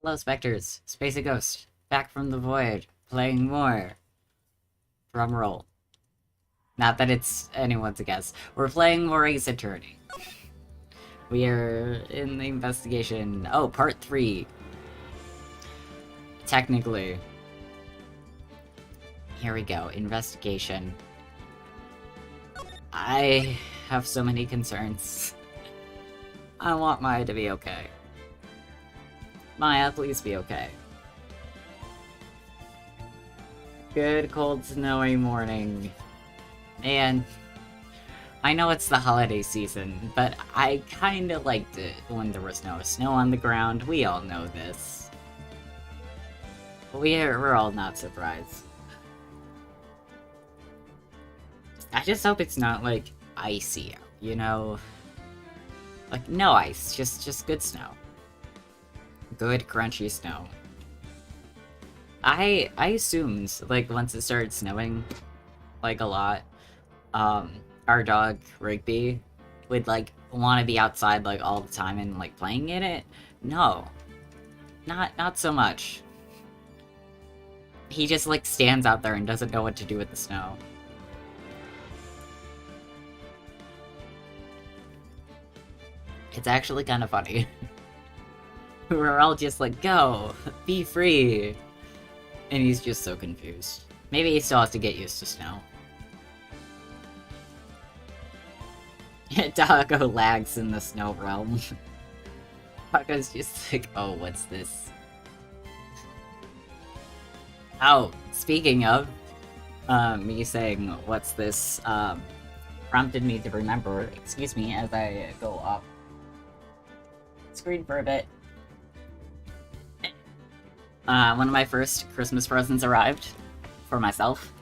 Hello, Spectres. Spacey Ghost. Back from the void. Playing more. Drum roll. Not that it's anyone's guess. We're playing more Ace Attorney. We are in the investigation. Oh, part 3. Technically. Here we go. Investigation. I have so many concerns. I want Maya to be okay. Maya, please be okay. Good, cold, snowy morning. And I know it's the holiday season, but I kinda liked it when there was no snow on the ground. We all know this. We're all not surprised. I just hope it's not, like, icy out, you know? Like, no ice, just good snow. Good, crunchy snow. I assumed, like, once it started snowing, like, a lot, our dog, Rigby, would, like, want to be outside, like, all the time and, like, playing in it. No. Not so much. He just, like, stands out there and doesn't know what to do with the snow. It's actually kind of funny. We're all just like, go! Be free! And he's just so confused. Maybe he still has to get used to snow. Doggo lags in the snow realm. Doggo's just like, oh, what's this? Oh, speaking of, me saying, what's this, prompted me to remember, excuse me, as I go up screen for a bit. One of my first Christmas presents arrived for myself.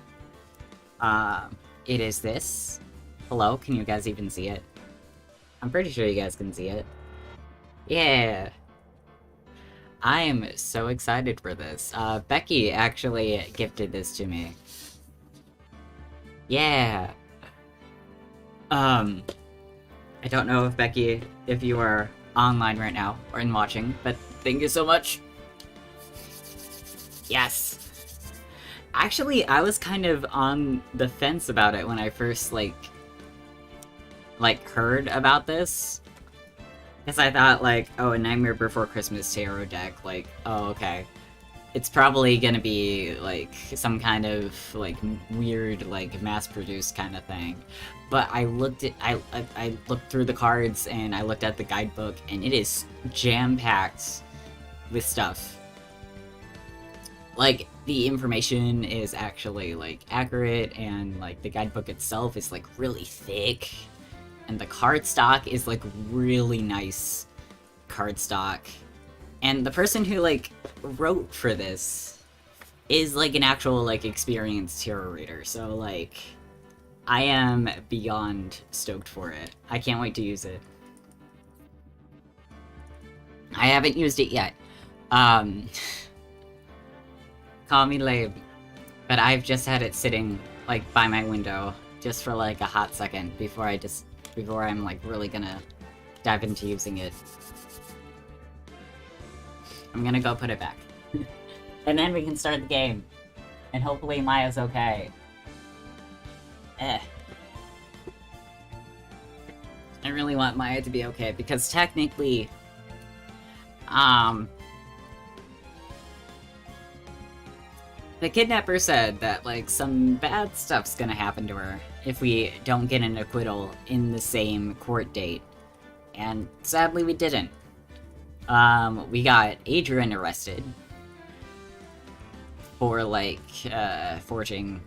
It is this. Hello, can you guys even see it? I'm pretty sure you guys can see it. Yeah! I am so excited for this. Becky actually gifted this to me. Yeah! I don't know if Becky, if you are online right now, or in watching, but thank you so much! Yes! Actually, I was kind of on the fence about it when I first, like, heard about this. Because I thought, like, oh, a Nightmare Before Christmas tarot deck, like, oh, okay. It's probably gonna be, like, some kind of, like, weird, like, mass-produced kind of thing. But I looked at, I looked through the cards, and I looked at the guidebook, and it is jam-packed with stuff. Like, the information is actually, like, accurate, and, like, the guidebook itself is, like, really thick. And the card stock is, like, really nice card stock. And the person who, like, wrote for this is, like, an actual, like, experienced tarot reader. So, like, I am beyond stoked for it. I can't wait to use it. I haven't used it yet. Call me lame, but I've just had it sitting, like, by my window just for, like, a hot second before I'm, like, really gonna dive into using it. I'm gonna go put it back. And then we can start the game. And hopefully Maya's okay. I really want Maya to be okay, because technically, the kidnapper said that, like, some bad stuff's gonna happen to her if we don't get an acquittal in the same court date. And sadly, we didn't. We got Adrian arrested for, like, forging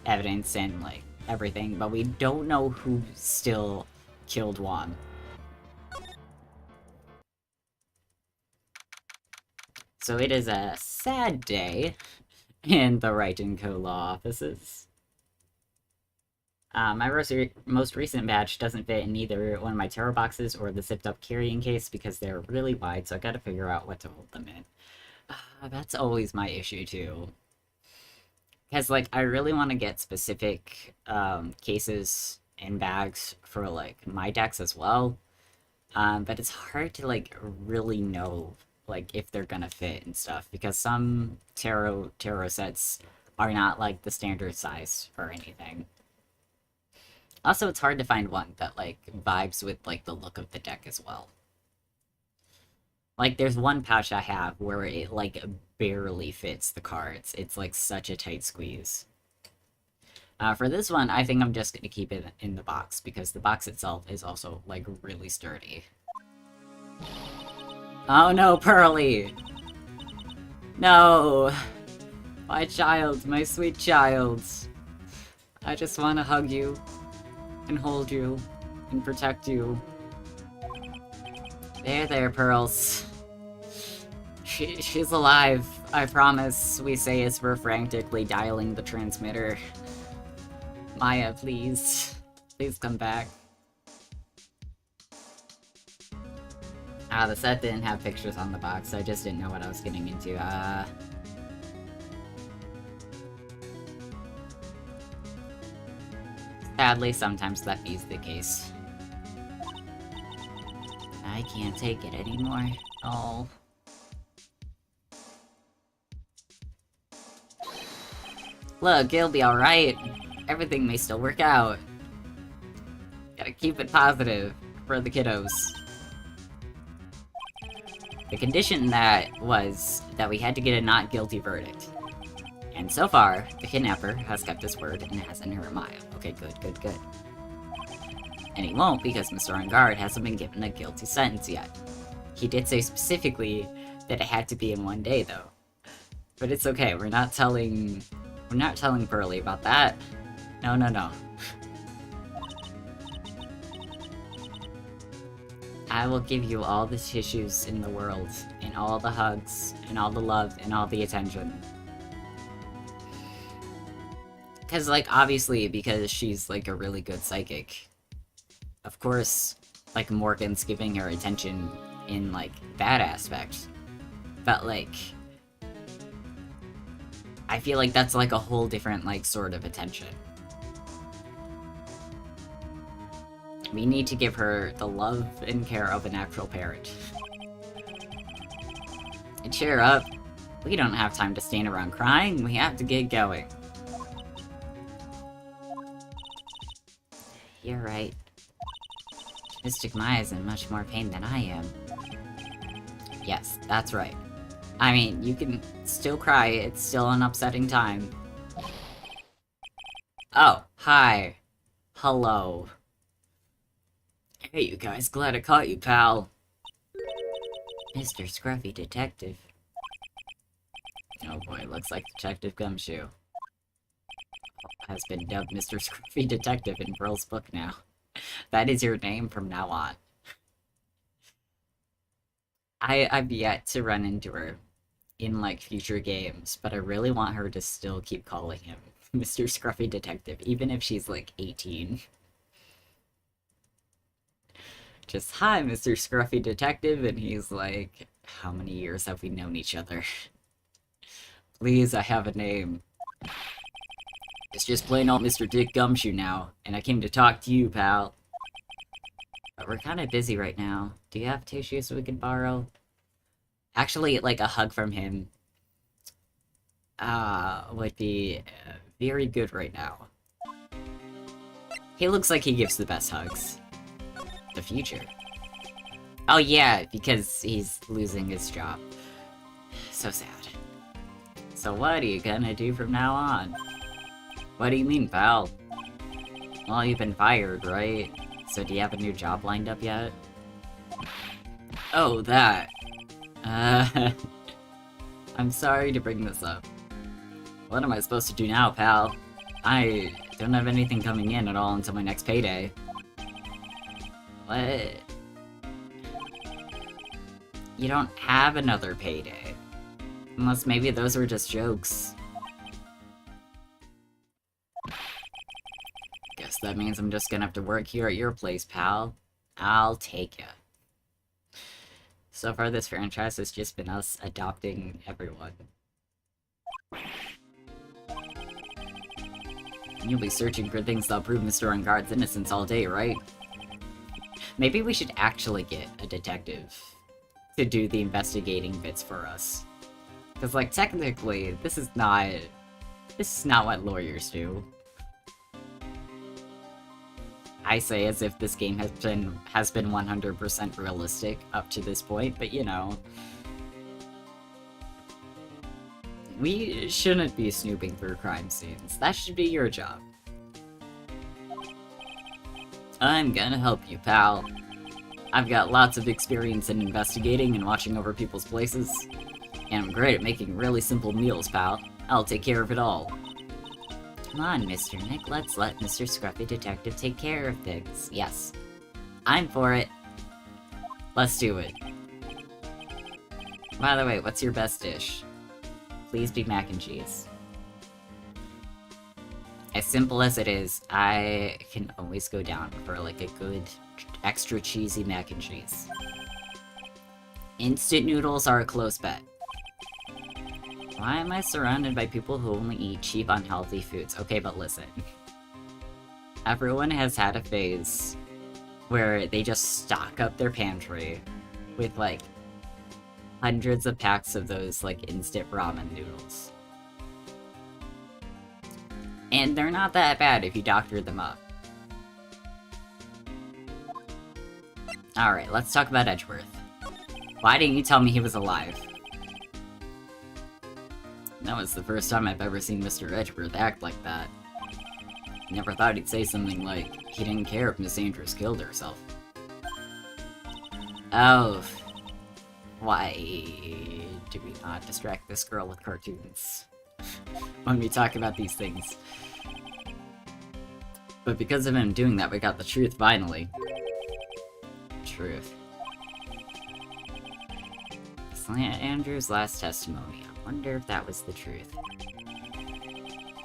evidence and, like, everything, but we don't know who still killed Juan. So it is a sad day in the Right & Co. law offices. My most recent badge doesn't fit in either one of my tarot boxes or the zipped-up carrying case because they're really wide, so I gotta figure out what to hold them in. That's always my issue, too. Because, like, I really want to get specific cases and bags for, like, my decks as well. But it's hard to, like, really know, like, if they're gonna fit and stuff, because some tarot sets are not, like, the standard size or anything. Also, it's hard to find one that, like, vibes with, like, the look of the deck as well. Like, there's one pouch I have where it, like, barely fits the cards. It's, like, such a tight squeeze. For this one, I think I'm just gonna keep it in the box, because the box itself is also, like, really sturdy. Oh no, Pearly! No! My child, my sweet child. I just want to hug you, and hold you, and protect you. There, Pearls. She's alive, I promise, we say as we're frantically dialing the transmitter. Maya, please. Please come back. The set didn't have pictures on the box, so I just didn't know what I was getting into. Sadly, sometimes that is the case. I can't take it anymore. Oh. Look, it'll be alright. Everything may still work out. Gotta keep it positive for the kiddos. The condition that was that we had to get a not guilty verdict. And so far, the kidnapper has kept his word and hasn't hurt Maya. Okay, good, good, good. And he won't because Mr. On Guard hasn't been given a guilty sentence yet. He did say specifically that it had to be in 1 day, though. But it's okay, we're not telling Pearly about that. No, no, no. I will give you all the tissues in the world, and all the hugs, and all the love, and all the attention. Because, like, obviously, because she's, like, a really good psychic. Of course, like, Morgan's giving her attention in, like, that aspect. But, like, I feel like that's, like, a whole different, like, sort of attention. We need to give her the love and care of an actual parent. And cheer up. We don't have time to stand around crying. We have to get going. You're right. Mystic Maya's in much more pain than I am. Yes, that's right. I mean, you can still cry. It's still an upsetting time. Oh, hi. Hello. Hey, you guys. Glad I caught you, pal. Mr. Scruffy Detective. Oh boy, looks like Detective Gumshoe has been dubbed Mr. Scruffy Detective in Pearl's book now. That is your name from now on. I've yet to run into her in, like, future games, but I really want her to still keep calling him Mr. Scruffy Detective, even if she's, like, 18. Just, hi, Mr. Scruffy Detective, and he's like, how many years have we known each other? Please, I have a name. It's just plain old Mr. Dick Gumshoe now, and I came to talk to you, pal. But we're kind of busy right now. Do you have tissues we could borrow? Actually, like, a hug from him would be very good right now. He looks like he gives the best hugs. The future. Oh yeah, because he's losing his job. So sad. So what are you gonna do from now on? What do you mean, pal? Well, you've been fired, right? So do you have a new job lined up yet? Oh, that. I'm sorry to bring this up. What am I supposed to do now, pal? I don't have anything coming in at all until my next payday. What? You don't have another payday. Unless maybe those were just jokes. Guess that means I'm just gonna have to work here at your place, pal. I'll take ya. So far, this franchise has just been us adopting everyone. You'll be searching for things that'll prove Mr. On Guard's innocence all day, right? Maybe we should actually get a detective to do the investigating bits for us. Because, like, technically, this is not what lawyers do. I say as if this game has been 100% realistic up to this point, but you know. We shouldn't be snooping through crime scenes. That should be your job. I'm gonna help you, pal. I've got lots of experience in investigating and watching over people's places. And I'm great at making really simple meals, pal. I'll take care of it all. Come on, Mr. Nick, let's let Mr. Scruffy Detective take care of things. Yes. I'm for it. Let's do it. By the way, what's your best dish? Please be mac and cheese. As simple as it is, I can always go down for like a good, extra cheesy mac and cheese. Instant noodles are a close bet. Why am I surrounded by people who only eat cheap, unhealthy foods? Okay, but listen. Everyone has had a phase where they just stock up their pantry with, like, hundreds of packs of those, like, instant ramen noodles. And they're not that bad if you doctor them up. Alright, let's talk about Edgeworth. Why didn't you tell me he was alive? That was the first time I've ever seen Mr. Edgeworth act like that. Never thought he'd say something like, he didn't care if Miss Andrews killed herself. Oh. Why do we not distract this girl with cartoons when we talk about these things? But because of him doing that, we got the truth finally. Truth. It's Andrew's last testimony. I wonder if that was the truth.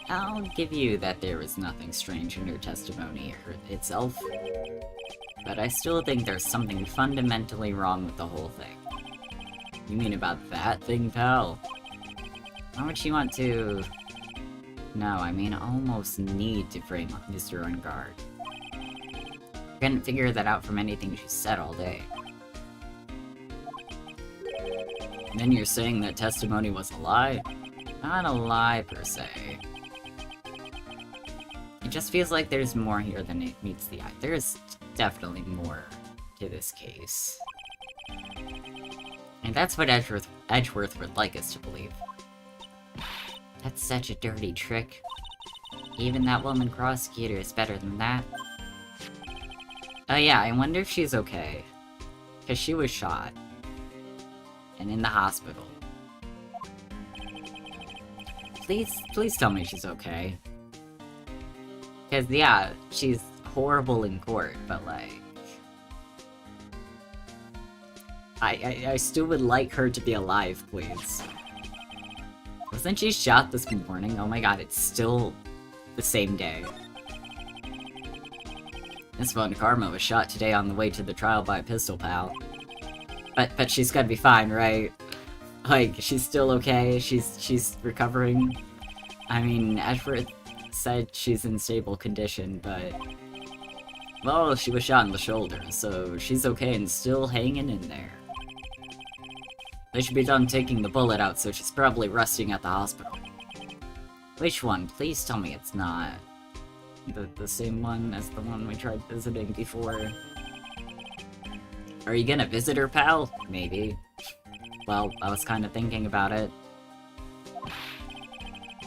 I'll give you that there was nothing strange in her testimony itself, but I still think there's something fundamentally wrong with the whole thing. You mean about that thing, pal? Why would she want to... No, I mean almost need to frame Mr. Ungard. I couldn't figure that out from anything she said all day. And then you're saying that testimony was a lie? Not a lie, per se. It just feels like there's more here than it meets the eye. There's definitely more to this case. And that's what Edgeworth would like us to believe. That's such a dirty trick. Even that woman prosecutor is better than that. Oh yeah, I wonder if she's okay. Because she was shot. And in the hospital. Please tell me she's okay. Because, yeah, she's horrible in court, but, like... I still would like her to be alive, please. Wasn't she shot this morning? Oh my god, it's still the same day. Miss Von Karma was shot today on the way to the trial by a pistol pal. But she's gonna be fine, right? Like, she's still okay, she's recovering. I mean, Edgeworth said she's in stable condition, but... Well, she was shot in the shoulder, so she's okay and still hanging in there. They should be done taking the bullet out, so she's probably resting at the hospital. Which one? Please tell me it's not the same one as the one we tried visiting before. Are you gonna visit her, pal? Maybe. Well, I was kinda thinking about it.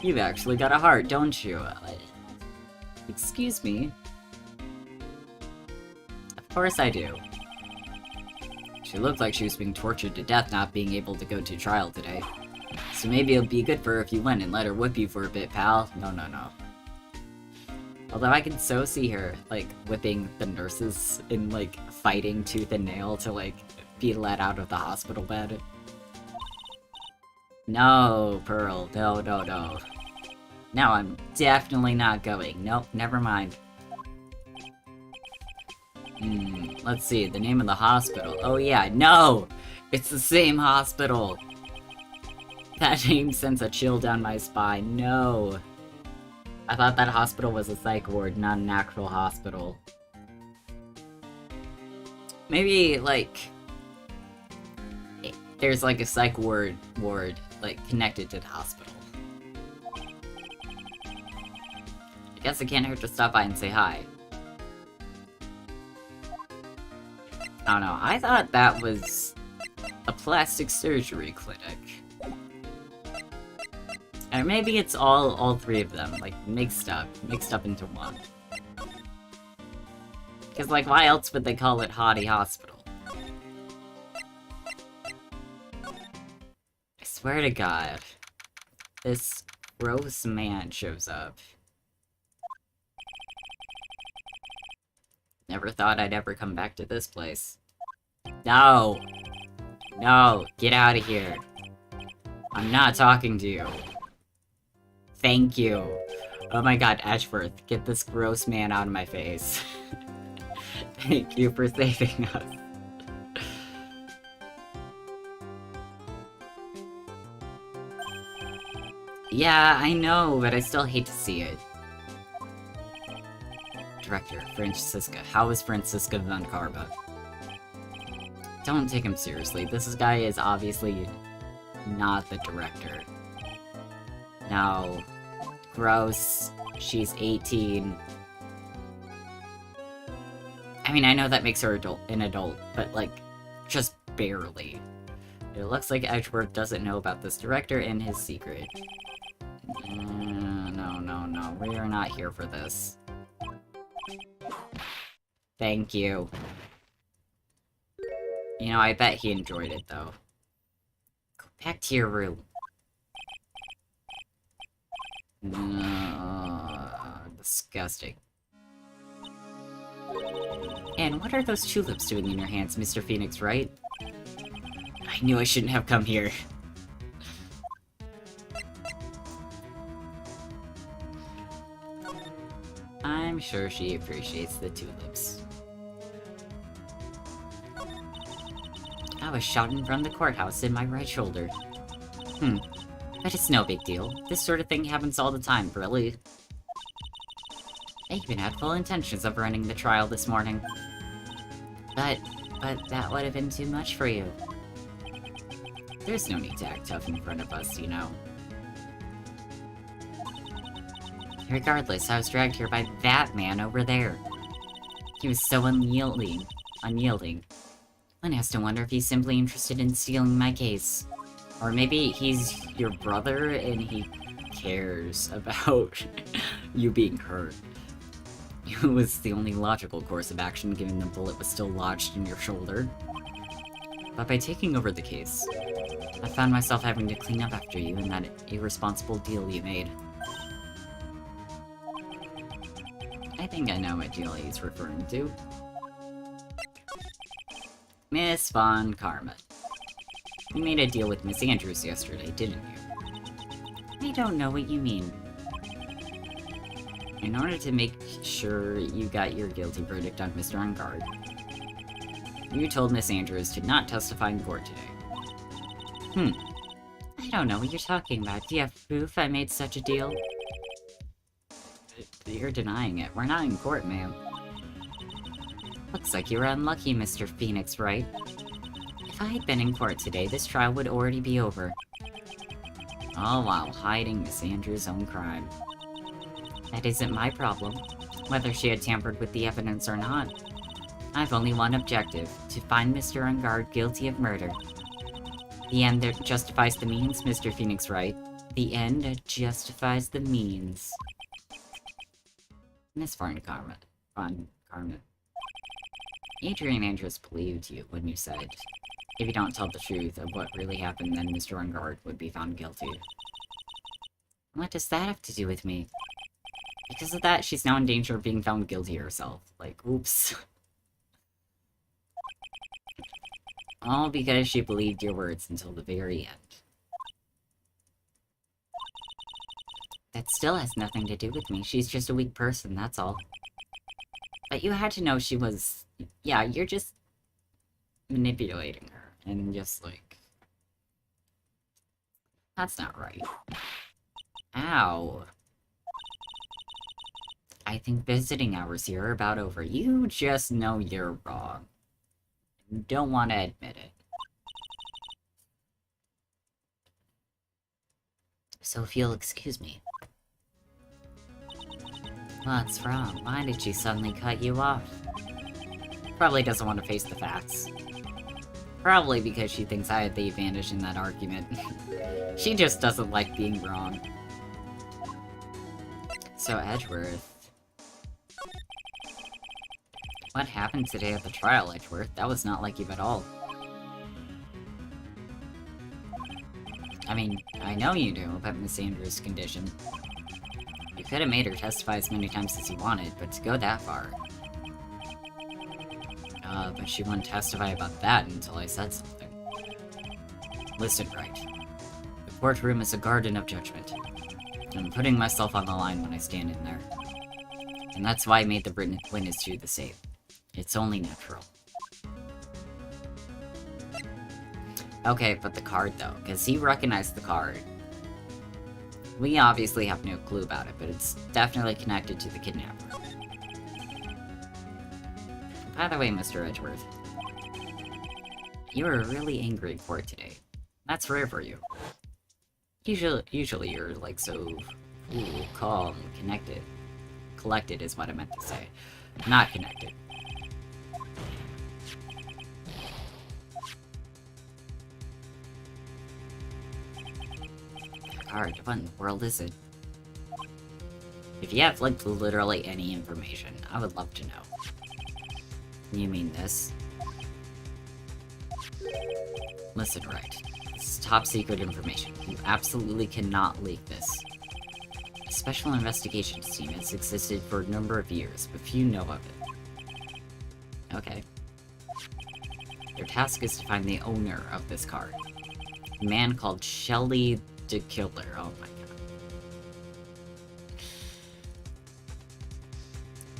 You've actually got a heart, don't you? Excuse me? Of course I do. She looked like she was being tortured to death not being able to go to trial today. So maybe it'll be good for her if you went and let her whip you for a bit, pal. No. Although I can so see her, like, whipping the nurses and, like, fighting tooth and nail to, like, be let out of the hospital bed. No, Pearl. No. No, I'm definitely not going. Nope, never mind. Let's see, the name of the hospital. Oh yeah, no! It's the same hospital! That name sends a chill down my spine. No! I thought that hospital was a psych ward, not an actual hospital. Maybe, like... there's like a psych ward, like, connected to the hospital. I guess it can't hurt to stop by and say hi. I don't know, I thought that was a plastic surgery clinic. Or maybe it's all three of them, like, mixed up into one. Because, like, why else would they call it Hottie Hospital? I swear to God, this gross man shows up. Never thought I'd ever come back to this place. No! No, get out of here. I'm not talking to you. Thank you. Oh my god, Edgeworth, get this gross man out of my face. Thank you for saving us. Yeah, I know, but I still hate to see it. Director, Francisca. How is Francisca Von Karma? Don't take him seriously. This guy is obviously not the director. Now, gross. She's 18. I mean, I know that makes her an adult, but, like, just barely. It looks like Edgeworth doesn't know about this director and his secret. No. We are not here for this. Thank you. You know, I bet he enjoyed it, though. Go back to your room. Disgusting. And what are those tulips doing in your hands, Mr. Phoenix, right? I knew I shouldn't have come here. I'm sure she appreciates the tulips. I was shot in front of the courthouse in my right shoulder. But it's no big deal. This sort of thing happens all the time, really. I even had full intentions of running the trial this morning. But that would have been too much for you. There's no need to act tough in front of us, you know. Regardless, I was dragged here by that man over there. He was so unyielding. One has to wonder if he's simply interested in stealing my case. Or maybe he's your brother and he cares about you being hurt. It was the only logical course of action given the bullet was still lodged in your shoulder. But by taking over the case, I found myself having to clean up after you and that irresponsible deal you made. I think I know what deal he's referring to. Miss Von Karma. You made a deal with Miss Andrews yesterday, didn't you? I don't know what you mean. In order to make sure you got your guilty verdict on Mr. Ungard, you told Miss Andrews to not testify in court today. I don't know what you're talking about. Do you have proof I made such a deal? You're denying it. We're not in court, ma'am. Looks like you were unlucky, Mr. Phoenix, right? If I had been in court today, this trial would already be over. All while hiding Miss Andrews' own crime. That isn't my problem, whether she had tampered with the evidence or not. I've only one objective, to find Mr. Ungard guilty of murder. The end that justifies the means, Mr. Phoenix, right? The end justifies the means. Miss Von Karma. Adrian Andrews believed you when you said, if you don't tell the truth of what really happened, then Mr. Ungard would be found guilty. What does that have to do with me? Because of that, she's now in danger of being found guilty herself. Like, oops. All because she believed your words until the very end. That still has nothing to do with me. She's just a weak person, that's all. But you had to know she was... Yeah, you're just manipulating her. And just, like... That's not right. Ow. I think visiting hours here are about over. You just know you're wrong. You don't want to admit it. So if you'll excuse me. What's wrong? Why did she suddenly cut you off? Probably doesn't want to face the facts. Probably because she thinks I had the advantage in that argument. She just doesn't like being wrong. So, Edgeworth. What happened today at the trial, Edgeworth? That was not like you at all. I mean, I know you knew about Miss Andrews' condition. You could have made her testify as many times as you wanted, but to go that far... but she wouldn't testify about that until I said something. Listen right. The courtroom is a garden of judgment. I'm putting myself on the line when I stand in there. And that's why I made the witness do the same. It's only natural. Okay, but the card though, because he recognized the card. We obviously have no clue about it, but it's definitely connected to the kidnapper. By the way, Mr. Edgeworth, you were really angry in court today. That's rare for you. Usually you're like so cool, calm, connected. Collected is what I meant to say. Not connected. card. What in the world is it? If you have, like, literally any information, I would love to know. You mean this? Listen, right. This is top secret information. You absolutely cannot leak this. A special investigations team has existed for a number of years, but few know of it. Okay. Your task is to find the owner of this card. A man called Shelly the Killer. Oh my god.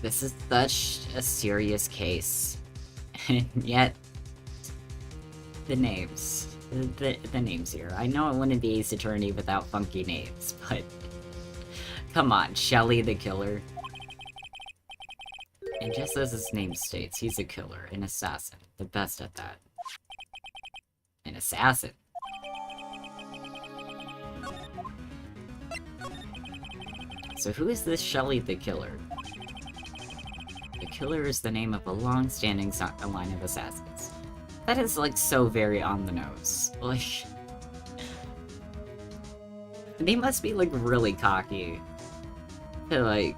This is such a serious case. And yet, the names. The names here. I know it wouldn't be Ace Attorney without funky names, but... Come on, Shelly the Killer. And just as his name states, he's a killer, an assassin. The best at that. An assassin. So who is this Shelly the Killer? The Killer is the name of a long-standing line of assassins. That is, like, so very on the nose. Like... They must be, like, really cocky to, like,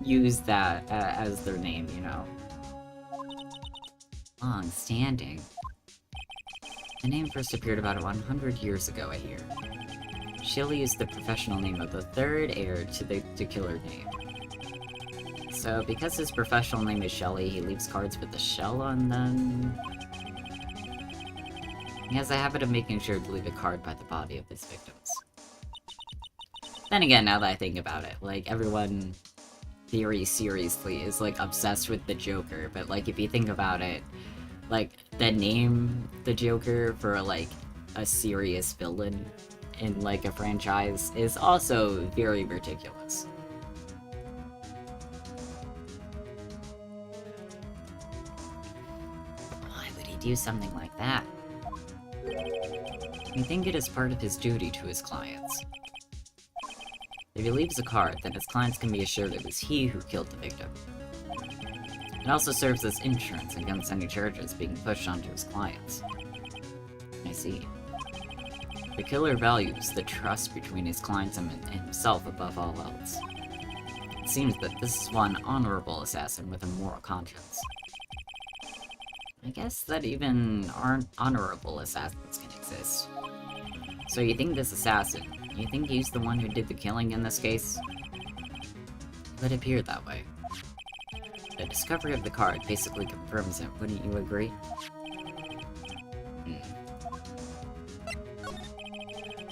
use that as their name, you know? Long-standing. The name first appeared about 100 years ago, I hear. Shelly is the professional name of the third heir to the Killer name. So, because his professional name is Shelly, he leaves cards with a shell on them. He has a habit of making sure to leave a card by the body of his victims. Then again, now that I think about it, like, everyone very seriously is, like, obsessed with the Joker, but, like, if you think about it, like, the name the Joker for, like, a serious villain in, like, a franchise is also very ridiculous. Why would he do something like that? I think it is part of his duty to his clients. If he leaves a card, then his clients can be assured it was he who killed the victim. It also serves as insurance against any charges being pushed onto his clients. I see. The killer values the trust between his clients and himself above all else. It seems that this is one honorable assassin with a moral conscience. I guess that even honorable assassins can exist. So you think this assassin, you think he's the one who did the killing in this case? It would appear that way. The discovery of the card basically confirms it, wouldn't you agree?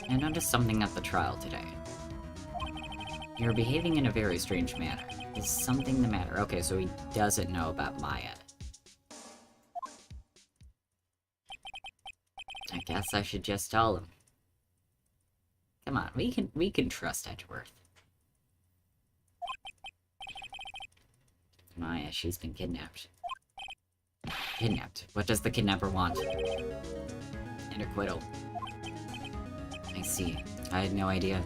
I noticed something at the trial today. You're behaving in a very strange manner. Is something the matter? Okay, so he doesn't know about Maya. I guess I should just tell him. Come on, we can trust Edgeworth. Maya, she's been kidnapped. Kidnapped? What does the kidnapper want? An acquittal. I see. I had no idea.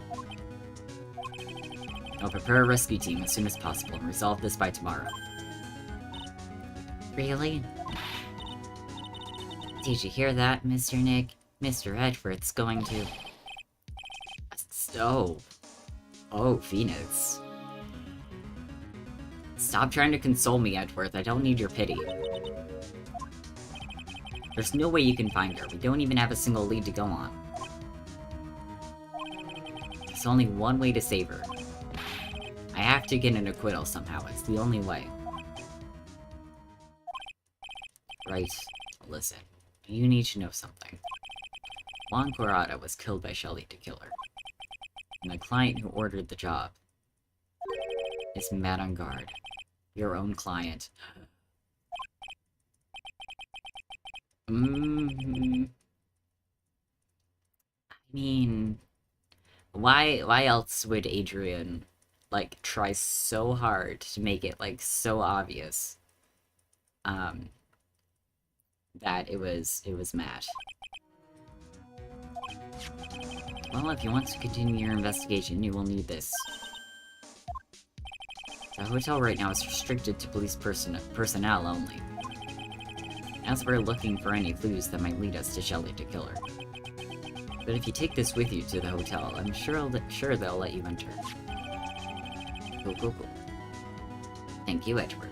I'll prepare a rescue team as soon as possible and resolve this by tomorrow. Really? Did you hear that, Mr. Nick? Mr. Edgeworth's going to... Oh, Phoenix. Stop trying to console me, Edgeworth. I don't need your pity. There's no way you can find her. We don't even have a single lead to go on. There's only one way to save her. I have to get an acquittal somehow. It's the only way. Right. Listen. You need to know something. Juan Corrada was killed by Shelly the Killer. And the client who ordered the job is Madame Guard. Your own client. I mean... Why else would Adrian, like, try so hard to make it, like, so obvious, that it was Matt? Well, if you want to continue your investigation, you will need this. The hotel right now is restricted to police personnel only. As we're looking for any clues that might lead us to Shelly the Killer. But if you take this with you to the hotel, I'm sure they'll let you enter. Cool. Thank you, Edgeworth.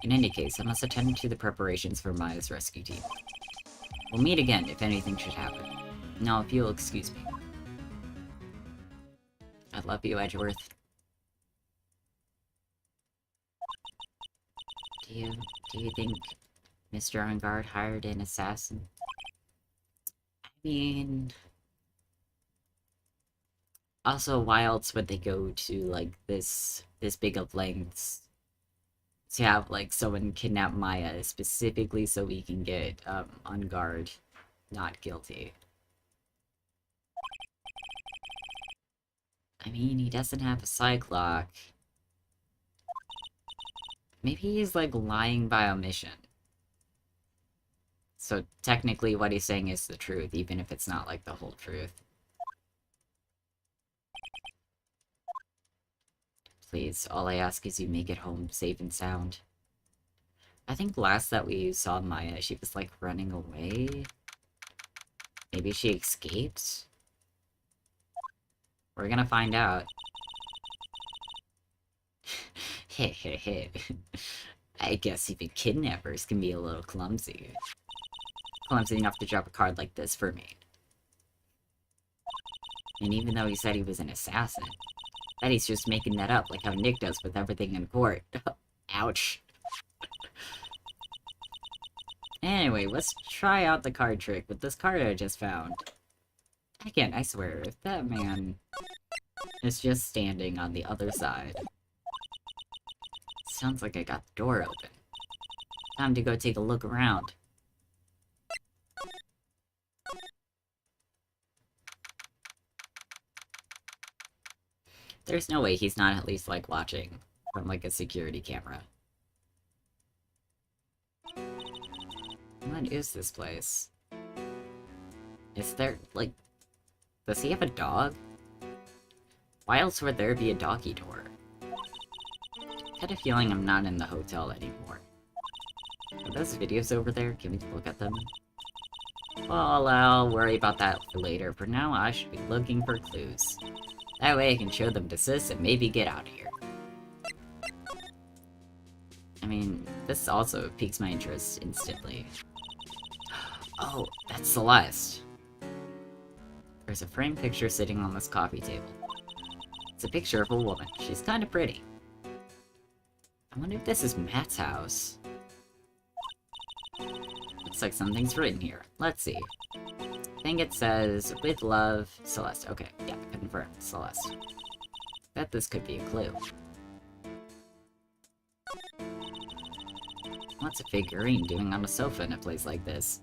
In any case, I must attend to the preparations for Maya's rescue team. We'll meet again if anything should happen. Now, if you'll excuse me. I love you, Edgeworth. Do you think Mr. Ungard hired an assassin? I mean... Also, why else would they go to, like, this big of lengths to have, like, someone kidnap Maya specifically so we can get, Ungard not guilty? I mean, he doesn't have a psych lock. Maybe he's, like, lying by omission. So, technically, what he's saying is the truth, even if it's not, like, the whole truth. Please, all I ask is you make it home safe and sound. I think last that we saw Maya, she was, like, running away. Maybe she escaped? We're gonna find out. Heh. I guess even kidnappers can be a little clumsy. Clumsy enough to drop a card like this for me. And even though he said he was an assassin, bet he's just making that up like how Nick does with everything in court. Ouch. Anyway, let's try out the card trick with this card I just found. Again, I swear, if that man is just standing on the other side. Sounds like I got the door open. Time to go take a look around. There's no way he's not at least, like, watching from, like, a security camera. What is this place? Is there, like... Does he have a dog? Why else would there be a doggy door? I had a feeling I'm not in the hotel anymore. Are those videos over there? Can we look at them? Well, I'll worry about that for later. For now, I should be looking for clues. That way I can show them to Sis and maybe get out of here. I mean, this also piques my interest instantly. Oh, that's Celeste. There's a framed picture sitting on this coffee table. It's a picture of a woman. She's kind of pretty. I wonder if this is Matt's house. Looks like something's written here. Let's see. I think it says, with love, Celeste. Okay, yeah, confirmed, Celeste. Bet this could be a clue. What's a figurine doing on a sofa in a place like this?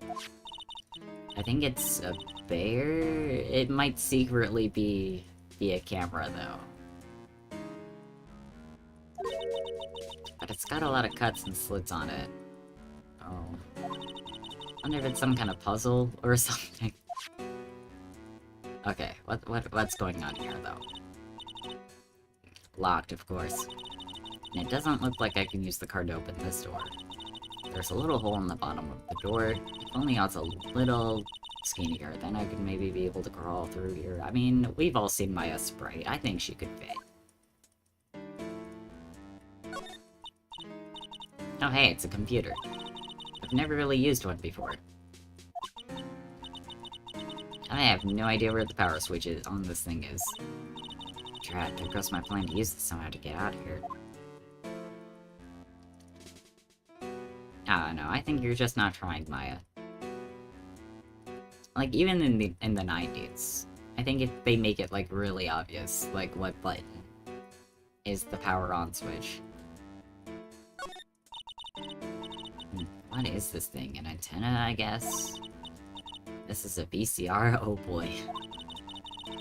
I think it's a bear? It might secretly be a camera, though. But it's got a lot of cuts and slits on it. Oh. Wonder if it's some kind of puzzle or something. Okay, what's going on here, though? Locked, of course. And it doesn't look like I can use the card to open this door. There's a little hole in the bottom of the door. If only I was a little skinnier, then I could maybe be able to crawl through here. I mean, we've all seen Maya Sprite. I think she could fit. Oh hey, it's a computer. I've never really used one before. I have no idea where the power switch is on this thing is. Drat, there goes my plan to use this somehow to get out of here. No, I think you're just not trying, Maya. Like, even in the 90s, I think if they make it, like, really obvious, like, what button is the power on switch. What is this thing? An antenna, I guess? This is a VCR? Oh boy.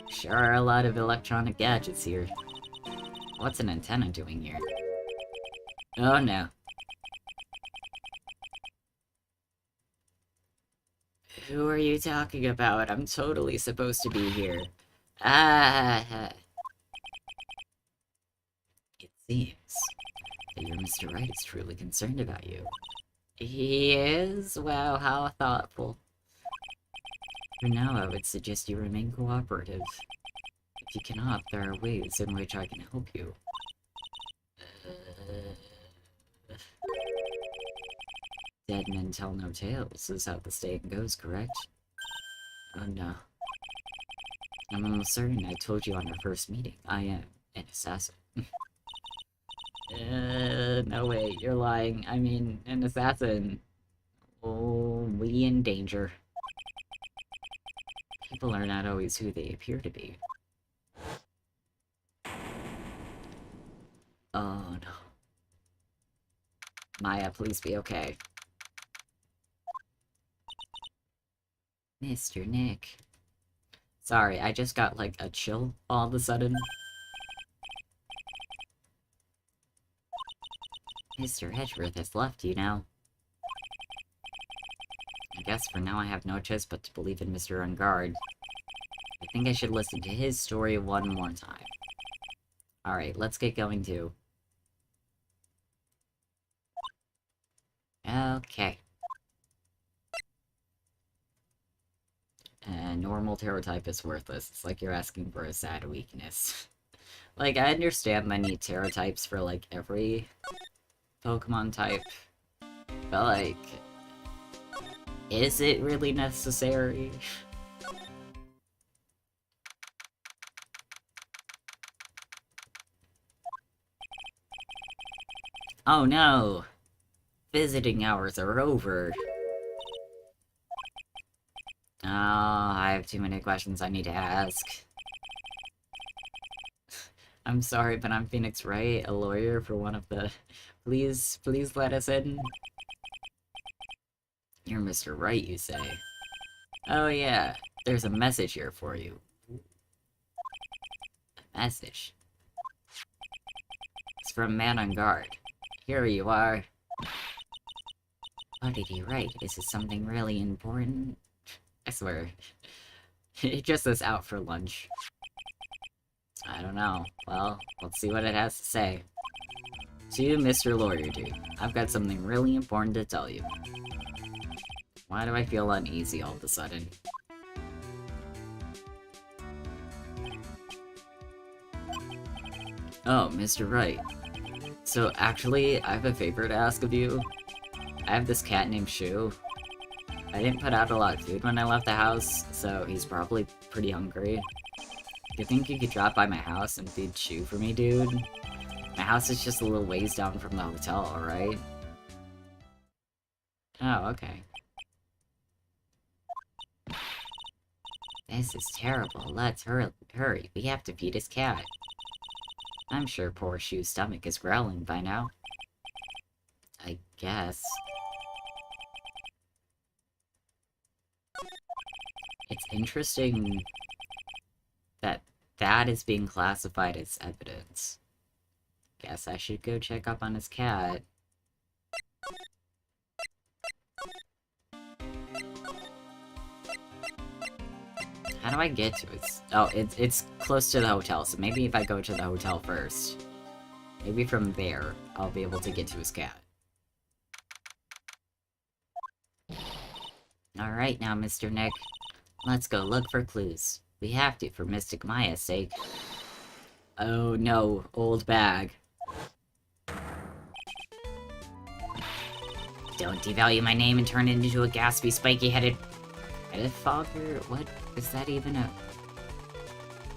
Sure are a lot of electronic gadgets here. What's an antenna doing here? Oh no. Who are you talking about? I'm totally supposed to be here. Ah. It seems that your Mr. Right is truly concerned about you. He is? Wow, how thoughtful. For now, I would suggest you remain cooperative. If you cannot, there are ways in which I can help you. Dead men tell no tales is how the saying goes, correct? Oh no. I'm almost certain I told you on our first meeting. I am an assassin. No way, you're lying. I mean, an assassin. Oh, we in danger. People are not always who they appear to be. Oh no. Maya, please be okay. Mr. Nick. Sorry, I just got like a chill all of a sudden. Mr. Edgeworth has left you now. I guess for now I have no choice but to believe in Mr. Ungard. I think I should listen to his story one more time. Alright, let's get going too. Okay. Normal tarot type is worthless. It's like you're asking for a sad weakness. Like, I understand I need tarot types for, like, every Pokemon type. But, like, is it really necessary? Oh no! Visiting hours are over. Oh, I have too many questions I need to ask. I'm sorry, but I'm Phoenix Wright, a lawyer for one of the... Please let us in. You're Mr. Wright, you say? Oh yeah, there's a message here for you. A message? It's from Man on Guard. Here you are. What did he write? Is it something really important? I swear. It just says out for lunch. I don't know. Well, let's see what it has to say. To you, Mr. Lawyer Dude, I've got something really important to tell you. Why do I feel uneasy all of a sudden? Oh, Mr. Wright. So, actually, I have a favor to ask of you. I have this cat named Shu. I didn't put out a lot of food when I left the house, so he's probably pretty hungry. Do you think you could drop by my house and feed Shu for me, dude? My house is just a little ways down from the hotel, alright? Oh, okay. This is terrible. Let's hurry. We have to feed his cat. I'm sure poor Shu's stomach is growling by now. I guess. It's interesting that that is being classified as evidence. Guess I should go check up on his cat. How do I get to it? Oh, it's close to the hotel, so maybe if I go to the hotel first. Maybe from there, I'll be able to get to his cat. Alright now, Mr. Nick. Let's go look for clues. We have to, for Mystic Maya's sake. Oh no, old bag. Don't devalue my name and turn it into a gaspy, spiky-headed... Fogger? What is that even a...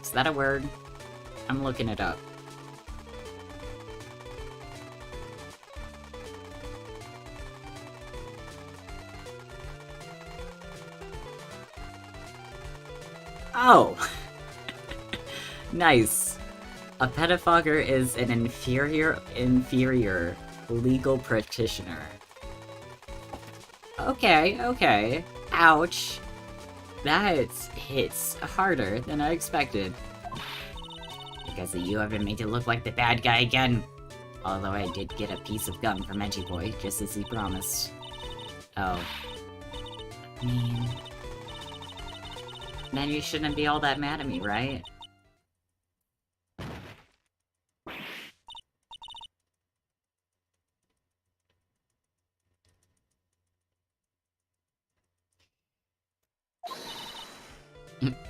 Is that a word? I'm looking it up. Oh! Nice. A pettifogger is an inferior legal practitioner. Okay. Ouch. That hits harder than I expected. Because of you, I've been made to look like the bad guy again. Although I did get a piece of gum from Edgy Boy, just as he promised. Oh. I mean... Then you shouldn't be all that mad at me, right?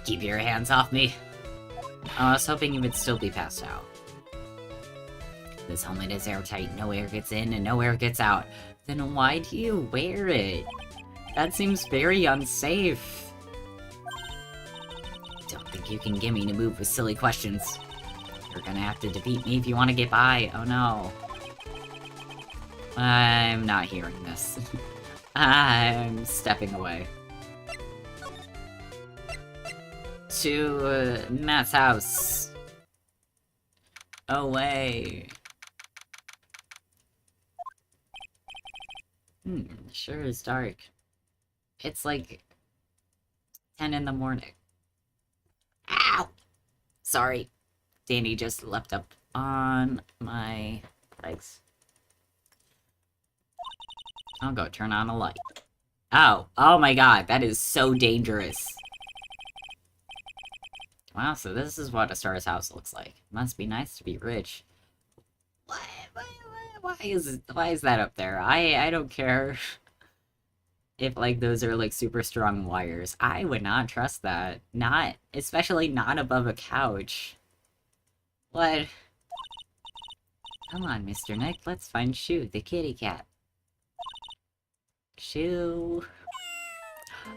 Keep your hands off me. I was hoping you would still be passed out. This helmet is airtight, no air gets in and no air gets out. Then why do you wear it? That seems very unsafe. Don't think you can get me to move with silly questions. You're gonna have to defeat me if you want to get by. Oh no. I'm not hearing this. I'm stepping away. To Matt's house. Away. Sure is dark. It's like 10 in the morning. Ow! Sorry. Danny just leapt up on my legs. I'll go turn on a light. Oh, oh my god, that is so dangerous. Wow, so this is what a star's house looks like. Must be nice to be rich. Why is that up there? I don't care if, like, those are, like, super strong wires. I would not trust that. Especially not above a couch. What? Come on, Mr. Nick, let's find Shu, the kitty cat. Shu...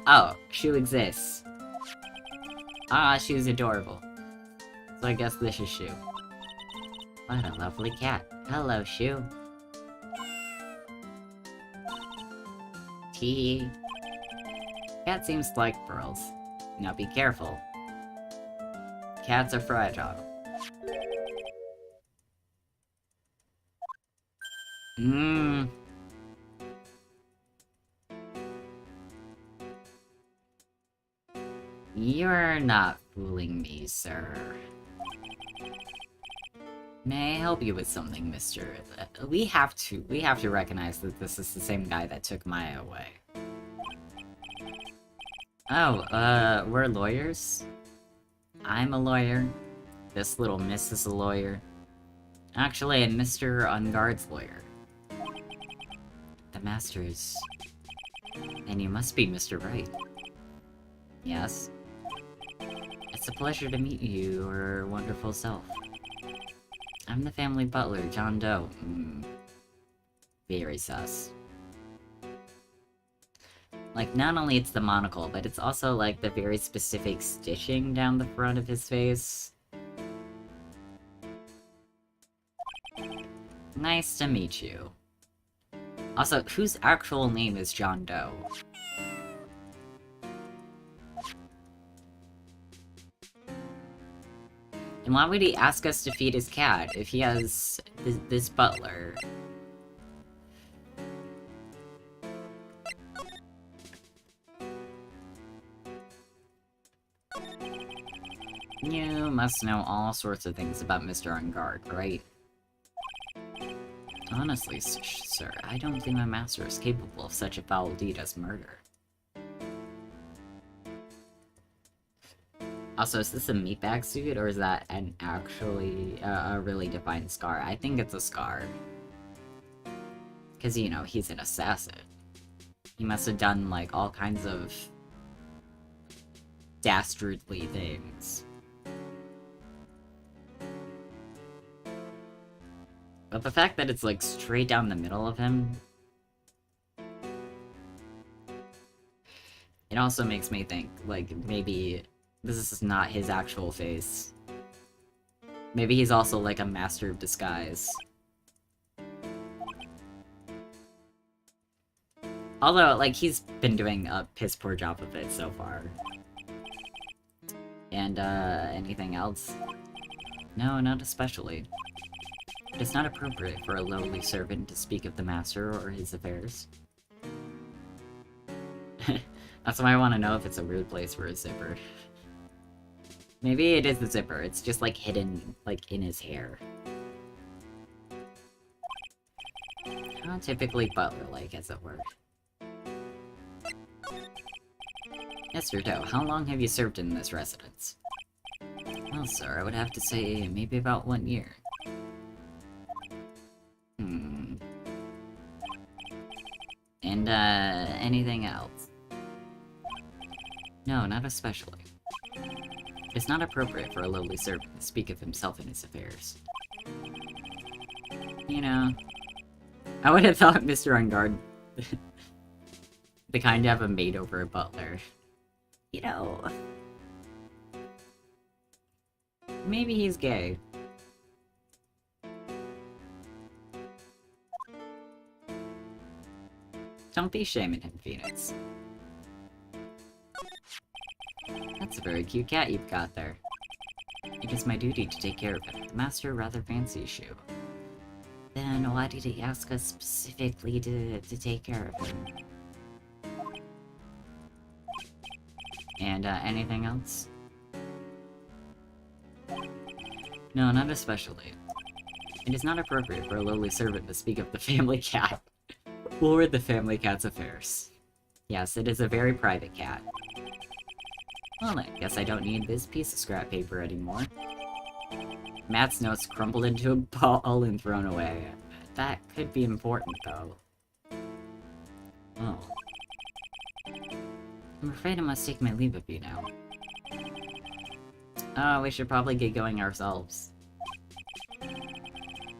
Oh, Shu exists. Ah, Shu's adorable. So I guess this is Shu. What a lovely cat. Hello, Shu. Tee. Cat seems to like pearls. Now be careful. Cats are fragile. You're not fooling me, sir. May I help you with something, mister? We have to recognize that this is the same guy that took Maya away. Oh, we're lawyers? I'm a lawyer. This little miss is a lawyer. Actually, I'm Mr. Unguard's lawyer. The Masters. And you must be Mr. Wright. Yes. It's a pleasure to meet you, your wonderful self. I'm the family butler, John Doe. Very sus. Like, not only it's the monocle, but it's also, like, the very specific stitching down the front of his face. Nice to meet you. Also, whose actual name is John Doe? And why would he ask us to feed his cat if he has this butler? You must know all sorts of things about Mr. Unguard, right? Honestly, sir, I don't think my master is capable of such a foul deed as murder. Also, is this a meatbag suit, or is that an actually, a really defined scar? I think it's a scar. Because, you know, he's an assassin. He must have done, like, all kinds of dastardly things. But the fact that it's, like, straight down the middle of him... It also makes me think, like, maybe this is not his actual face. Maybe he's also, like, a master of disguise. Although, like, he's been doing a piss-poor job of it so far. And, anything else? No, not especially. It is not appropriate for a lowly servant to speak of the master or his affairs. That's why I want to know if it's a weird place for a zipper. Maybe it is the zipper, it's just, like, hidden, like, in his hair. How typically butler-like, as it were. Mr. Doe, how long have you served in this residence? Well, sir, I would have to say maybe about 1 year. And, anything else? No, not especially. It's not appropriate for a lowly servant to speak of himself and his affairs. You know, I would have thought Mr. Ungard the kind to have a maid over a butler. You know, maybe he's gay. Don't be shaming him, Phoenix. That's a very cute cat you've got there. It is my duty to take care of it. The master rather fancies you. Then why did he ask us specifically to take care of him? And, anything else? No, not especially. It is not appropriate for a lowly servant to speak of the family cat. Or the family cat's affairs. Yes, it is a very private cat. Well, I guess I don't need this piece of scrap paper anymore. Matt's notes crumbled into a ball and thrown away. That could be important, though. Oh. I'm afraid I must take my leave of you now. Oh, we should probably get going ourselves.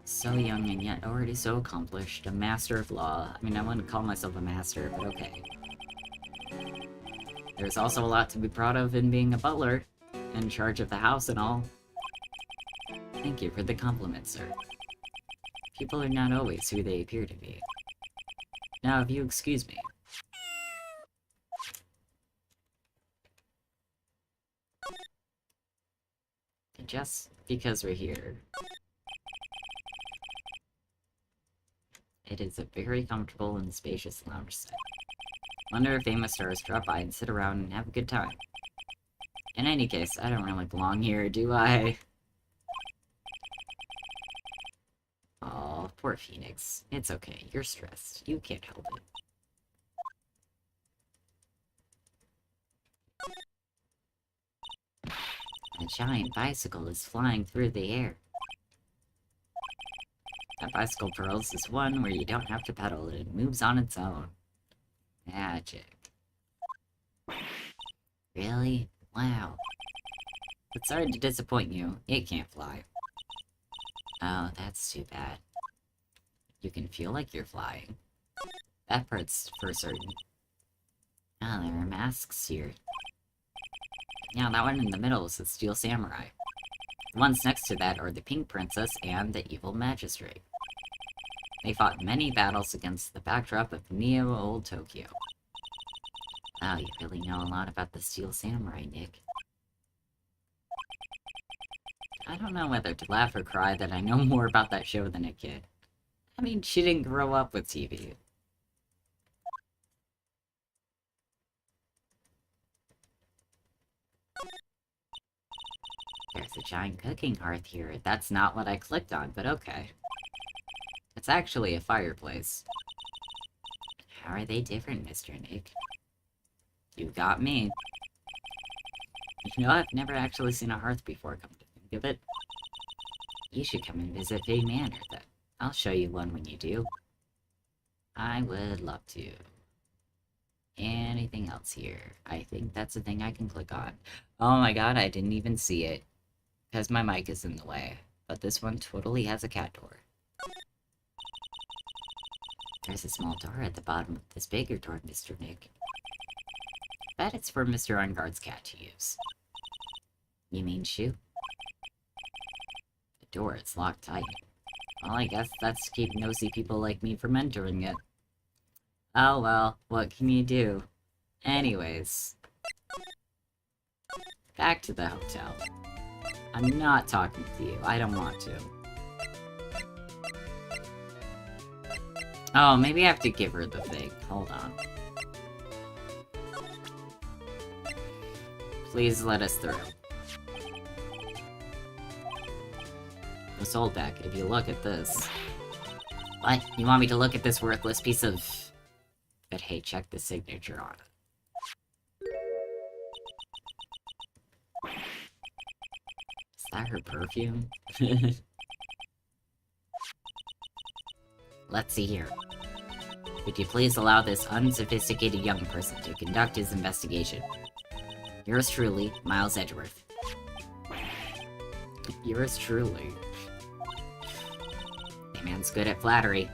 So young and yet already so accomplished. A master of law. I mean, I wouldn't call myself a master, but okay. There's also a lot to be proud of in being a butler, in charge of the house and all. Thank you for the compliment, sir. People are not always who they appear to be. Now, if you excuse me. Just because we're here. It is a very comfortable and spacious lounge set. Wonder if famous stars drop by and sit around and have a good time. In any case, I don't really belong here, do I? Oh, poor Phoenix. It's okay, you're stressed. You can't help it. A giant bicycle is flying through the air. That bicycle pearls is one where you don't have to pedal and it moves on its own. Magic. Really? Wow. But sorry to disappoint you, it can't fly. Oh, that's too bad. You can feel like you're flying. That part's for certain. Ah, there are masks here. Yeah, that one in the middle is the Steel Samurai. The ones next to that are the Pink Princess and the Evil Magistrate. They fought many battles against the backdrop of Neo-Old Tokyo. Wow, you really know a lot about the Steel Samurai, Nick. I don't know whether to laugh or cry that I know more about that show than a kid. I mean, she didn't grow up with TV. There's a giant cooking hearth here. That's not what I clicked on, but okay. It's actually a fireplace. How are they different, Mr. Nick? You got me. You know, I've never actually seen a hearth before, come to think of it. You should come and visit Fay Manor, then. I'll show you one when you do. I would love to. Anything else here? I think that's the thing I can click on. Oh my god, I didn't even see it. Because my mic is in the way. But this one totally has a cat door. There's a small door at the bottom of this bigger door, Mr. Nick. Bet it's for Mr. Ungard's cat to use. You mean Shu? The door is locked tight. Well, I guess that's to keep nosy people like me from entering it. Oh well, what can you do? Anyways. Back to the hotel. I'm not talking to you. I don't want to. Oh, maybe I have to give her the thing. Hold on. Please let us through. This old deck, if you look at this... What? You want me to look at this worthless piece of... But hey, check the signature on it. Is that her perfume? Let's see here. Would you please allow this unsophisticated young person to conduct his investigation? Yours truly, Miles Edgeworth. Yours truly. Hey man's good at flattery.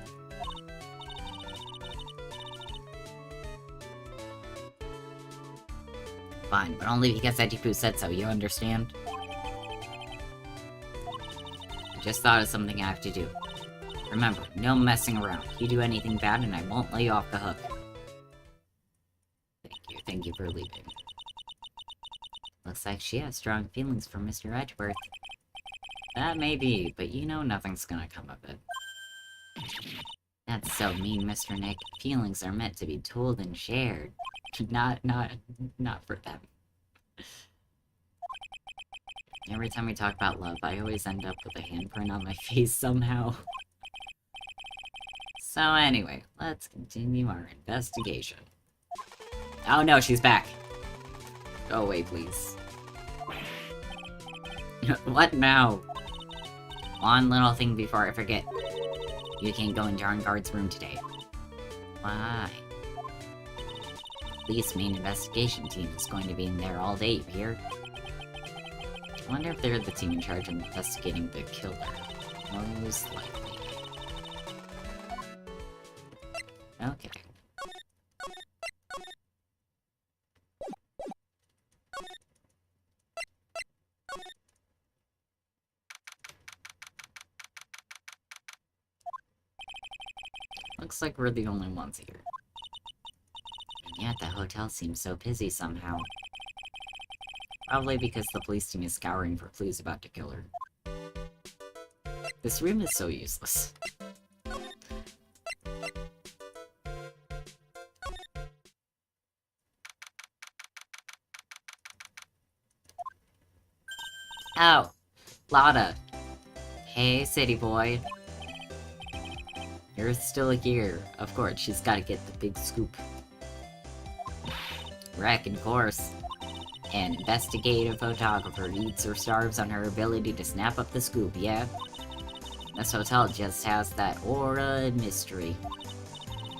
Fine, but only because Edipu said so, you understand? I just thought of something I have to do. Remember, no messing around. You do anything bad and I won't let you off the hook. Thank you for leaving. Looks like she has strong feelings for Mr. Edgeworth. That may be, but you know nothing's gonna come of it. That's so mean, Mr. Nick. Feelings are meant to be told and shared. Not for them. Every time we talk about love, I always end up with a handprint on my face somehow. So anyway, let's continue our investigation. Oh no, she's back! Go away, please. What now? One little thing before I forget. You can't go into our guard's room today. Why? Police main investigation team is going to be in there all day, you hear? I wonder if they're the team in charge of investigating the killer. Most likely. Okay. Looks like we're the only ones here. And yet the hotel seems so busy somehow. Probably because the police team is scouring for clues about the killer. This room is so useless. Oh! Lada! Hey, city boy. You're still here. Of course, she's gotta get the big scoop. Wreck, of course. An investigative photographer eats or starves on her ability to snap up the scoop, yeah? This hotel just has that aura of mystery.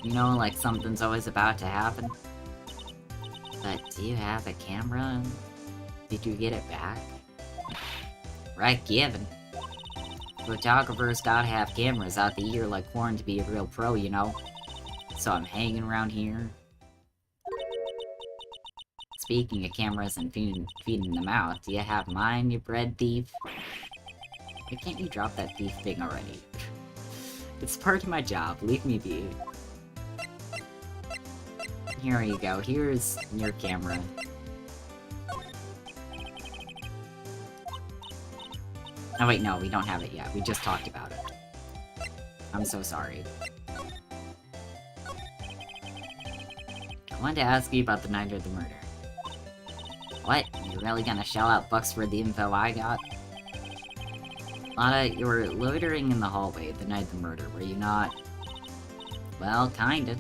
You know, like something's always about to happen. But do you have a camera? Did you get it back? Right given. Photographers gotta have cameras out the ear like corn to be a real pro, you know? So I'm hanging around here. Speaking of cameras and feeding them out, do you have mine, you bread thief? Why can't you drop that thief thing already? It's part of my job, leave me be. Here you go, here's your camera. Oh wait, no, we don't have it yet. We just talked about it. I'm so sorry. I wanted to ask you about the night of the murder. What? You're really gonna shell out bucks for the info I got? Lana, you were loitering in the hallway the night of the murder, were you not? Well, kinda.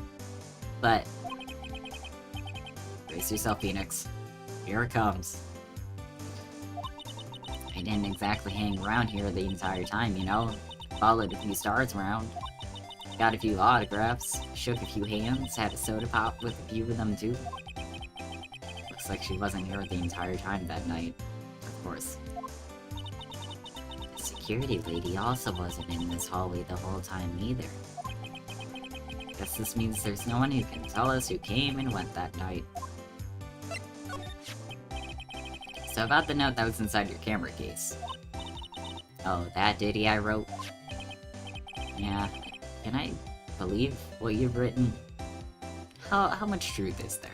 But... brace yourself, Phoenix. Here it comes. I didn't exactly hang around here the entire time, you know? Followed a few stars around. Got a few autographs, shook a few hands, had a soda pop with a few of them too. Looks like she wasn't here the entire time that night. Of course. The security lady also wasn't in this hallway the whole time either. Guess this means there's no one who can tell us who came and went that night. So about the note that was inside your camera case. Oh, that ditty I wrote? Yeah, can I believe what you've written? How much truth is there?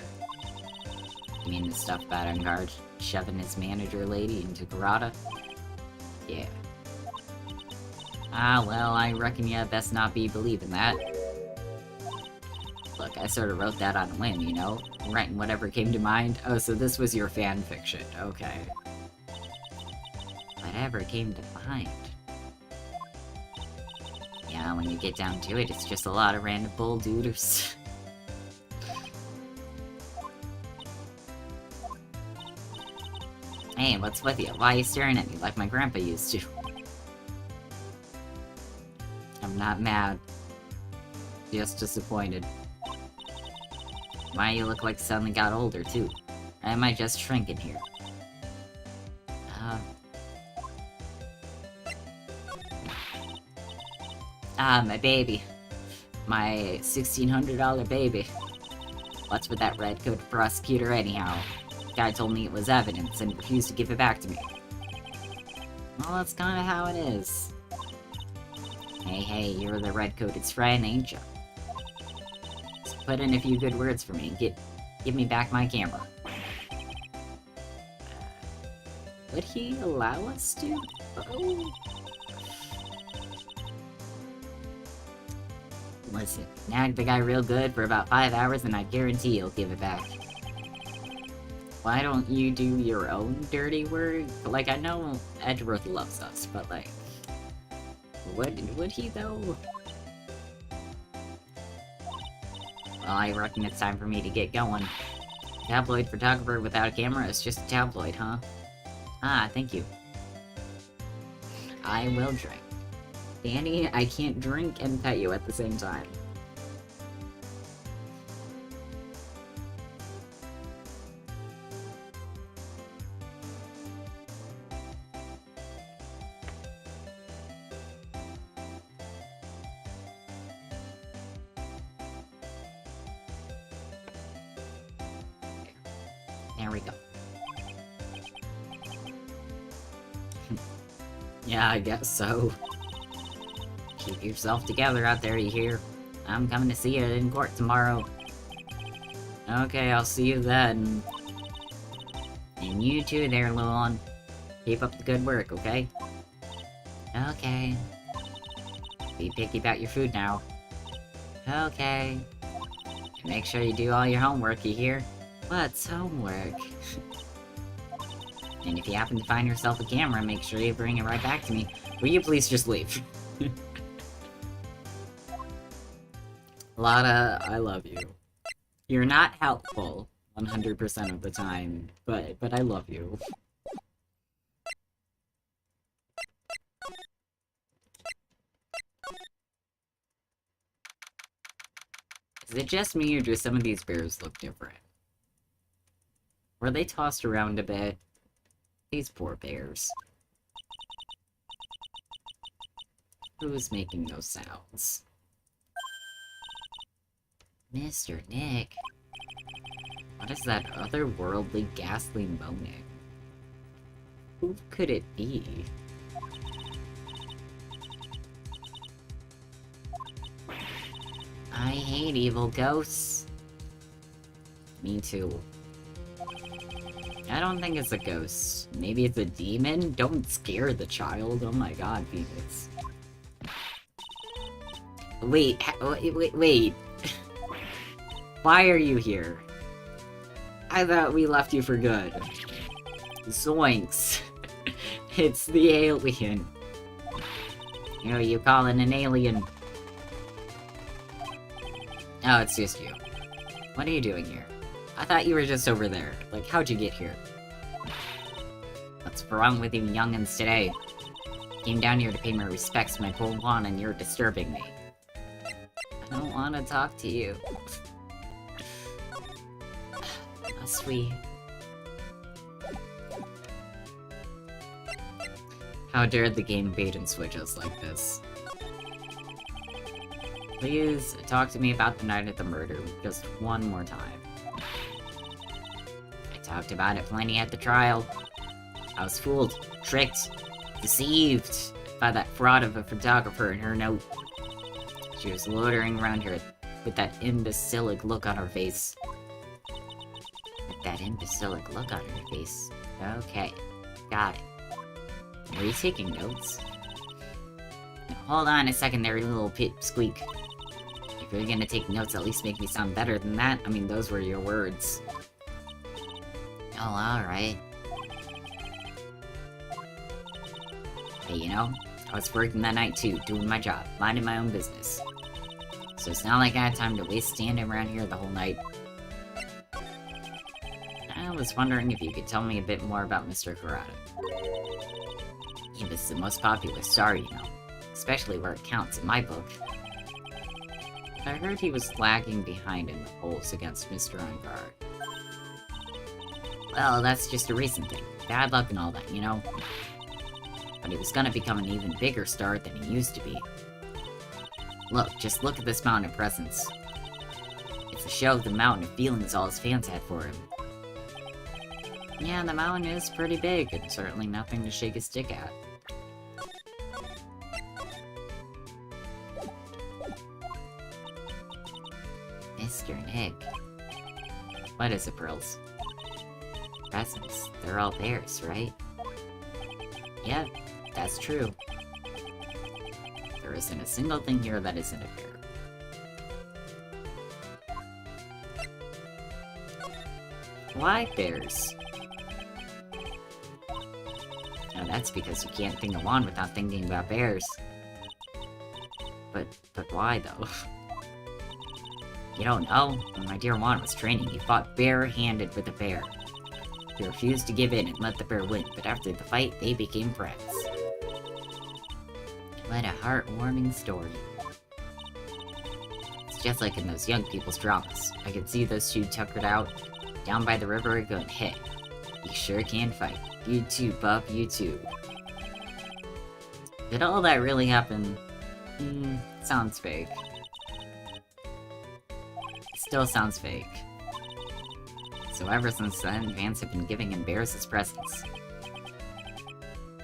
You mean the stuff about Ungard shoving his manager lady into Garada? Yeah. Ah, well, I reckon you best not be believing that. Look, I sort of wrote that on a whim, you know? Writing whatever came to mind. Oh, so this was your fan fiction. Okay. Whatever came to mind. Yeah, when you get down to it, it's just a lot of random bull dooders. Hey, what's with you? Why are you staring at me like my grandpa used to? I'm not mad. Just disappointed. Why you look like you suddenly got older, too? Or am I just shrinking here? Ah, my baby. My $1,600 baby. What's with that red-coated prosecutor anyhow? Guy told me it was evidence and refused to give it back to me. Well, that's kinda how it is. Hey, you're the red-coated's friend, ain't ya? So put in a few good words for me and give me back my camera. Would he allow us to? Oh. Listen, nag the guy real good for about 5 hours and I guarantee he'll give it back. Why don't you do your own dirty work? Like, I know Edgeworth loves us, but like... Would he though? Well, I reckon it's time for me to get going. Tabloid photographer without a camera is just a tabloid, huh? Ah, thank you. I will drink. Danny, I can't drink and pet you at the same time. There we go. Yeah, I guess so. Keep yourself together out there, you hear? I'm coming to see you in court tomorrow. Okay, I'll see you then. And you too there, little one. Keep up the good work, okay? Okay. Be picky about your food now. Okay. And make sure you do all your homework, you hear? What's homework? And if you happen to find yourself a camera, make sure you bring it right back to me. Will you please just leave? Lotta, I love you. You're not helpful 100% of the time, but I love you. Is it just me, or do some of these bears look different? Were they tossed around a bit? These poor bears. Who's making those sounds? Mr. Nick. What is that otherworldly, ghastly moaning? Who could it be? I hate evil ghosts. Me too. I don't think it's a ghost. Maybe it's a demon? Don't scare the child. Oh my god, Phoenix. Wait. Why are you here? I thought we left you for good. Zoinks. It's the alien. Who are you calling an alien? Oh, it's just you. What are you doing here? I thought you were just over there. Like, how'd you get here? What's wrong with you youngins today? Came down here to pay my respects to my poor one, and you're disturbing me. I don't want to talk to you. How sweet. How dare the game bait and switch us like this? Please talk to me about the night of the murder just one more time. I talked about it plenty at the trial. I was fooled, tricked, deceived by that fraud of a photographer and her note. She was loitering around here with that imbecilic look on her face. With that imbecilic look on her face. Okay, got it. Are you taking notes? Now, hold on a second there, little pipsqueak. If you're gonna take notes, at least make me sound better than that. I mean, those were your words. Oh, alright. Hey, you know, I was working that night too, doing my job, minding my own business. So it's not like I had time to waste standing around here the whole night. I was wondering if you could tell me a bit more about Mr. Kurata. He was the most popular star, you know, especially where it counts in my book. I heard he was lagging behind in the polls against Mr. Unguard. Well, that's just a recent thing. Bad luck and all that, you know? But he was gonna become an even bigger star than he used to be. Look, just look at this mountain of presents. It's a show of the mountain of feelings all his fans had for him. Yeah, the mountain is pretty big, and certainly nothing to shake a stick at. Mr. Nick. What is it, Pearls? Presents. They're all theirs, right? Yeah, that's true. There isn't a single thing here that isn't a bear. Why bears? Now that's because you can't think of one without thinking about bears. But why though? You don't know? When my dear Juan was training, he fought bare-handed with a bear. He refused to give in and let the bear win, but after the fight, they became friends. What a heartwarming story. It's just like in those young people's dramas. I could see those two tuckered out, down by the river, going, hey, you sure can fight. You too, bub, you too. Did all that really happen? Sounds fake. Still sounds fake. So ever since then, fans have been giving him bears as presents.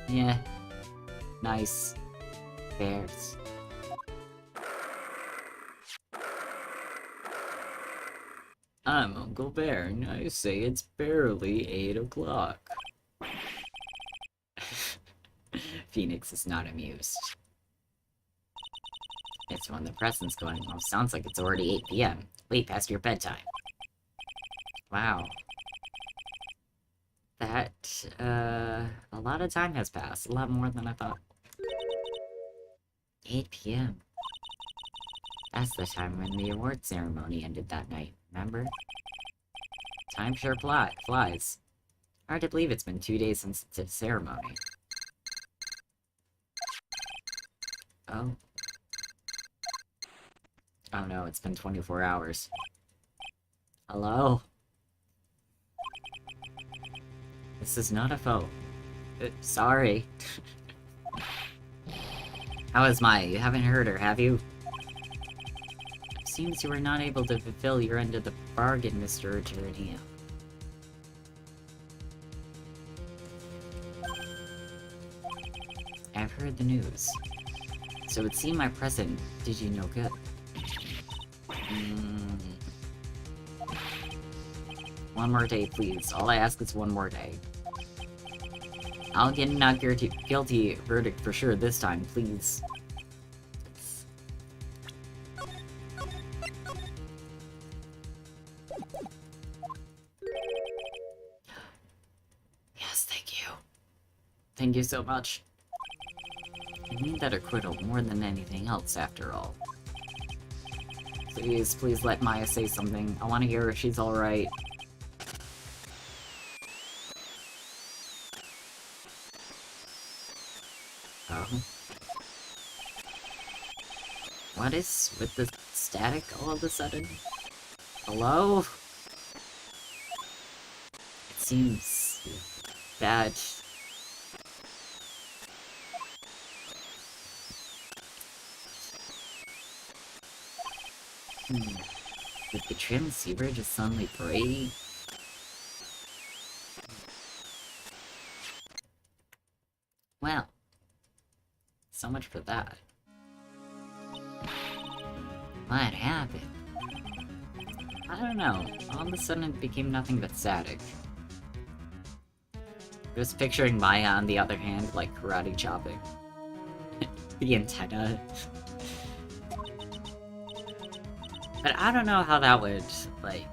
Yeah. Nice. Bears. I'm Uncle Bear, and I say it's barely 8 o'clock. Phoenix is not amused. It's when the present's going off. Sounds like it's already 8 p.m. Way past your bedtime. Wow. That, a lot of time has passed. A lot more than I thought. 8 p.m. That's the time when the award ceremony ended that night, remember? Time sure flies. Hard to believe it's been 2 days since the ceremony. Oh. Oh no, it's been 24 hours. Hello? This is not a phone. Sorry. How is Maya? You haven't heard her, have you? Seems you were not able to fulfill your end of the bargain, Mr. Eternia. I've heard the news. So it seemed my present did you no good. One more day, please. All I ask is one more day. I'll get a not guilty verdict for sure this time, please. Yes, thank you. Thank you so much. I need that acquittal more than anything else, after all. Please let Maya say something. I want to hear if she's alright. What is with the static all of a sudden? Hello? It seems bad. Did the transceiver just suddenly break? Well, so much for that. What happened? I don't know. All of a sudden it became nothing but static. Just picturing Maya on the other hand, like karate chopping. The antenna. But I don't know how that would, like...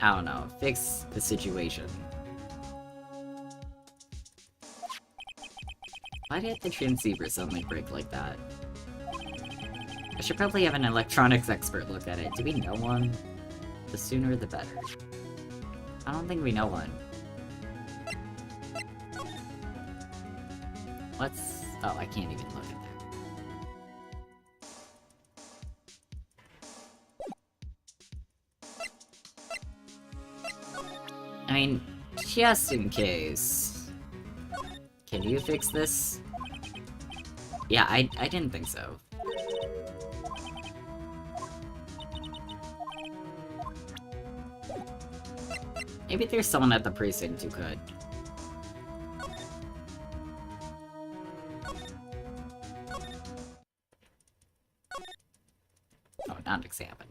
I don't know, fix the situation. Why did the transceiver suddenly break like that? I should probably have an electronics expert look at it. Do we know one? The sooner the better. I don't think we know one. What's... oh, I can't even look at that. I mean, just in case... Can you fix this? Yeah, I didn't think so. Maybe there's someone at the precinct who could. Oh, not examine.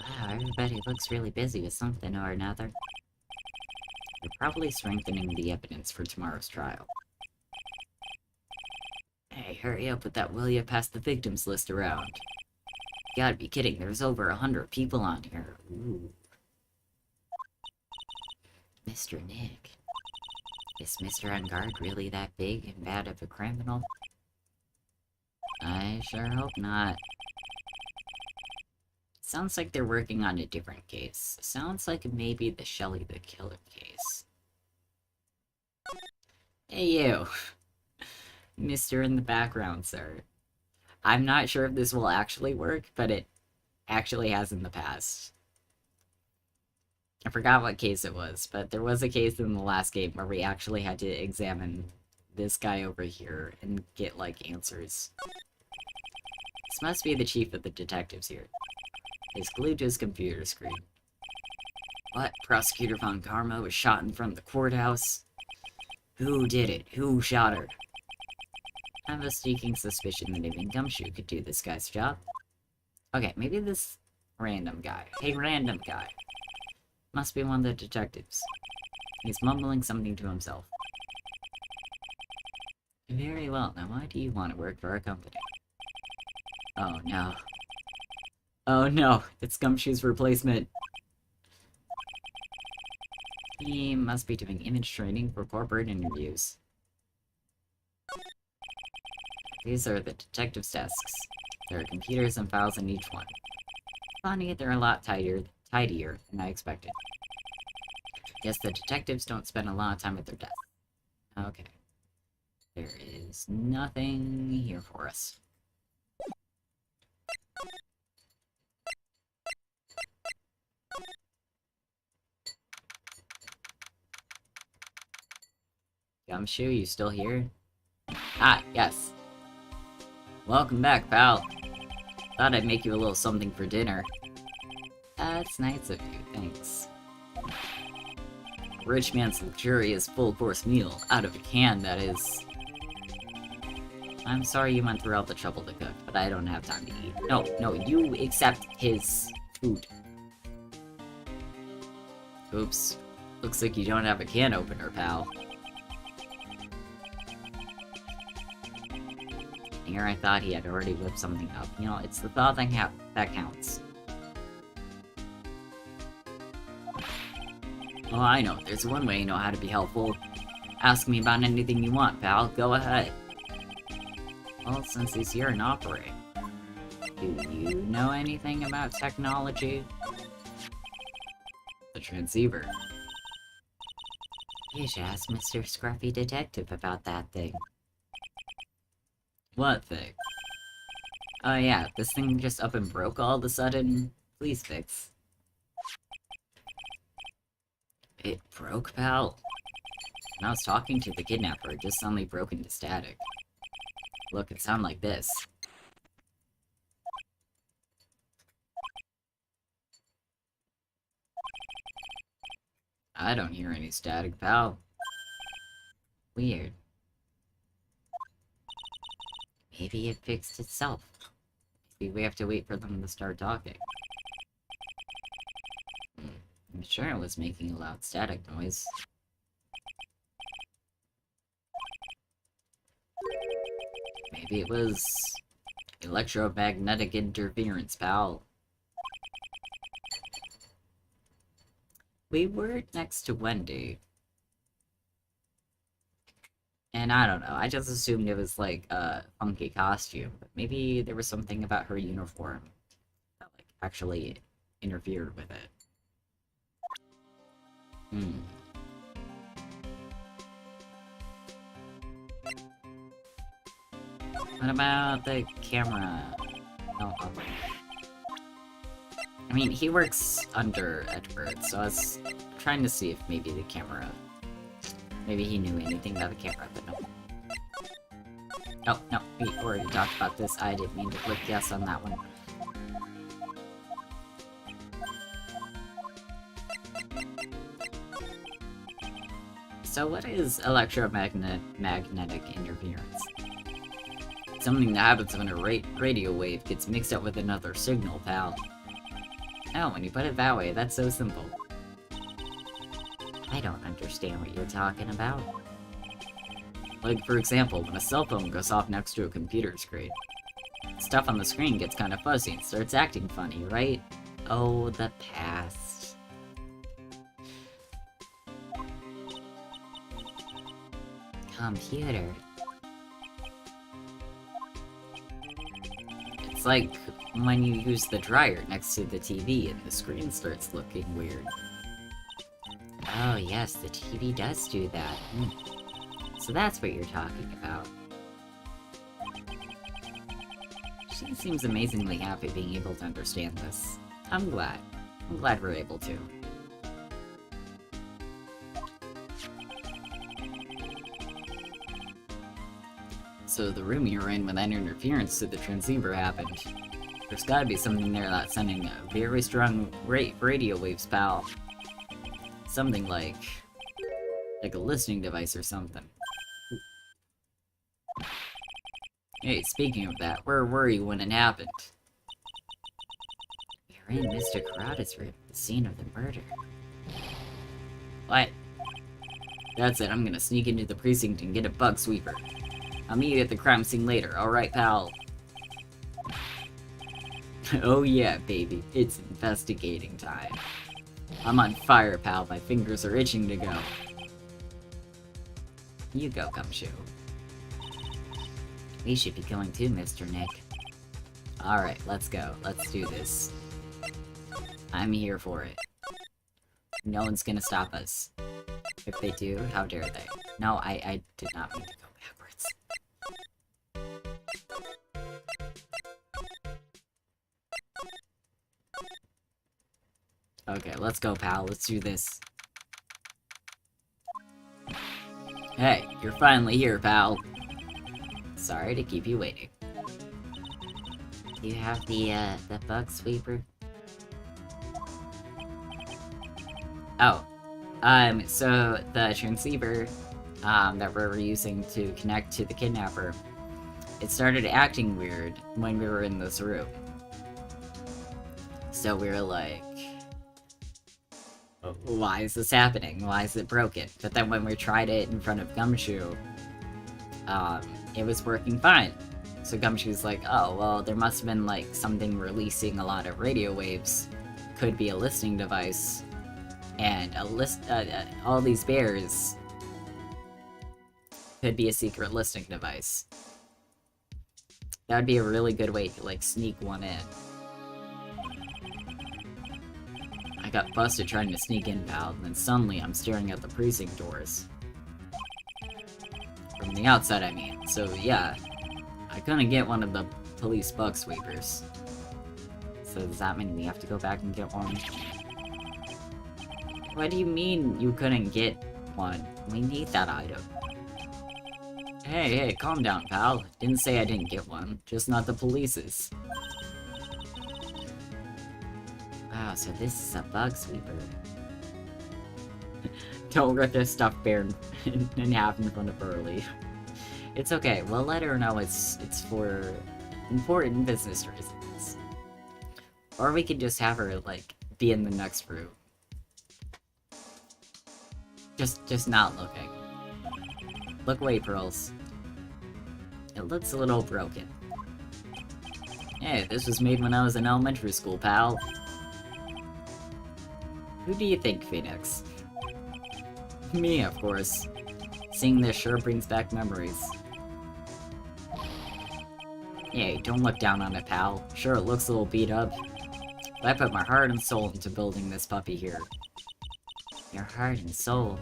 Wow, everybody looks really busy with something or another. They're probably strengthening the evidence for tomorrow's trial. Hey, hurry up with that, will ya? Pass the victims list around. You gotta be kidding, there's over 100 people on here. Ooh. Mr. Nick. Is Mr. On Guard really that big and bad of a criminal? I sure hope not. Sounds like they're working on a different case. Sounds like maybe the Shelly the Killer case. Hey you! Mr. in the background, sir. I'm not sure if this will actually work, but it actually has in the past. I forgot what case it was, but there was a case in the last game where we actually had to examine this guy over here and get, like, answers. This must be the chief of the detectives here. He's glued to his computer screen. What? Prosecutor Von Karma was shot in front of the courthouse? Who did it? Who shot her? I have a sneaking suspicion that even Gumshoe could do this guy's job. Okay, maybe this random guy. Hey, random guy. Must be one of the detectives. He's mumbling something to himself. Very well, now why do you want to work for our company? Oh no. Oh no, it's Gumshoe's replacement. He must be doing image training for corporate interviews. These are the detectives' desks. There are computers and files in each one. Funny, they're a lot tidier than I expected. Guess the detectives don't spend a lot of time at their desks. Okay. There is nothing here for us. Gumshoe, you still here? Ah, yes. Welcome back, pal. Thought I'd make you a little something for dinner. That's nice of you, thanks. Rich man's luxurious full-course meal, out of a can, that is. I'm sorry you went through all the trouble to cook, but I don't have time to eat. No, you accept his food. Oops. Looks like you don't have a can opener, pal. Here I thought he had already whipped something up. You know, it's the thought that counts. Oh, I know. There's one way you know how to be helpful. Ask me about anything you want, pal. Go ahead. Well, since he's here and operating, do you know anything about technology? The transceiver. You should ask Mr. Scruffy Detective about that thing. What thing? Oh yeah, this thing just up and broke all of a sudden. Please fix. It broke, pal? When I was talking to the kidnapper, it just suddenly broke into static. Look, it sounded like this. I don't hear any static, pal. Weird. Maybe it fixed itself. Maybe we have to wait for them to start talking. I'm sure it was making a loud static noise. Maybe it was electromagnetic interference, pal. We were next to Wendy. And I don't know, I just assumed it was like a funky costume. But maybe there was something about her uniform that like actually interfered with it. What about the camera? Oh, okay. mean, he works under Edward, so I was trying to see if maybe the camera... Maybe he knew anything about the camera, but no. Oh, no, we already talked about this. I didn't mean to click yes on that one. So what is magnetic interference? Something that happens when a radio wave gets mixed up with another signal, pal. Oh, when you put it that way, that's so simple. I don't understand what you're talking about. Like, for example, when a cell phone goes off next to a computer screen. Stuff on the screen gets kind of fuzzy and starts acting funny, right? Oh, the past. Computer. It's like when you use the dryer next to the TV and the screen starts looking weird. Oh yes, the TV does do that. So that's what you're talking about. She seems amazingly happy being able to understand this. I'm glad. I'm glad we're able to. So the room you're in when that interference to the transceiver happened. There's gotta be something there that's sending very strong radio waves, pal. Something like a listening device or something. Hey, speaking of that, where were you when it happened? You're in Mr. Karada's room, the scene of the murder. What? That's it, I'm gonna sneak into the precinct and get a bug sweeper. I'll meet you at the crime scene later, alright, pal? Oh yeah, baby, it's investigating time. I'm on fire, pal, my fingers are itching to go. You go, Gumshoe. We should be going too, Mr. Nick. Alright, let's go. Let's do this. I'm here for it. No one's gonna stop us. If they do, how dare they? No, I did not mean to go backwards. Okay, let's go, pal. Let's do this. Hey, you're finally here, pal. Sorry to keep you waiting. Do you have the bug sweeper? Oh. So the transceiver, that we're using to connect to the kidnapper, it started acting weird when we were in this room. So we were like, why is this happening? Why is it broken? But then when we tried it in front of Gumshoe, it was working fine. So Gumshoe's like, oh, well, there must have been, like, something releasing a lot of radio waves. Could be a listening device. And all these bears could be a secret listening device. That would be a really good way to, like, sneak one in. I got busted trying to sneak in, pal, and then suddenly I'm staring at the precinct doors. From the outside, I mean. So, yeah. I couldn't get one of the police bug sweepers. So does that mean we have to go back and get one? What do you mean you couldn't get one? We need that item. Hey, calm down, pal. Didn't say I didn't get one. Just not the police's. Wow, so this is a bug sweeper. Don't rip this stuffed bear in half in front of Burley. It's okay, we'll let her know it's for important business reasons. Or we could just have her, like, be in the next room. Just not looking. Look away, Pearls. It looks a little broken. Hey, this was made when I was in elementary school, pal. Who do you think, Phoenix? Me, of course. Seeing this sure brings back memories. Hey, don't look down on it, pal. Sure, it looks a little beat up, but I put my heart and soul into building this puppy here. Your heart and soul?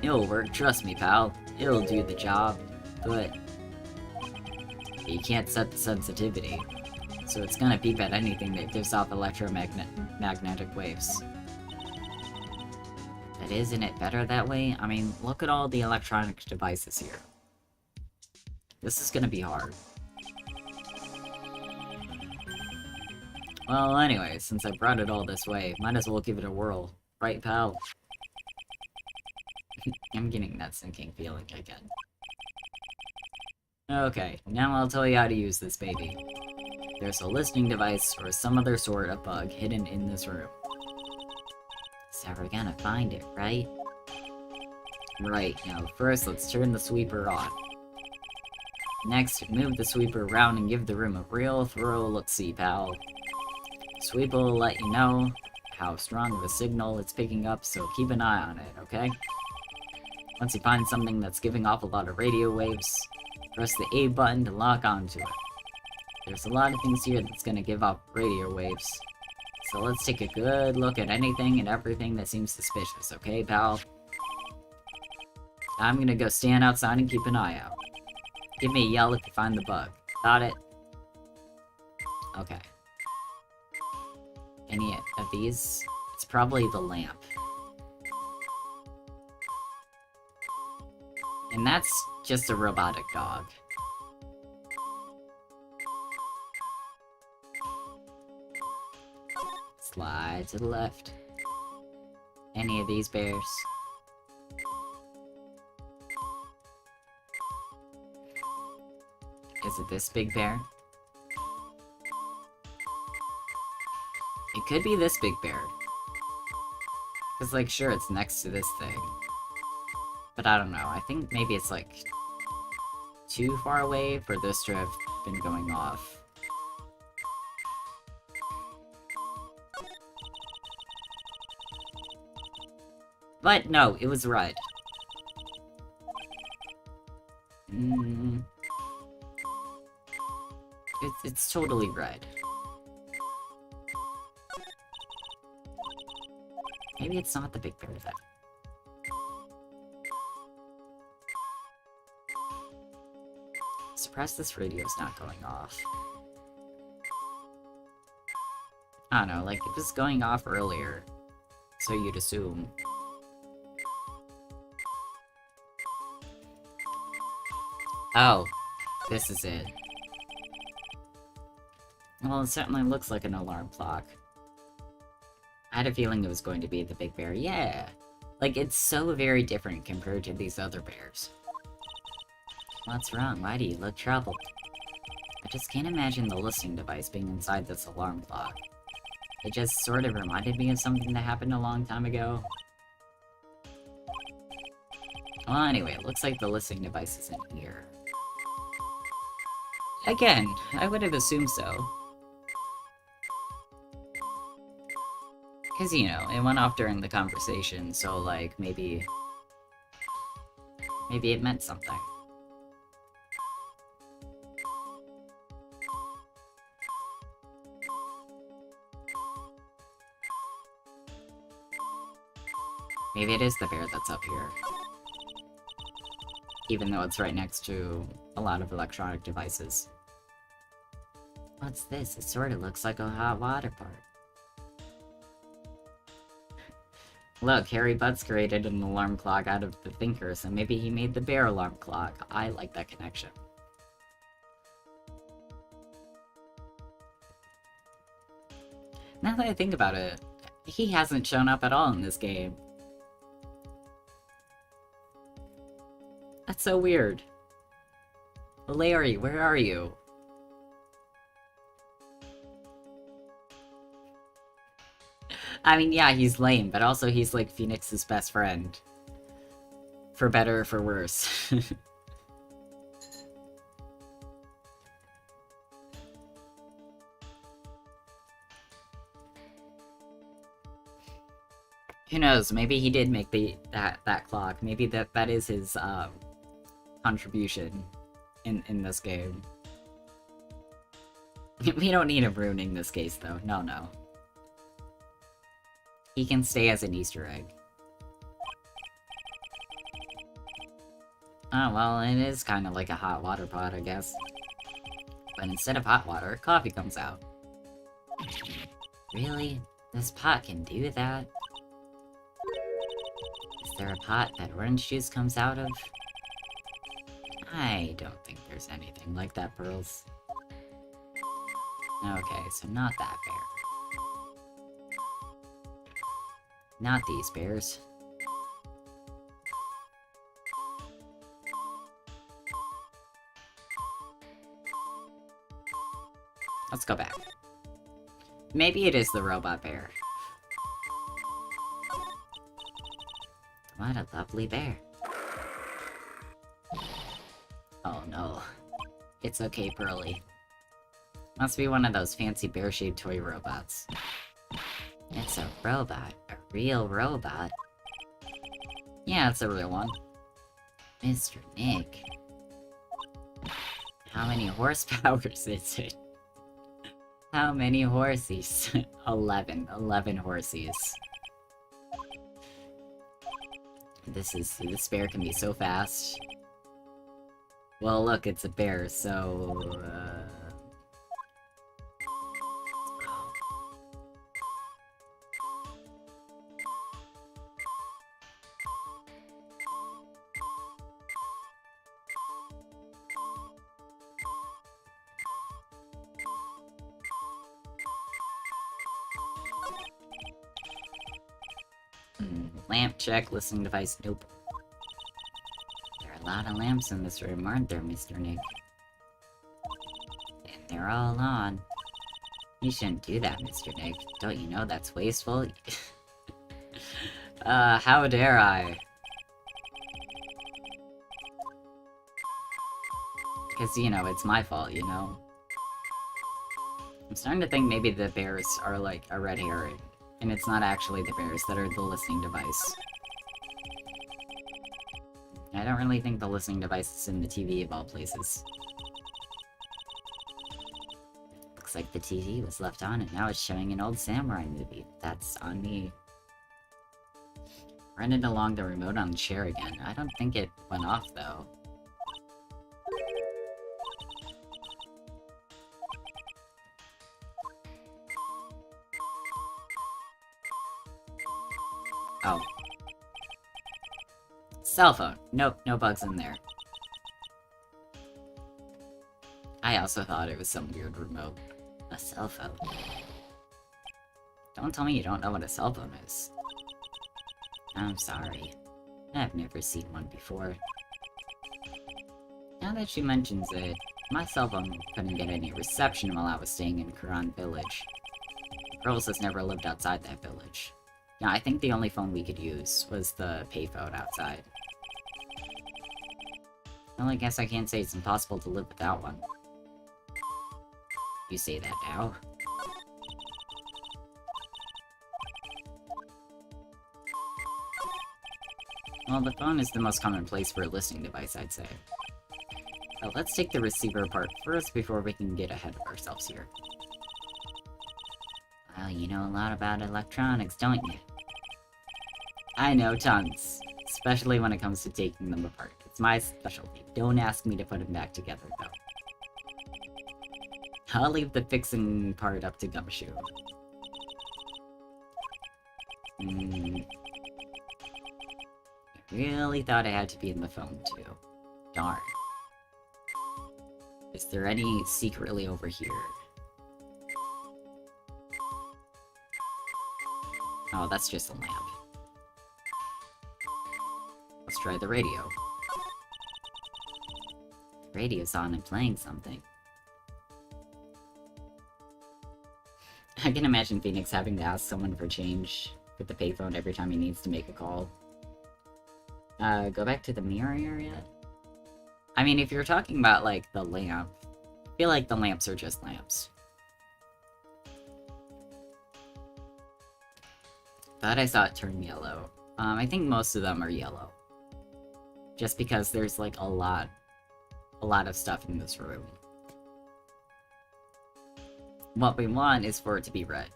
It'll work, trust me, pal. It'll do the job, but you can't set the sensitivity. So it's gonna beep at anything that gives off electromagnetic waves. But isn't it better that way? I mean, look at all the electronic devices here. This is gonna be hard. Well, anyway, since I brought it all this way, might as well give it a whirl. Right, pal? I'm getting that sinking feeling again. Okay, now I'll tell you how to use this baby. There's a listening device or some other sort of bug hidden in this room. So we're gonna find it, right? Right, now first let's turn the sweeper on. Next, move the sweeper around and give the room a real thorough look-see, pal. Sweeper will let you know how strong of a signal it's picking up, so keep an eye on it, okay? Once you find something that's giving off a lot of radio waves, press the A button to lock onto it. There's a lot of things here that's gonna give off radio waves. So let's take a good look at anything and everything that seems suspicious, okay, pal? I'm gonna go stand outside and keep an eye out. Give me a yell if you find the bug. Got it? Okay. Any of these? It's probably the lamp. And that's just a robotic dog. Slide to the left. Any of these bears? Is it this big bear? It could be this big bear. Cause like, sure, it's next to this thing. But I don't know, I think maybe it's like too far away for this to have been going off. But no, it was red. It's totally red. Maybe it's not the big bear then. Surprised this radio's not going off. I don't know, like, it was going off earlier. So you'd assume. Oh, this is it. Well, it certainly looks like an alarm clock. I had a feeling it was going to be the big bear. Yeah! Like, it's so very different compared to these other bears. What's wrong? Why do you look troubled? I just can't imagine the listening device being inside this alarm clock. It just sort of reminded me of something that happened a long time ago. Well, anyway, it looks like the listening device is in here. Again, I would have assumed so. Because, you know, it went off during the conversation, so, like, maybe it meant something. Maybe it is the bear that's up here. Even though it's right next to a lot of electronic devices. What's this? It sort of looks like a hot water park. Look, Harry Butts created an alarm clock out of the thinker, so maybe he made the bear alarm clock. I like that connection. Now that I think about it, he hasn't shown up at all in this game. That's so weird. Larry, where are you? I mean, yeah, he's lame, but also he's like Phoenix's best friend. For better or for worse. Who knows, maybe he did make that clock. Maybe that is his contribution in this game. We don't need him ruining this case though. No. He can stay as an Easter egg. Oh, well, it is kind of like a hot water pot, I guess. but instead of hot water, coffee comes out. Really? This pot can do that? Is there a pot that orange juice comes out of? I don't think there's anything like that, Pearls. Okay, so not that bear. Not these bears. Let's go back. Maybe it is the robot bear. What a lovely bear. Oh no. It's okay, Pearly. Must be one of those fancy bear-shaped toy robots. It's a robot. A real robot. Yeah, it's a real one. Mr. Nick. How many horsepower is it? How many horsies? 11. 11 horsies. This bear can be so fast. Well, look, it's a bear, so, lamp check, listening device, nope. There are a lot of lamps in this room, aren't there, Mr. Nick? And they're all on. You shouldn't do that, Mr. Nick. Don't you know that's wasteful? How dare I? Because, you know, it's my fault, you know? I'm starting to think maybe the bears are, like, a red herring. And it's not actually the bears that are the listening device. I don't really think the listening device is in the TV of all places. Looks like the TV was left on and now it's showing an old samurai movie. That's on me. Running along the remote on the chair again. I don't think it went off though. Oh. Cell phone. Nope, no bugs in there. I also thought it was some weird remote. A cell phone. Don't tell me you don't know what a cell phone is. I'm sorry. I've never seen one before. Now that she mentions it, my cell phone couldn't get any reception while I was staying in Kuran village. Girls has never lived outside that village. Yeah, I think the only phone we could use was the payphone outside. Well, I guess I can't say it's impossible to live without one. You say that now? Well, the phone is the most common place for a listening device, I'd say. But let's take the receiver apart first before we can get ahead of ourselves here. Well, you know a lot about electronics, don't you? I know tons, especially when it comes to taking them apart. It's my specialty. Don't ask me to put them back together, though. I'll leave the fixing part up to Gumshoe. I really thought I had to be in the phone, too. Darn. Is there any secretly over here? Oh, that's just a lamp. Let's try the radio. The radio's on and playing something. I can imagine Phoenix having to ask someone for change with the payphone every time he needs to make a call. Go back to the mirror area? I mean, if you're talking about, like, the lamp, I feel like the lamps are just lamps. Thought I saw it turn yellow. I think most of them are yellow. Just because there's, like, a lot of stuff in this room. What we want is for it to be red.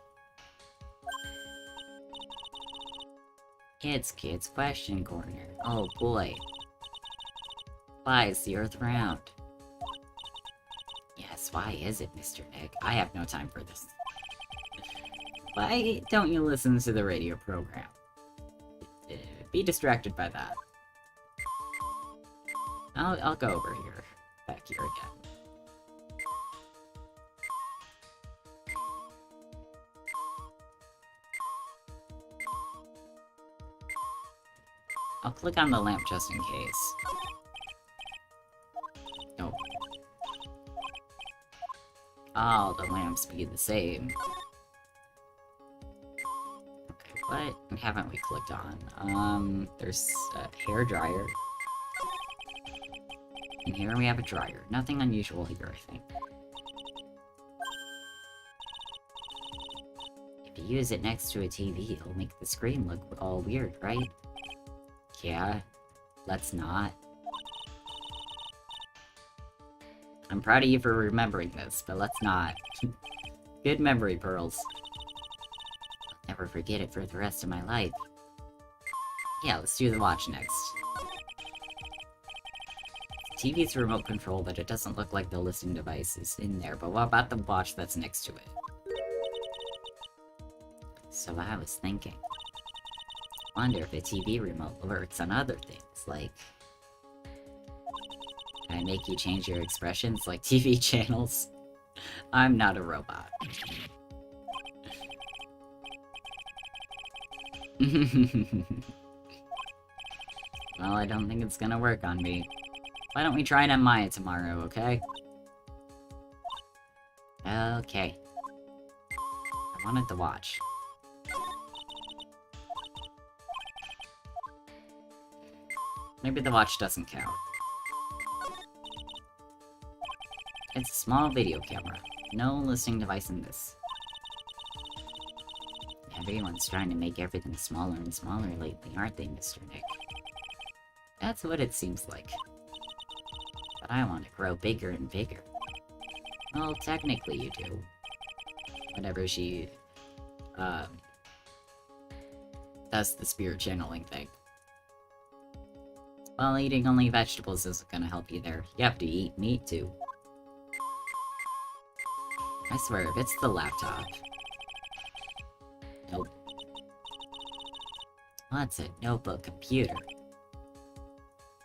It's Kids Question Corner. Oh boy. Why is the Earth round? Yes, Jesus, why is it, Mr. Nick? I have no time for this. Why don't you listen to the radio program? Be distracted by that. I'll go over here. Back here again. I'll click on the lamp just in case. No. Oh, the lamps be the same. Okay, what haven't we clicked on? There's a hair dryer. And here we have a dryer. Nothing unusual here, I think. If you use it next to a TV, it'll make the screen look all weird, right? Yeah, let's not. I'm proud of you for remembering this, but let's not. Good memory, Pearls. I'll never forget it for the rest of my life. Yeah, let's do the watch next. TV's remote control, but it doesn't look like the listening device is in there. But what about the watch that's next to it? So I was thinking. Wonder if a TV remote works on other things, like... Can I make you change your expressions like TV channels? I'm not a robot. Well, I don't think it's gonna work on me. Why don't we try it on Maya tomorrow, okay? Okay. I wanted to watch. Maybe the watch doesn't count. It's a small video camera. No listening device in this. Everyone's trying to make everything smaller and smaller lately, aren't they, Mr. Nick? That's what it seems like. But I want to grow bigger and bigger. Well, technically you do. Whenever she, does the spirit channeling thing. Well, eating only vegetables isn't gonna help you there. You have to eat meat, too. I swear, if it's the laptop... Nope. What's a notebook computer?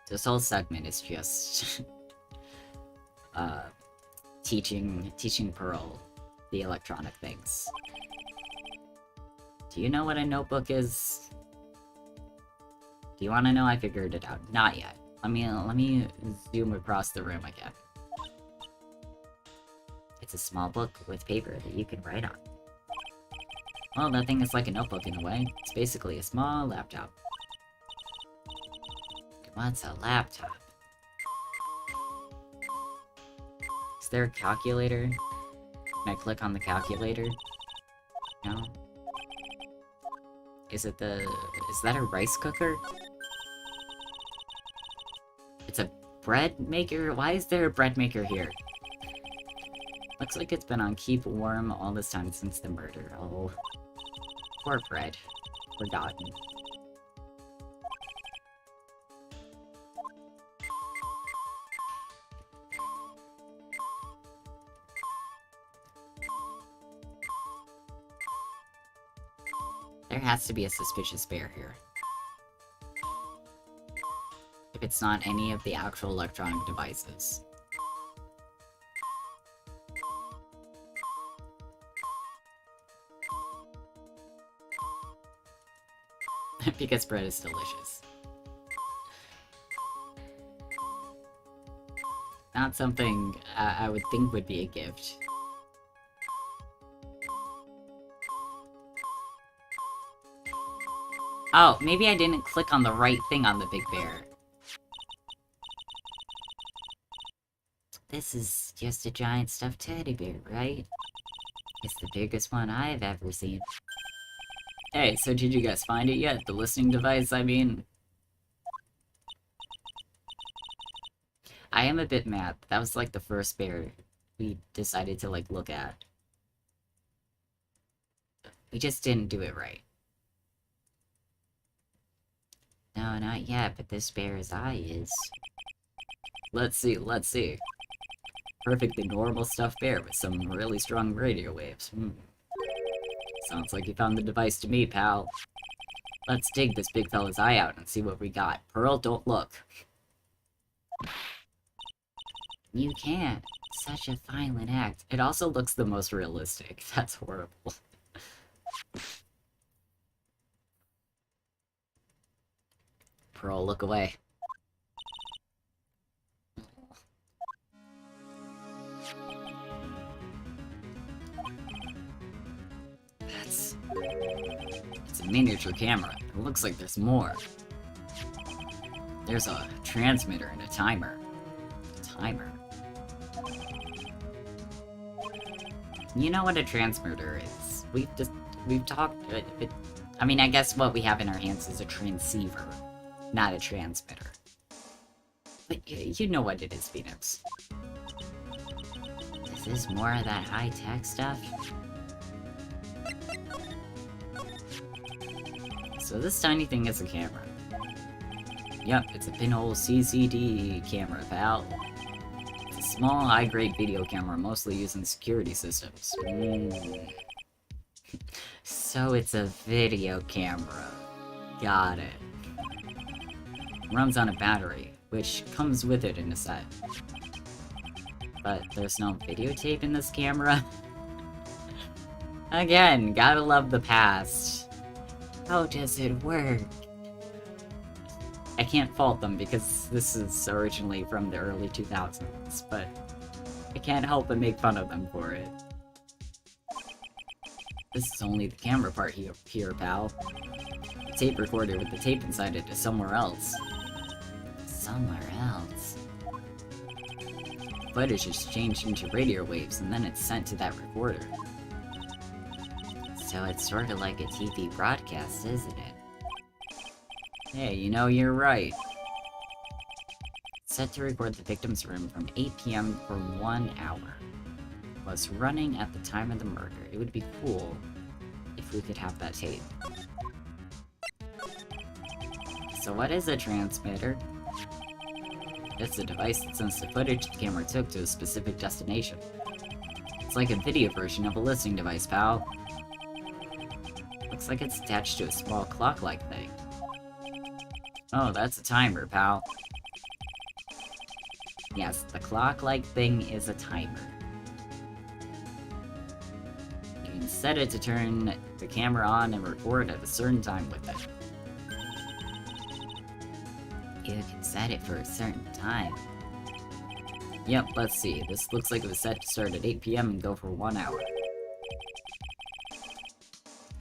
This whole segment is just... teaching Pearl the electronic things. Do you know what a notebook is? Do you want to know? I figured it out. Not yet. Let me zoom across the room again. It's a small book with paper that you can write on. Well, that thing is like a notebook in a way. It's basically a small laptop. What's a laptop? Is there a calculator? Can I click on the calculator? No? Is that a rice cooker? It's a bread maker? Why is there a bread maker here? Looks like it's been on keep warm all this time since the murder. Oh, poor bread. Forgotten. There has to be a suspicious bear here. If it's not any of the actual electronic devices. Because bread is delicious. Not something I would think would be a gift. Oh, maybe I didn't click on the right thing on the big bear. This is just a giant stuffed teddy bear, right? It's the biggest one I've ever seen. Hey, so did you guys find it yet? The listening device, I mean... I am a bit mad. That was like the first bear we decided to like look at. We just didn't do it right. No, not yet, but this bear's eye is. Let's see, let's see. Perfectly normal stuffed bear with some really strong radio waves. Sounds like you found the device to me, pal. Let's dig this big fella's eye out and see what we got. Pearl, don't look. You can't. Such a violent act. It also looks the most realistic. That's horrible. Pearl, look away. It's a miniature camera. It looks like there's more. There's a transmitter and a timer. You know what a transmitter is. We've talked. I mean, I guess what we have in our hands is a transceiver, not a transmitter. But you know what it is, Phoenix. Is this more of that high-tech stuff? So this tiny thing is a camera. Yep, it's a pinhole CCD camera, pal. It's a small, high-grade video camera, mostly used in security systems. So it's a video camera. Got it. Runs on a battery, which comes with it in a set. But there's no videotape in this camera? Again, gotta love the past. How does it work? I can't fault them because this is originally from the early 2000s, but I can't help but make fun of them for it. This is only the camera part here, pal. The tape recorder with the tape inside it is somewhere else. Somewhere else? Footage is changed into radio waves and then it's sent to that recorder. So it's sort of like a TV broadcast, isn't it? Hey, you know, you're right. It's set to record the victim's room from 8 PM for 1 hour. Was running at the time of the murder. It would be cool if we could have that tape. So what is a transmitter? It's a device that sends the footage the camera took to a specific destination. It's like a video version of a listening device, pal. Looks like it's attached to a small clock-like thing. Oh, that's a timer, pal. Yes, the clock-like thing is a timer. You can set it to turn the camera on and record at a certain time with it. You can set it for a certain time. Yep, let's see. This looks like it was set to start at 8 PM and go for 1 hour.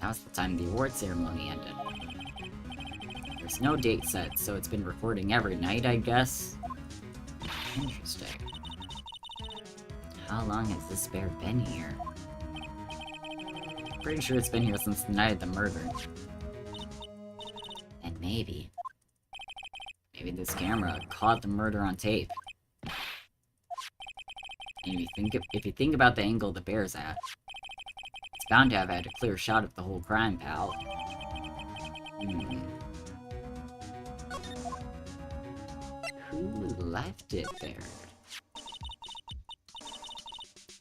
That was the time the award ceremony ended. There's no date set, so it's been recording every night, I guess. Interesting. How long has this bear been here? Pretty sure it's been here since the night of the murder. And maybe this camera caught the murder on tape. And if you think about the angle the bear's at, it's bound to have had a clear shot of the whole crime, pal. Who left it there?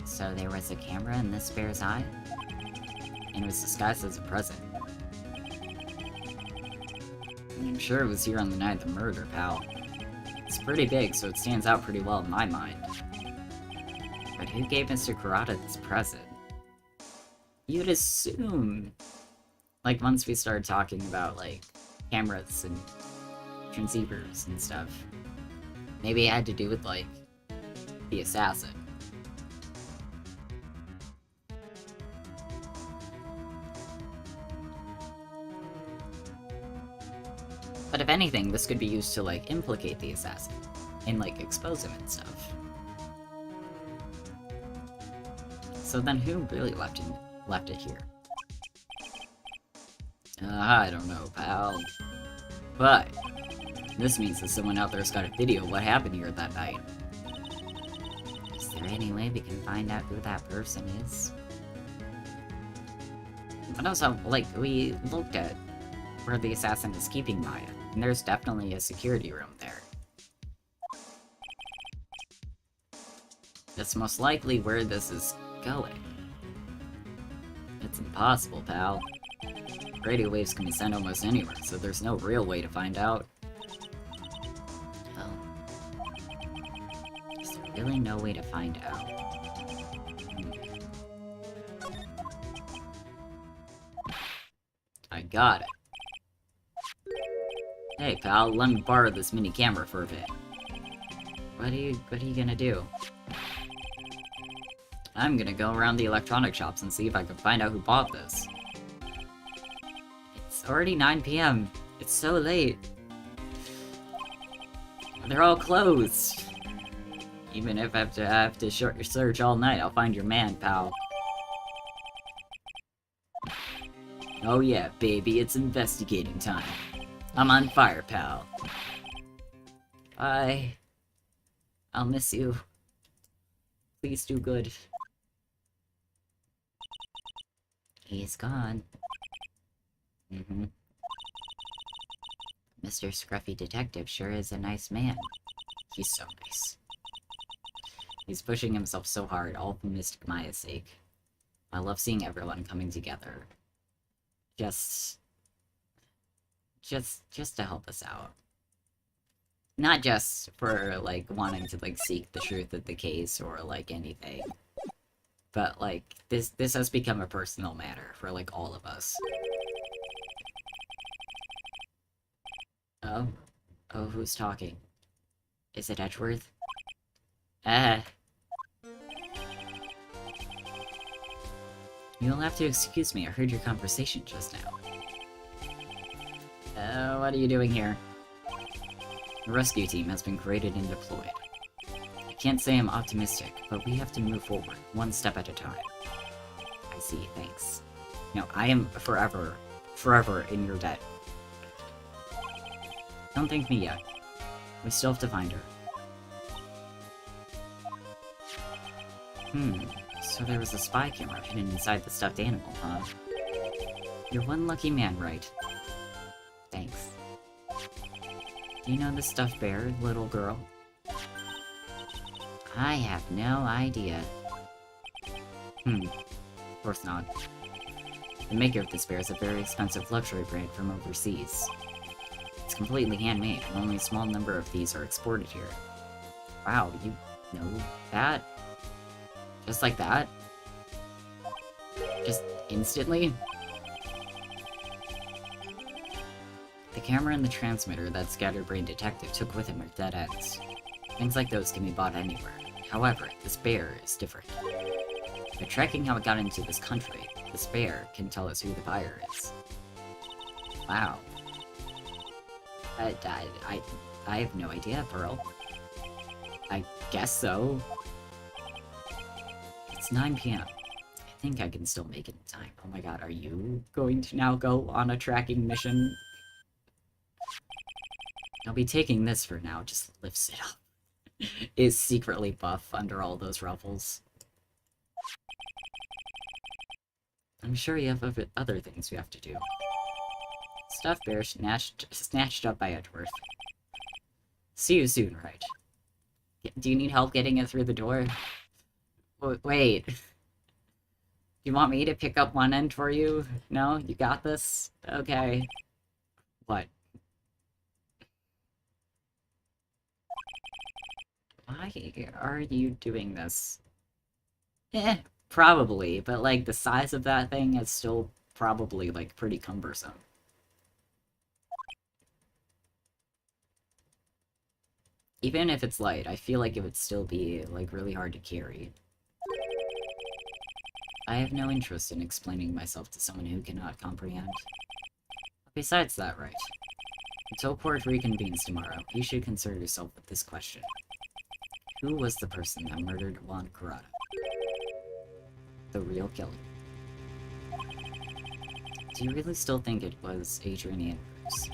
So there was a camera in this bear's eye? And it was disguised as a present. I'm sure it was here on the night of the murder, pal. It's pretty big, so it stands out pretty well in my mind. But who gave Mr. Kurata this present? You'd assume, like, once we started talking about, like, cameras and transceivers and stuff, maybe it had to do with, like, the assassin. But if anything, this could be used to, like, implicate the assassin and, like, expose him and stuff. So then who really left it here? I don't know, pal. But this means that someone out there's got a video of what happened here that night. Is there any way we can find out who that person is? But also, like, we looked at where the assassin is keeping Maya, and there's definitely a security room there. That's most likely where this is going. It's impossible, pal. Radio waves can be sent almost anywhere, so there's no real way to find out. Oh. Is there really no way to find out? I got it. Hey, pal, let me borrow this mini camera for a bit. What are you gonna do? I'm gonna go around the electronic shops and see if I can find out who bought this. It's already 9 PM. It's so late. They're all closed. Even if I have to search all night, I'll find your man, pal. Oh yeah, baby, it's investigating time. I'm on fire, pal. Bye. I'll miss you. Please do good. He's gone. Mr. Scruffy Detective sure is a nice man. He's so nice. He's pushing himself so hard, all for Mystic Maya's sake. I love seeing everyone coming together. Just to help us out. Not just for, like, wanting to, like, seek the truth of the case or, like, anything. But, like, this has become a personal matter for, like, all of us. Oh? Oh, who's talking? Is it Edgeworth? You'll have to excuse me, I heard your conversation just now. What are you doing here? The rescue team has been created and deployed. I can't say I'm optimistic, but we have to move forward, one step at a time. I see, thanks. No, I am forever in your debt. Don't thank me yet. We still have to find her. So there was a spy camera hidden inside the stuffed animal, huh? You're one lucky man, right? Thanks. Do you know the stuffed bear, little girl? I have no idea. Of course not. The maker of this bear is a very expensive luxury brand from overseas. It's completely handmade, and only a small number of these are exported here. Wow, you know that? Just like that? Just instantly? The camera and the transmitter that Scatterbrain Detective took with him are dead ends. Things like those can be bought anywhere. However, this bear is different. By tracking how it got into this country, this bear can tell us who the buyer is. Wow. I have no idea, Pearl. I guess so. It's 9 PM. I think I can still make it in time. Oh my god, are you going to now go on a tracking mission? I'll be taking this for now, just lifts it up. Is secretly buff under all those ruffles. I'm sure you have other things we have to do. Stuffed bear snatched up by Edgeworth. See you soon, right? Do you need help getting it through the door? Wait. You want me to pick up one end for you? No? You got this? Okay. What? Why are you doing this? Probably, but like the size of that thing is still probably like pretty cumbersome. Even if it's light, I feel like it would still be like really hard to carry. I have no interest in explaining myself to someone who cannot comprehend. Besides that, right? Until court reconvenes tomorrow, you should concern yourself with this question. Who was the person that murdered Juan Carrata? The real killer. Do you really still think it was Adrian Andrews?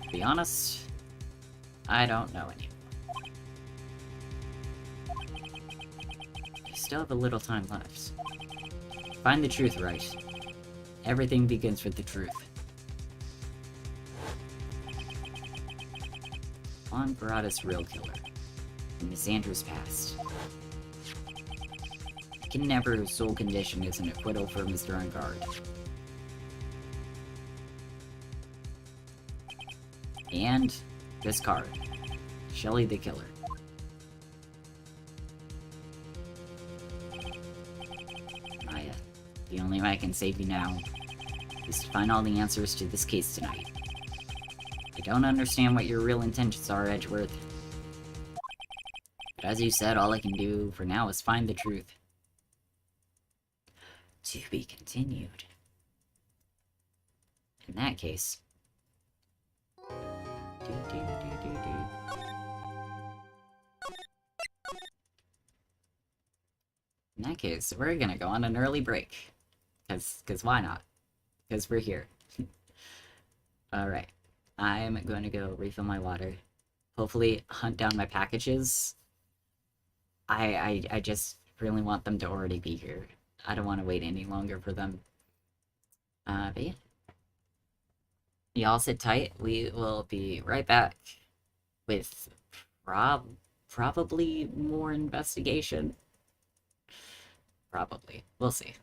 To be honest, I don't know anymore. You still have a little time left. Find the truth, right? Everything begins with the truth. Juan Carrata's real killer. Miss Andrews passed. Can never sole condition is an acquittal for Mr. Ungard. And this card. Shelly the Killer. Maya, the only way I can save you now is to find all the answers to this case tonight. I don't understand what your real intentions are, Edgeworth. But as you said, all I can do for now is find the truth. To be continued. In that case... In that case, we're gonna go on an early break. Cause why not? Because we're here. Alright. I'm going to go refill my water. Hopefully hunt down my packages. I just really want them to already be here. I don't want to wait any longer for them. But yeah. Y'all sit tight. We will be right back with probably more investigation. Probably. We'll see.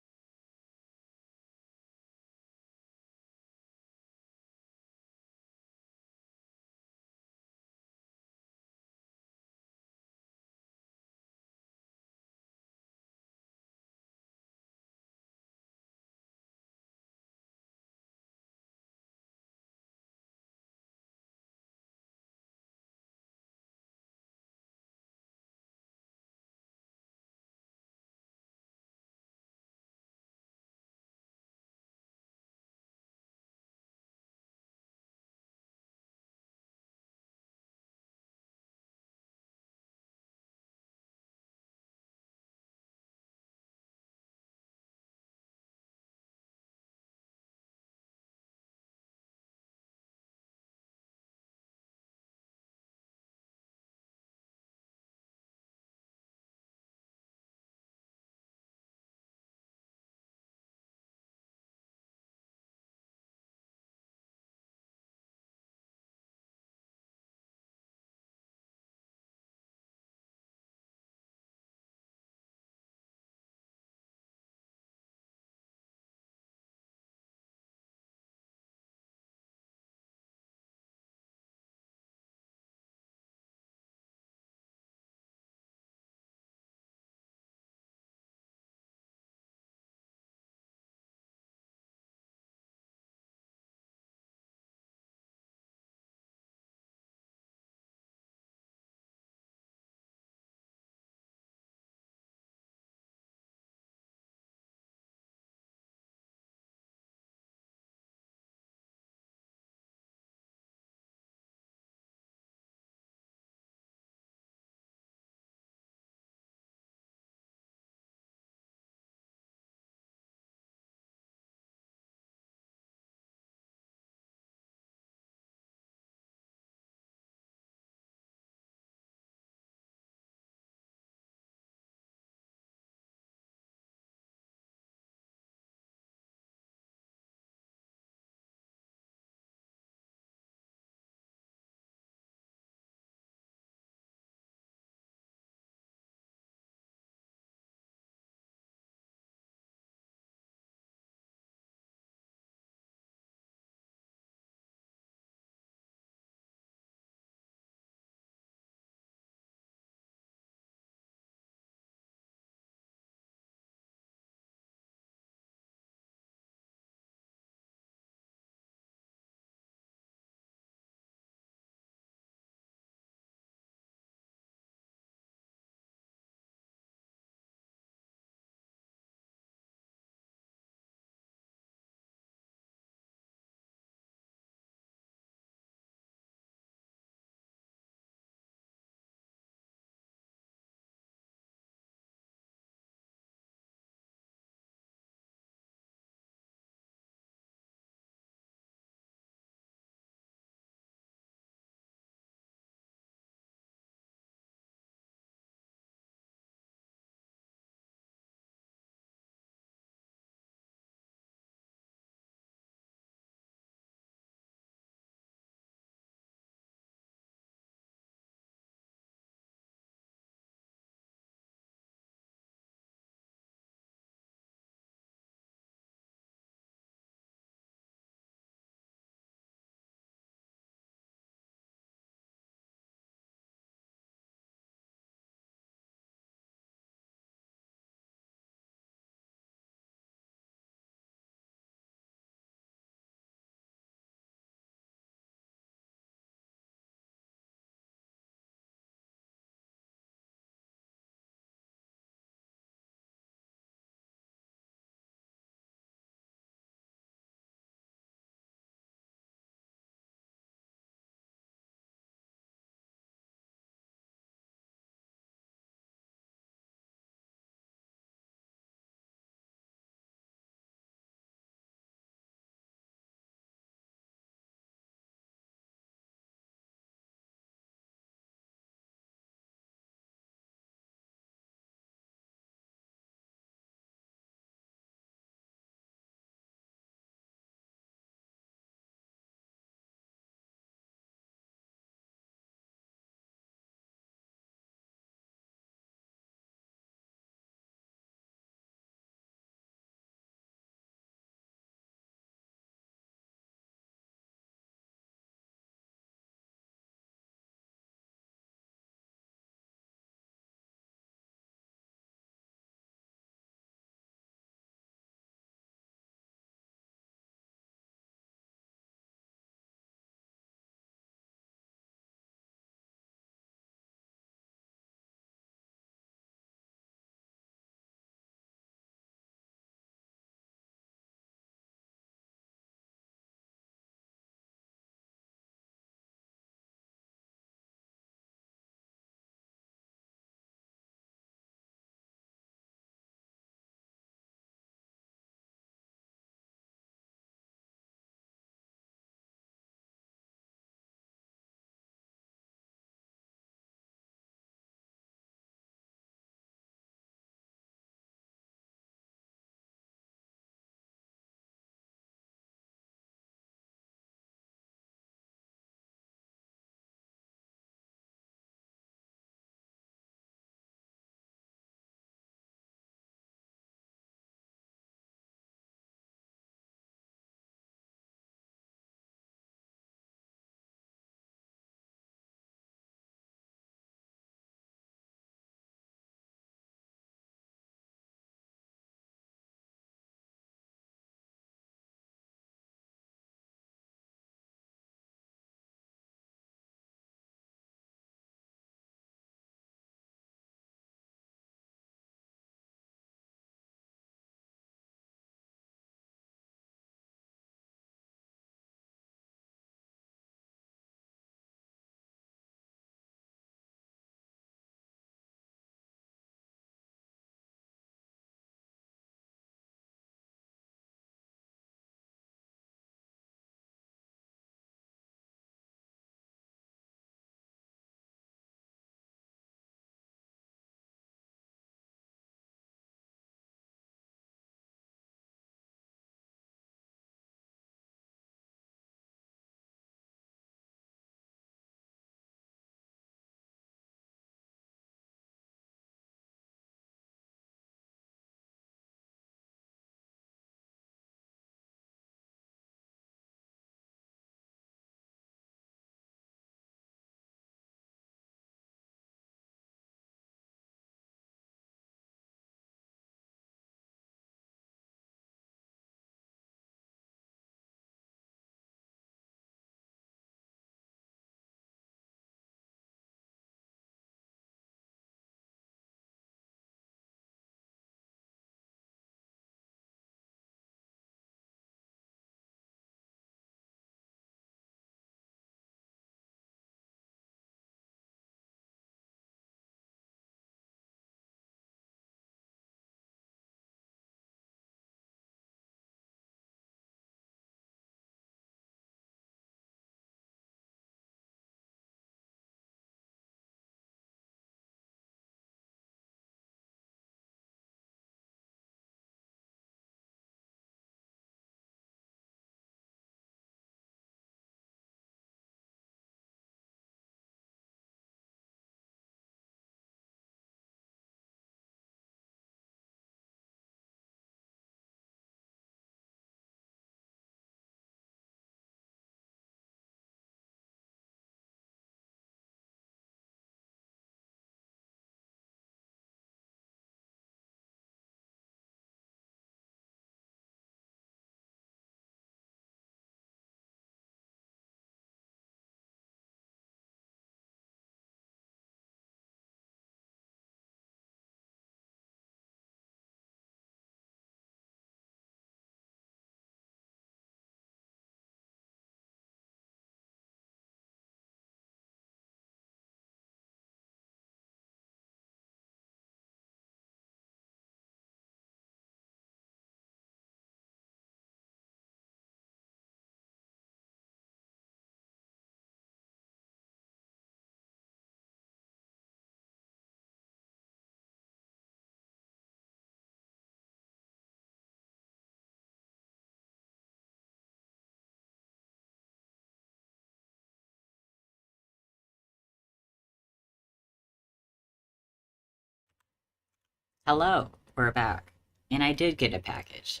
Hello, we're back. And I did get a package.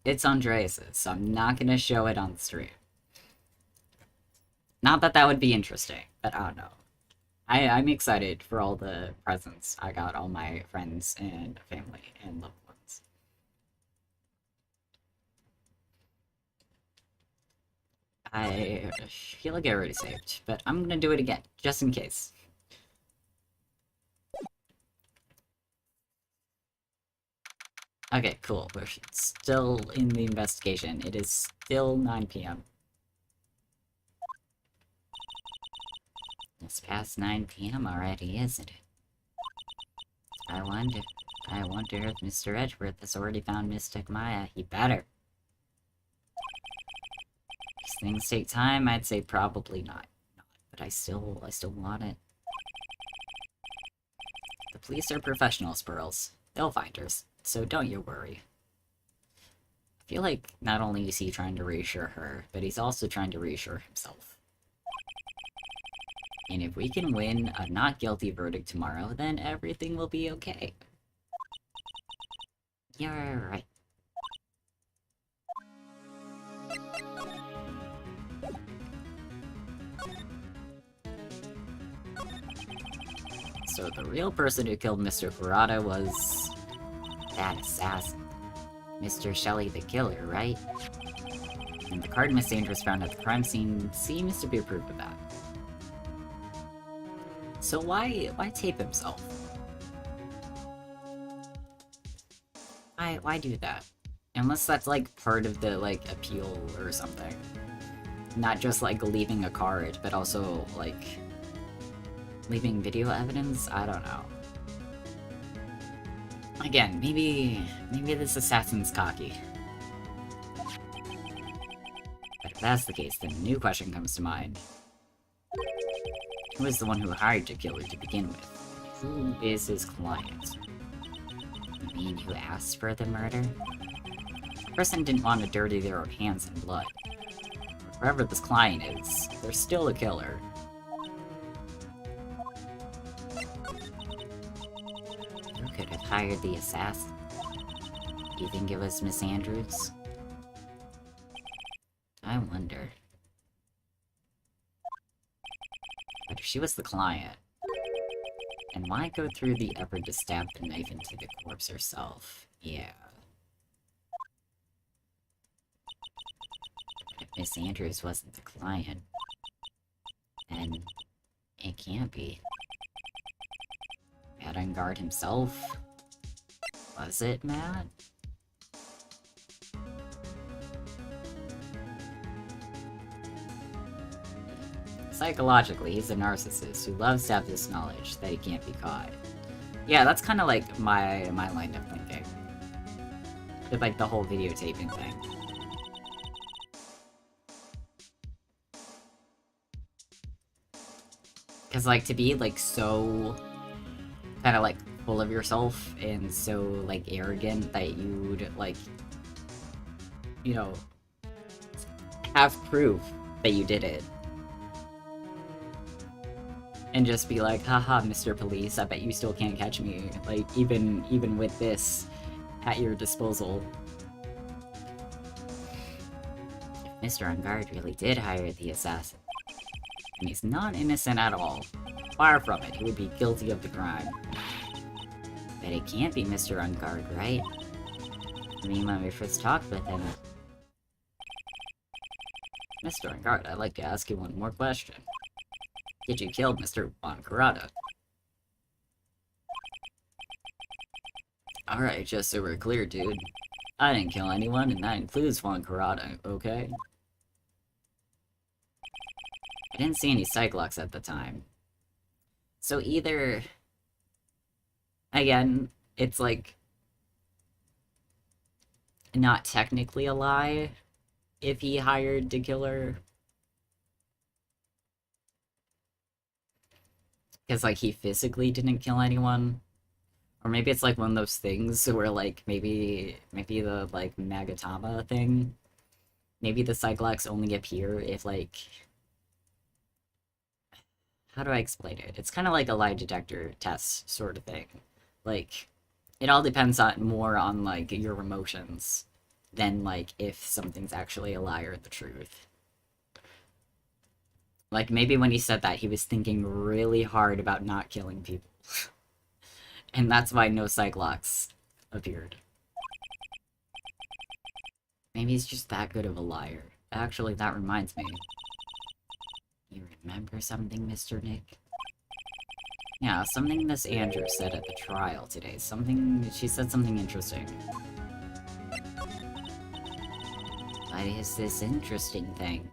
It's Andreas's, so I'm not gonna show it on the stream. Not that that would be interesting, but I don't know. I'm excited for all the presents I got all my friends and family and loved ones. I feel like I already saved, but I'm gonna do it again, just in case. Okay, cool. We're still in the investigation. It is still 9 p.m. It's past 9 p.m. already, isn't it? I wonder if Mr. Edgeworth has already found Mystic Maya. He better. These things take time, I'd say probably not. But I still want it. The police are professional, Squirrels. They'll find her, so don't you worry. I feel like not only is he trying to reassure her, but he's also trying to reassure himself. And if we can win a not guilty verdict tomorrow, then everything will be okay. You're right. So the real person who killed Mr. Kurata was... that assassin. Mr. Shelley the killer, right? And the card Miss Andrews found at the crime scene seems to be proof of that. So why tape himself? Why do that? Unless that's like part of the like appeal or something. Not just like leaving a card, but also like leaving video evidence? I don't know. Again, maybe this assassin's cocky. But if that's the case, then a new question comes to mind. Who is the one who hired the killer to begin with? Who is his client? You mean who asked for the murder? The person didn't want to dirty their own hands in blood. Whoever this client is, they're still a killer. Who could have hired the assassin? Do you think it was Miss Andrews? I wonder. But if she was the client, and why go through the effort to stab the knife into the corpse herself? Yeah. But if Miss Andrews wasn't the client, then it can't be. Matt on guard himself? Was it Matt? Psychologically, he's a narcissist who loves to have this knowledge that he can't be caught. Yeah, that's kind of like my line of thinking. With like the whole videotaping thing. Because like to be like so kind of like full of yourself and so like arrogant that you'd like, you know, have proof that you did it. And just be like, haha, Mr. Police, I bet you still can't catch me, like, even with this at your disposal. If Mr. On Guard really did hire the assassin, and he's not innocent at all, far from it, he would be guilty of the crime. But it can't be Mr. On Guard, right? I mean, when we first talked with him... Mr. On Guard, I'd like to ask you one more question. Did you kill Mr. Von Kurata? Alright, just so we're clear, dude. I didn't kill anyone, and that includes Von Kurata, okay? I didn't see any Cyclops at the time. So either... Again, it's like... not technically a lie if he hired the killer. Because, like, he physically didn't kill anyone. Or maybe it's, like, one of those things where, like, maybe the, like, Magatama thing. Maybe the Cyclops only appear if, like... How do I explain it? It's kind of like a lie detector test sort of thing. Like, It all depends on more on, like, your emotions than, like, if something's actually a lie or the truth. Like, maybe when he said that, he was thinking really hard about not killing people. And that's why no Cyclops appeared. Maybe he's just that good of a liar. Actually, that reminds me. You remember something, Mr. Nick? Yeah, something Miss Andrews said at the trial today. She said something interesting. What is this interesting thing?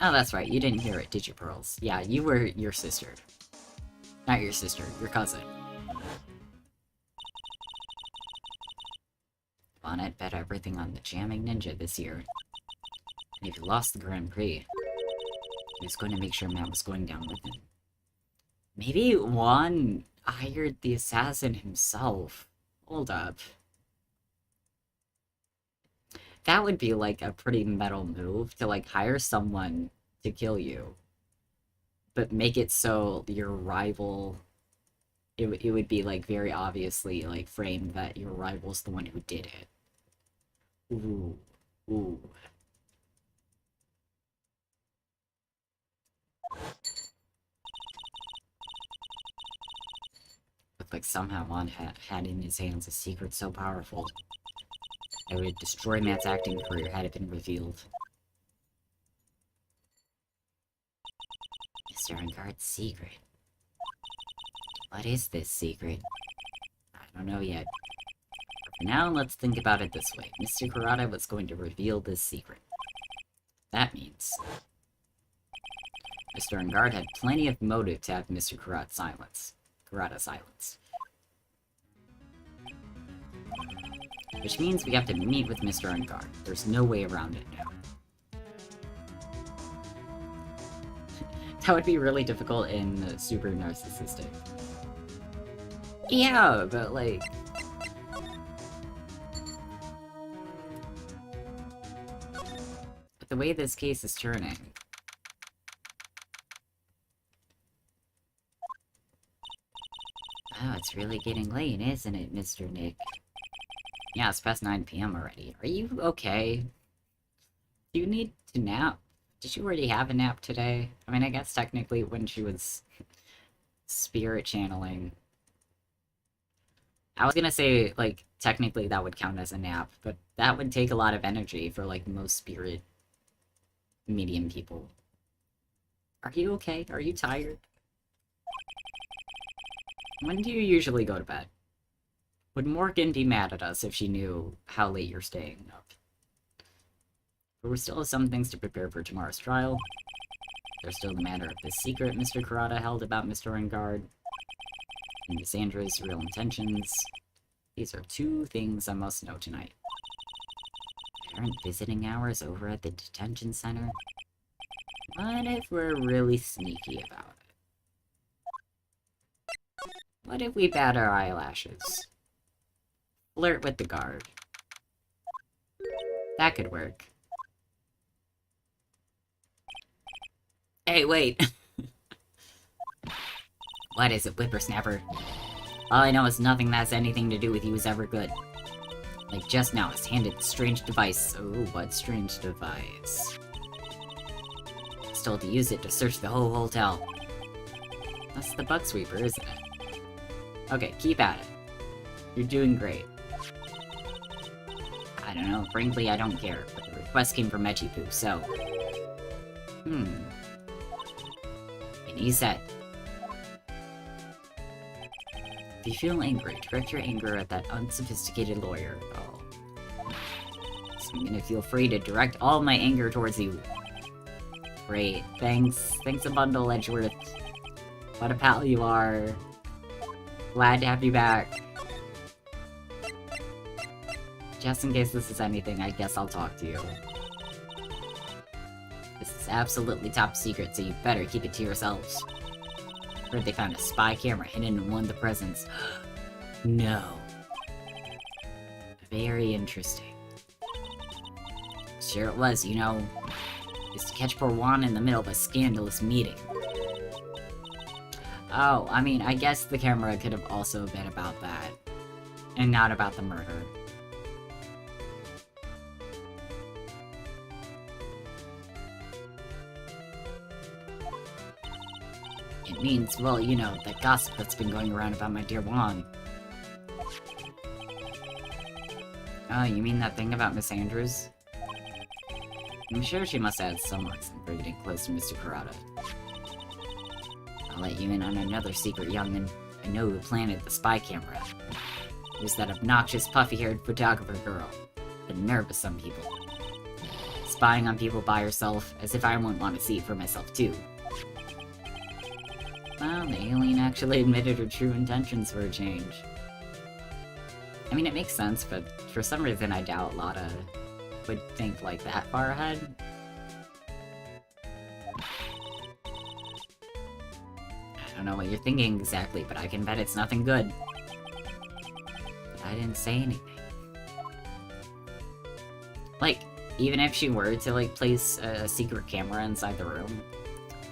Oh, that's right, you didn't hear it, did you, Pearls? Yeah, you were your sister. Not your sister, your cousin. Bonnet bet everything on the jamming ninja this year. And if he lost the Grand Prix, he was going to make sure Matt was going down with him. Maybe Juan hired the assassin himself. Hold up. That would be, like, a pretty metal move, to, like, hire someone to kill you. But make it so your rival... It would be, like, very obviously, like, framed that your rival's the one who did it. Ooh. Ooh. Looked like somehow Juan had in his hands a secret so powerful that would destroy Matt's acting career had it been revealed. Mr. Engarde's secret. What is this secret? I don't know yet. But for now, let's think about it this way. Mr. Kurata was going to reveal this secret. That means Mr. Engarde had plenty of motive to have Mr. Kurata silenced. Which means we have to meet with Mr. Engarde. There's no way around it now. That would be really difficult and super narcissistic. Yeah, but like... But the way this case is turning... Oh, it's really getting late, isn't it, Mr. Nick? Yeah, it's past 9 PM already. Are you okay? Do you need to nap? Did you already have a nap today? I mean, I guess technically when she was spirit channeling... I was gonna say, like, technically that would count as a nap, but that would take a lot of energy for, like, most spirit medium people. Are you okay? Are you tired? When do you usually go to bed? Would Morgan be mad at us if she knew how late you're staying up? But we still have some things to prepare for tomorrow's trial. There's still the matter of the secret Mr. Kurata held about Mr. Engarde, and Miss Andrews' real intentions. These are two things I must know tonight. Aren't visiting hours over at the detention center? What if we're really sneaky about it? What if we bat our eyelashes? Flirt with the guard. That could work. Hey, wait! What is it, whippersnapper? All I know is nothing that has anything to do with you is ever good. Like just now, I was handed a strange device. Oh, what strange device? I was told to use it to search the whole hotel. That's the bug sweeper, isn't it? Okay, keep at it. You're doing great. I don't know, frankly I don't care, but the request came from Echipu, so... And he said... If you feel angry, direct your anger at that unsophisticated lawyer. Oh. So I'm gonna feel free to direct all my anger towards you. Great, thanks. Thanks a bundle, Edgeworth. What a pal you are. Glad to have you back. Just in case this is anything, I guess I'll talk to you. This is absolutely top secret, so you better keep it to yourselves. Heard they found a spy camera hidden in one of the presents. No. Very interesting. Sure it was, you know. Just to catch poor Juan in the middle of a scandalous meeting. Oh, I mean, I guess the camera could have also been about that. and not about the murder. It means, well, you know, that gossip that's been going around about my dear Juan. Oh, you mean that thing about Miss Andrews? I'm sure she must have had some reason for getting close to Mr. Kurata. I'll let you in on another secret, young'un. I know who planted the spy camera. It was that obnoxious, puffy-haired photographer girl. The nerve of some people. Spying on people by herself, as if I wouldn't want to see it for myself, too. Well, the alien actually admitted her true intentions for a change. I mean, it makes sense, but for some reason I doubt Lotta would think, like, that far ahead. I don't know what you're thinking exactly, but I can bet it's nothing good. But I didn't say anything. Like, even if she were to, like, place a secret camera inside the room,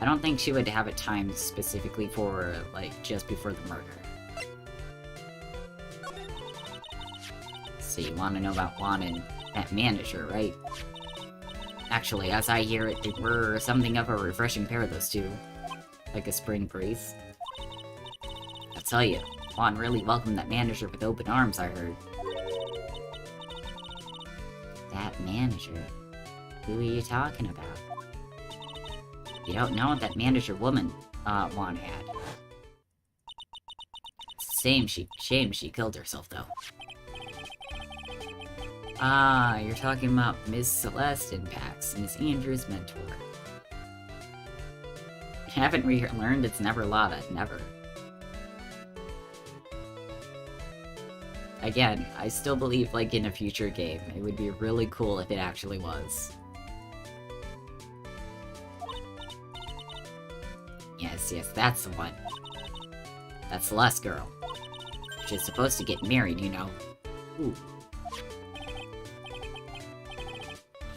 I don't think she would have it timed specifically for, like, just before the murder. So you want to know about Juan and that manager, right? Actually, as I hear it, they were something of a refreshing pair, those two. Like a spring breeze. I'll tell you, Juan really welcomed that manager with open arms, I heard. That manager? Who are you talking about? You don't know what that manager woman, Juan had. Shame she killed herself, though. Ah, you're talking about Ms. Celeste in PAX, Miss Andrews' mentor. Haven't we learned it's never Lotta, never. Again, I still believe, like, in a future game, it would be really cool if it actually was. Yes, that's the one. That Celeste girl. She's supposed to get married, you know. Ooh.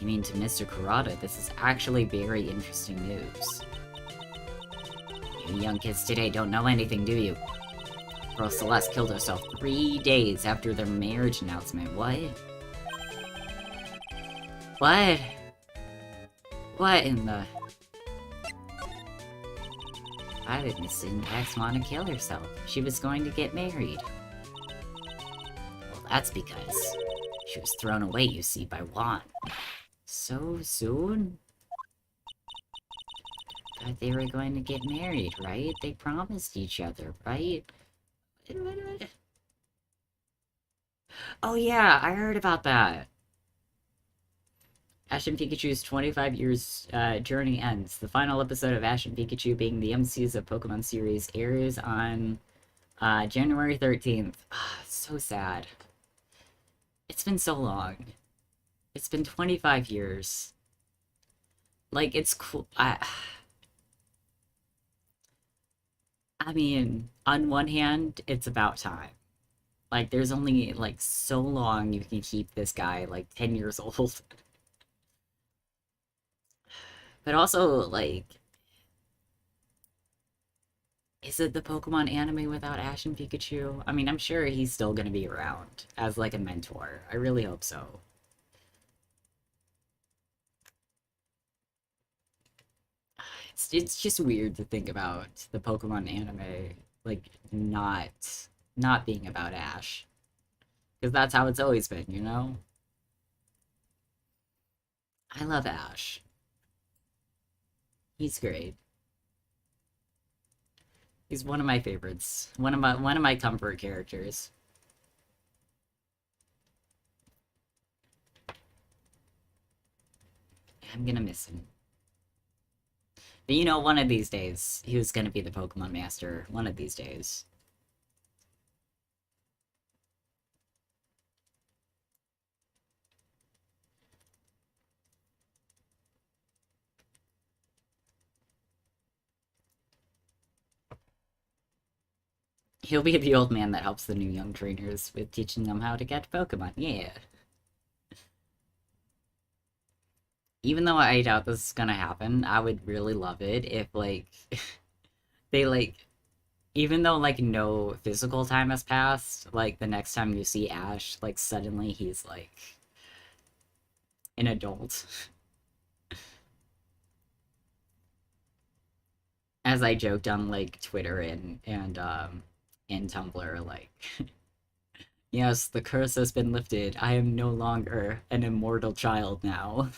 You mean to Mr. Kurata, this is actually very interesting news. You young kids today don't know anything, do you? Girl Celeste killed herself 3 days after their marriage announcement. What? What? What in the... Why did Miss Syntax want to kill herself? She was going to get married. Well, that's because she was thrown away, you see, by Juan. So soon? Thought they were going to get married, right? They promised each other, right? Oh yeah, I heard about that. Ash and Pikachu's 25 years journey ends. The final episode of Ash and Pikachu, being the MCs of Pokemon series, airs on January 13th. So sad. It's been so long. It's been 25 years. Like, it's cool. I mean, on one hand, it's about time. Like, there's only, like, so long you can keep this guy, like, 10 years old. But also, like... Is it the Pokemon anime without Ash and Pikachu? I mean, I'm sure he's still gonna be around as, like, a mentor. I really hope so. It's just weird to think about the Pokemon anime, like, not being about Ash. Because that's how it's always been, you know? I love Ash. He's great. He's one of my favorites. One of my comfort characters. I'm gonna miss him. But you know, one of these days, he was gonna be the Pokemon Master. One of these days. He'll be the old man that helps the new young trainers with teaching them how to catch Pokemon. Yeah. Even though I doubt this is gonna happen, I would really love it if, like, they, like, Even though, like, no physical time has passed, like, the next time you see Ash, like, suddenly he's, like, an adult. As I joked on, like, Twitter and Tumblr, like, yes, the curse has been lifted. I am no longer an immortal child now.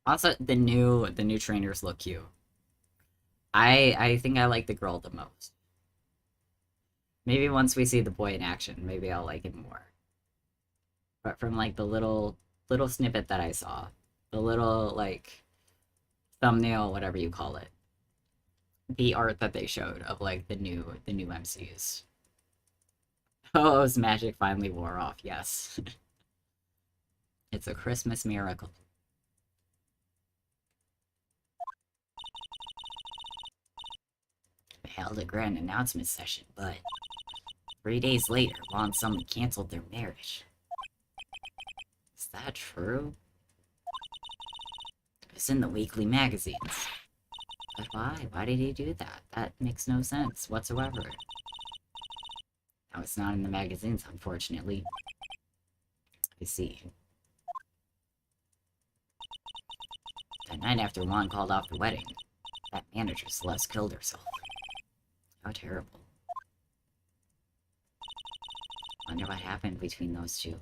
Also, the new trainers look cute. I think I like the girl the most. Maybe once we see the boy in action, maybe I'll like him more. But from like the little snippet that I saw, the little like thumbnail, whatever you call it, the art that they showed of like the new MCs. Oh, his magic finally wore off. Yes, it's a Christmas miracle. They held a grand announcement session, but 3 days later, Ron and Summon canceled their marriage. Is that true? It's in the weekly magazines. But why? Why did he do that? That makes no sense whatsoever. Now it's not in the magazines, unfortunately. I see. The night after Juan called off the wedding, that manager Celeste killed herself. How terrible. Wonder what happened between those two.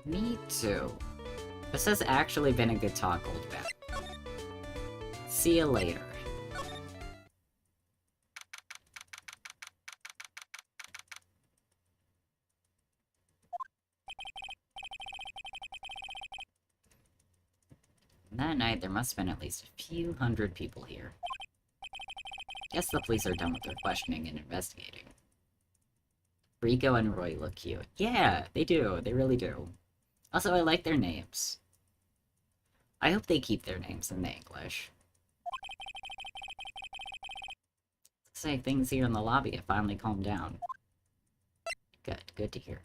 Me too. This has actually been a good talk, old bat. See you later. That night, there must have been at least a few hundred people here. Guess the police are done with their questioning and investigating. Rico and Roy look cute. Yeah, they do. They really do. Also, I like their names. I hope they keep their names in the English. Looks like things here in the lobby have finally calmed down. Good to hear.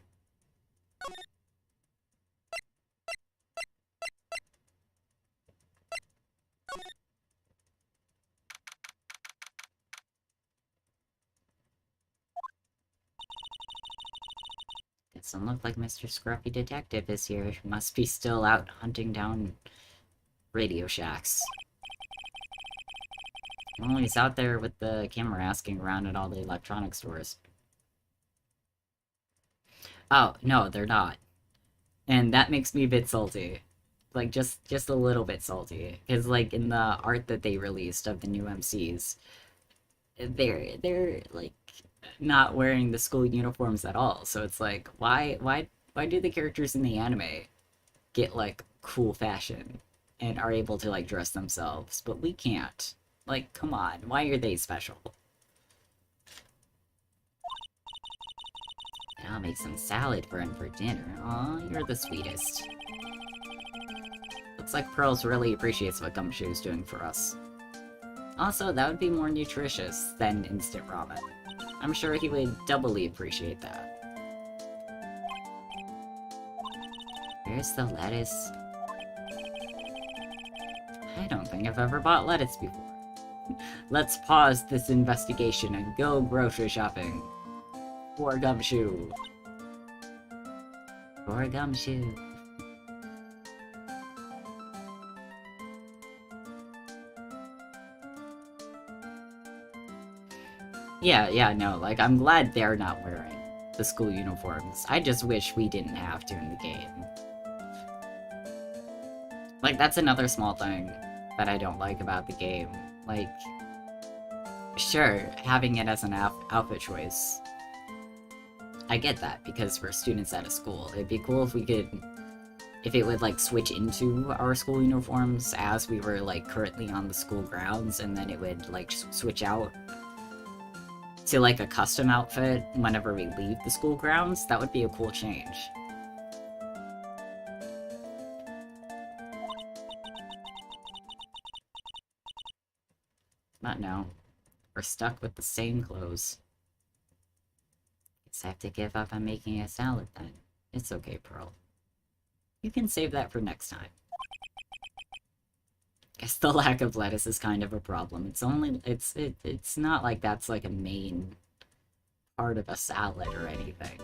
Doesn't look like Mr. Scruffy Detective is here. Must be still out hunting down Radio Shacks. Well, he's out there with the camera asking around at all the electronic stores. Oh, no, they're not. And that makes me a bit salty. Like, just a little bit salty. Because, like, in the art that they released of the new MCs, they're like, not wearing the school uniforms at all. So it's like, why do the characters in the anime get, like, cool fashion and are able to, like, dress themselves, but we can't? Like, come on, why are they special? And I'll make some salad for him for dinner. Aw, you're the sweetest. Looks like Pearls really appreciates what Gumshoe's doing for us. Also, that would be more nutritious than instant ramen. I'm sure he would doubly appreciate that. Where's the lettuce? I don't think I've ever bought lettuce before. Let's pause this investigation and go grocery shopping. For Gumshoe. For Gumshoe. Yeah, no, like, I'm glad they're not wearing the school uniforms. I just wish we didn't have to in the game. Like, that's another small thing that I don't like about the game. Like, sure, having it as an outfit choice. I get that, because we're students at a school. It'd be cool if we could... if it would, like, switch into our school uniforms as we were, like, currently on the school grounds, and then it would, like, switch out to, like, a custom outfit whenever we leave the school grounds. That would be a cool change. But no. We're stuck with the same clothes. Guess I have to give up on making a salad then. It's okay, Pearl. You can save that for next time. guess the lack of lettuce is kind of a problem. It's not like that's like a main part of a salad or anything.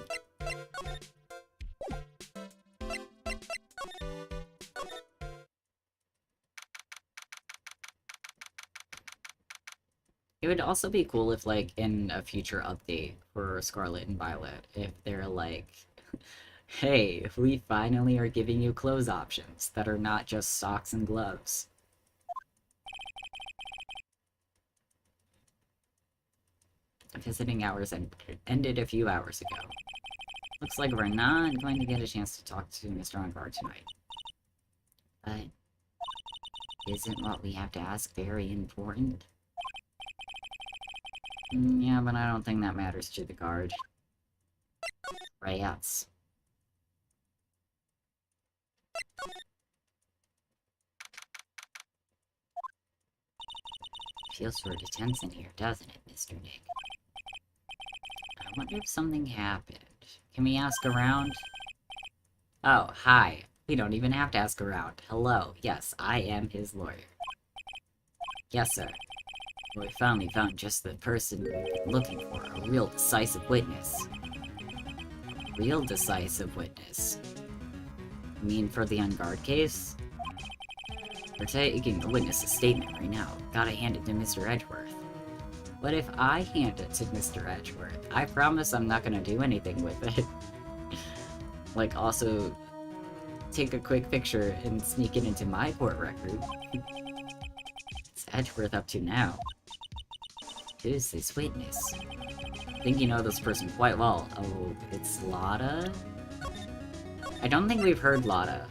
It would also be cool if, like, in a future update for Scarlet and Violet, if they're like, hey, we finally are giving you clothes options that are not just socks and gloves. Visiting hours ended a few hours ago. Looks like we're not going to get a chance to talk to Mr. Engar tonight. But isn't what we have to ask very important? Yeah, but I don't think that matters to the guard. Rats. Feels sort of tense in here, doesn't it, Mr. Nick? I wonder if something happened. Can we ask around? Oh, hi. We don't even have to ask around. Hello. Yes, I am his lawyer. Yes, sir. We finally found just the person we've been looking for. A real decisive witness. Real decisive witness? You mean for the Enguard case? We're taking the witness's statement right now. Gotta hand it to Mr. Edgeworth. But if I hand it to Mr. Edgeworth, I promise I'm not gonna do anything with it. Like, also, take a quick picture and sneak it into my court record. What's Edgeworth up to now? Who's this witness? I think you know this person quite well. Oh, it's Lotta? I don't think we've heard Lotta.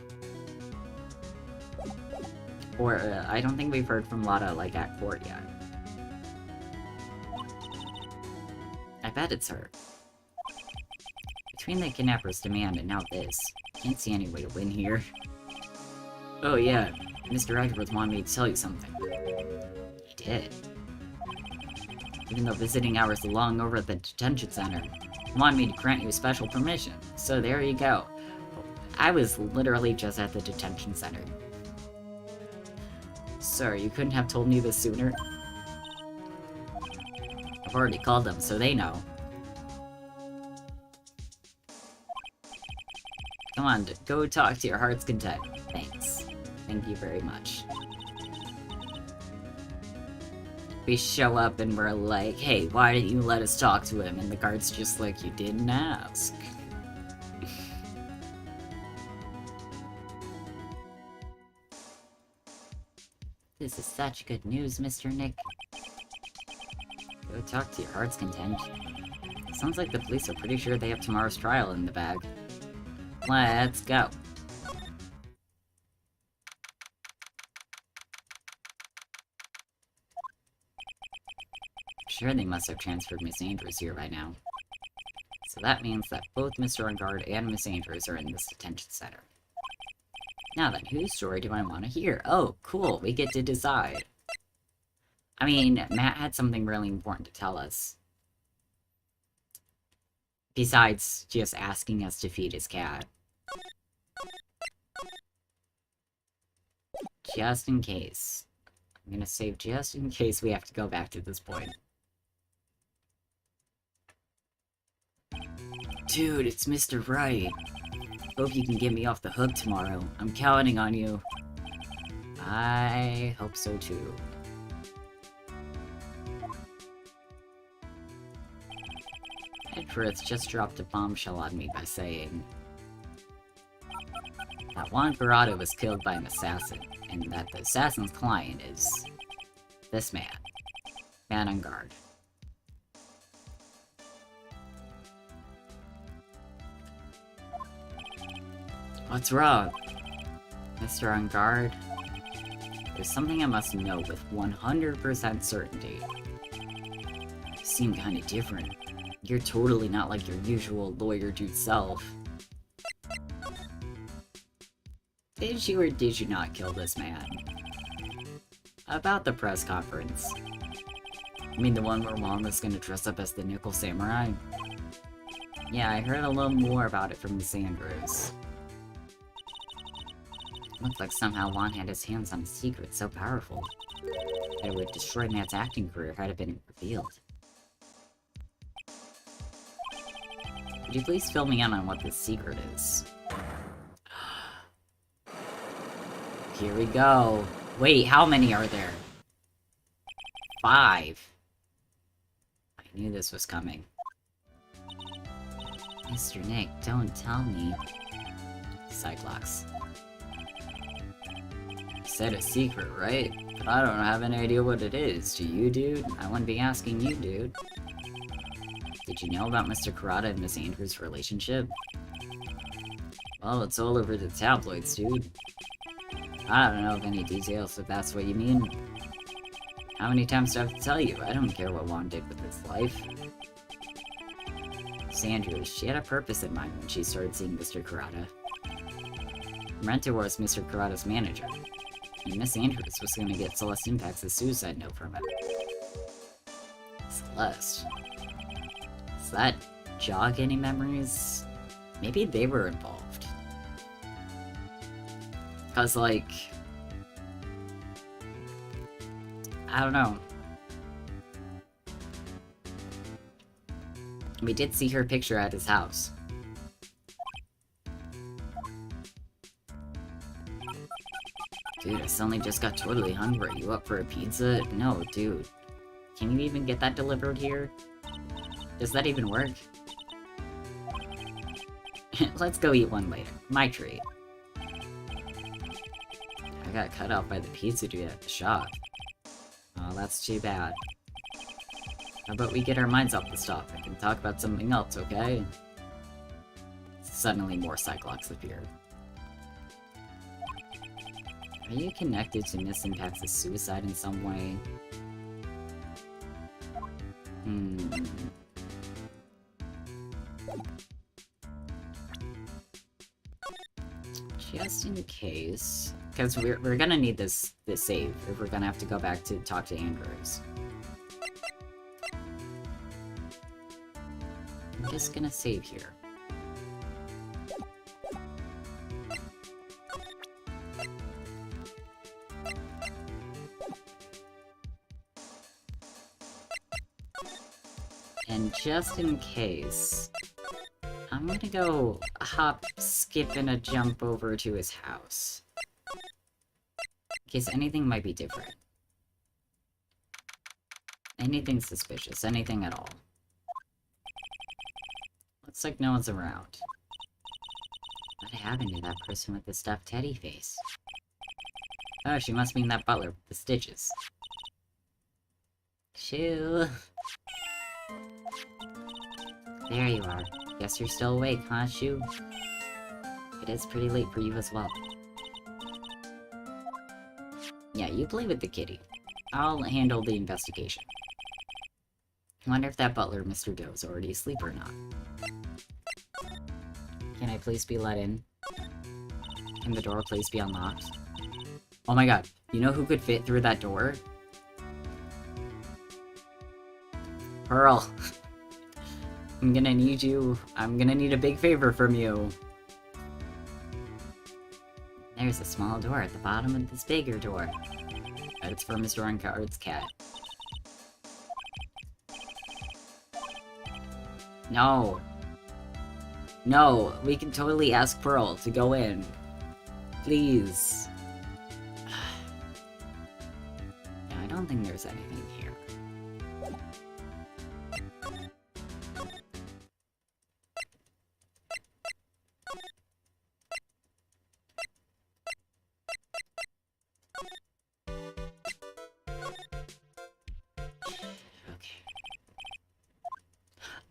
Or, I don't think we've heard from Lotta, like, at court yet. I bet it's her. Between the kidnapper's demand and now this, can't see any way to win here. Oh yeah, Mr. Edgeworth wanted me to tell you something. He did. Even though visiting hours are long over at the detention center, he wanted me to grant you special permission. So there you go. I was literally just at the detention center. Sir, you couldn't have told me this sooner? I've already called them, so they know. Come on, go talk to your heart's content. Thanks. Thank you very much. We show up and we're like, hey, why didn't you let us talk to him? And the guard's just like, you didn't ask. This is such good news, Mr. Nick. Go talk to your heart's content. Sounds like the police are pretty sure they have tomorrow's trial in the bag. Let's go. I'm sure they must have transferred Miss Andrews here by now. So that means that both Mr. Enguard and Miss Andrews are in this detention center. Now then, whose story do I want to hear? Oh, cool, we get to decide. I mean, Matt had something really important to tell us. Besides just asking us to feed his cat. Just in case. I'm gonna save just in case we have to go back to this point. Dude, it's Mr. Wright. Hope you can get me off the hook tomorrow. I'm counting on you. I hope so too. Edgeworth just dropped a bombshell on me by saying that Juan Parada was killed by an assassin, and that the assassin's client is this man, Man on Guard. What's wrong? Mr. On Guard? There's something I must know with 100% certainty. You seem kinda different. You're totally not like your usual lawyer dude self. Did you or did you not kill this man? About the press conference. I mean the one where Juan was gonna dress up as the Nickel Samurai? Yeah, I heard a little more about it from Miss Andrews. Looked like somehow Juan had his hands on a secret so powerful that it would destroy Matt's acting career had it been revealed. Could you please fill me in on what this secret is? Here we go. Wait, how many are there? 5. I knew this was coming. Mr. Nick, don't tell me. Cyclops. You said a secret, right? But I don't have any idea what it is. Do you, dude? I wouldn't be asking you, dude. Did you know about Mr. Kurata and Miss Andrews' relationship? Well, it's all over the tabloids, dude. I don't know of any details, if that's what you mean. How many times do I have to tell you? I don't care what Juan did with his life. Miss Andrews, she had a purpose in mind when she started seeing Mr. Kurata. Renta was Mr. Kurata's manager, and Miss Andrews was going to get Celeste Impact's suicide note from him. Celeste? Does that jog any memories? Maybe they were involved. Cause, like... I don't know. We did see her picture at his house. Dude, I suddenly just got totally hungry. You up for a pizza? No, dude. Can you even get that delivered here? Does that even work? Let's go eat one later. My treat. I got cut out by the pizza dude at the shop. Oh, that's too bad. How about we get our minds off this topic and talk about something else, okay? Suddenly more Cyclops appear. Are you connected to Miss Impact's suicide in some way? Just in case... Because we're gonna need this save if we're gonna have to go back to talk to Andrews. I'm just gonna save here. And just in case, I'm gonna go hop, skip, and a jump over to his house. In case anything might be different. Anything suspicious, anything at all. Looks like no one's around. What happened to that person with the stuffed teddy face? Oh, she must mean that butler with the stitches. Shoo! There you are. Guess you're still awake, huh, Shoo? It is pretty late for you as well. Yeah, you play with the kitty. I'll handle the investigation. I wonder if that butler, Mr. Doe, is already asleep or not. Can I please be let in? Can the door please be unlocked? Oh my god, you know who could fit through that door? Pearl. I'm gonna need you. I'm gonna need a big favor from you. There's a small door at the bottom of this bigger door. But it's for Mr. Uncard's cat. No. No, we can totally ask Pearl to go in. Please. No, I don't think there's anything here.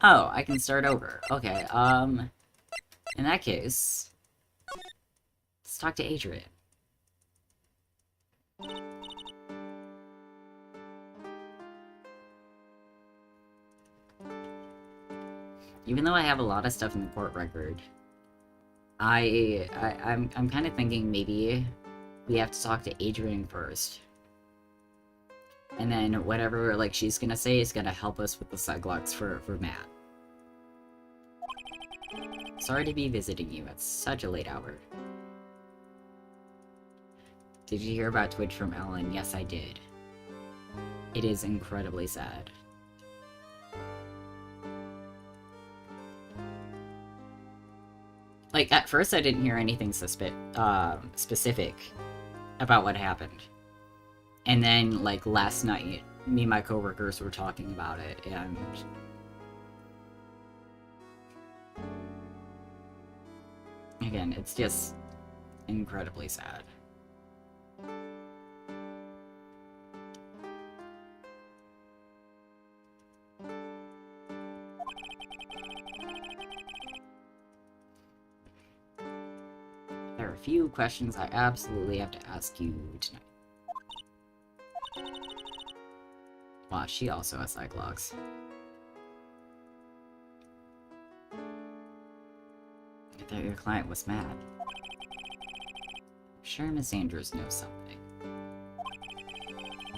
Oh, I can start over. Okay, in that case, let's talk to Adrian. Even though I have a lot of stuff in the court record, I'm kind of thinking maybe we have to talk to Adrian first. And then whatever, like, she's gonna say is gonna help us with the Cyclops for Matt. Sorry to be visiting you at such a late hour. Did you hear about Twitch from Ellen? Yes, I did. It is incredibly sad. Like, at first I didn't hear anything specific about what happened. And then, like, last night, me and my coworkers were talking about it, and... again, it's just incredibly sad. There are a few questions I absolutely have to ask you tonight. Wow, she also has Cyclops. I thought your client was mad. I'm sure Miss Andrews knows something.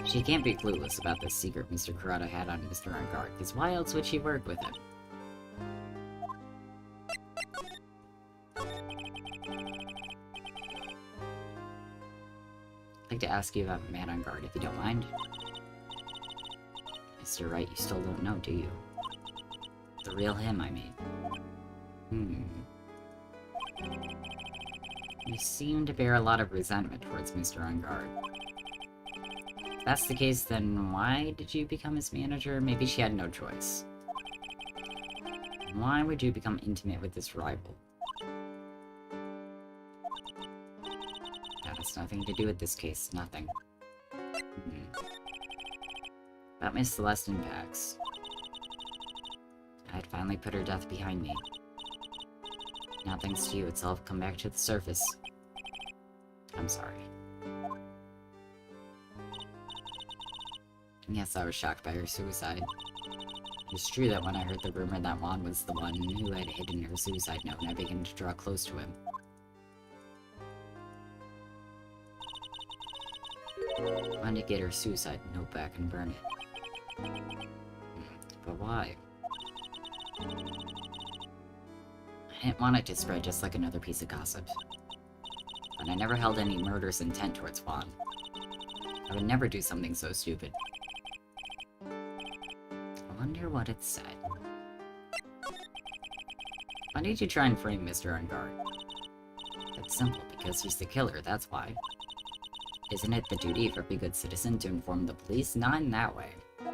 She can't be clueless about the secret Mr. Kurata had on Mr. Ungard, because why else would she work with him? I'd like to ask you about Man on Guard, if you don't mind. Mr. Wright, you still don't know, do you? The real him, I mean. You seem to bear a lot of resentment towards Mr. Ungard. If that's the case, then why did you become his manager? Maybe she had no choice. Why would you become intimate with this rival? That has nothing to do with this case, nothing. About Miss Celestine Pax. I had finally put her death behind me. Now thanks to you, it's all come back to the surface. I'm sorry. Yes, I was shocked by her suicide. It's true that when I heard the rumor that Juan was the one who had hidden her suicide note, I began to draw close to him. I wanted to get her suicide note back and burn it. But why? I didn't want it to spread just like another piece of gossip. But I never held any murderous intent towards Juan. I would never do something so stupid. I wonder what it said. Why did you try and frame Mr. Ungard? It's simple, because he's the killer, that's why. Isn't it the duty of every good citizen to inform the police? Not in that way. There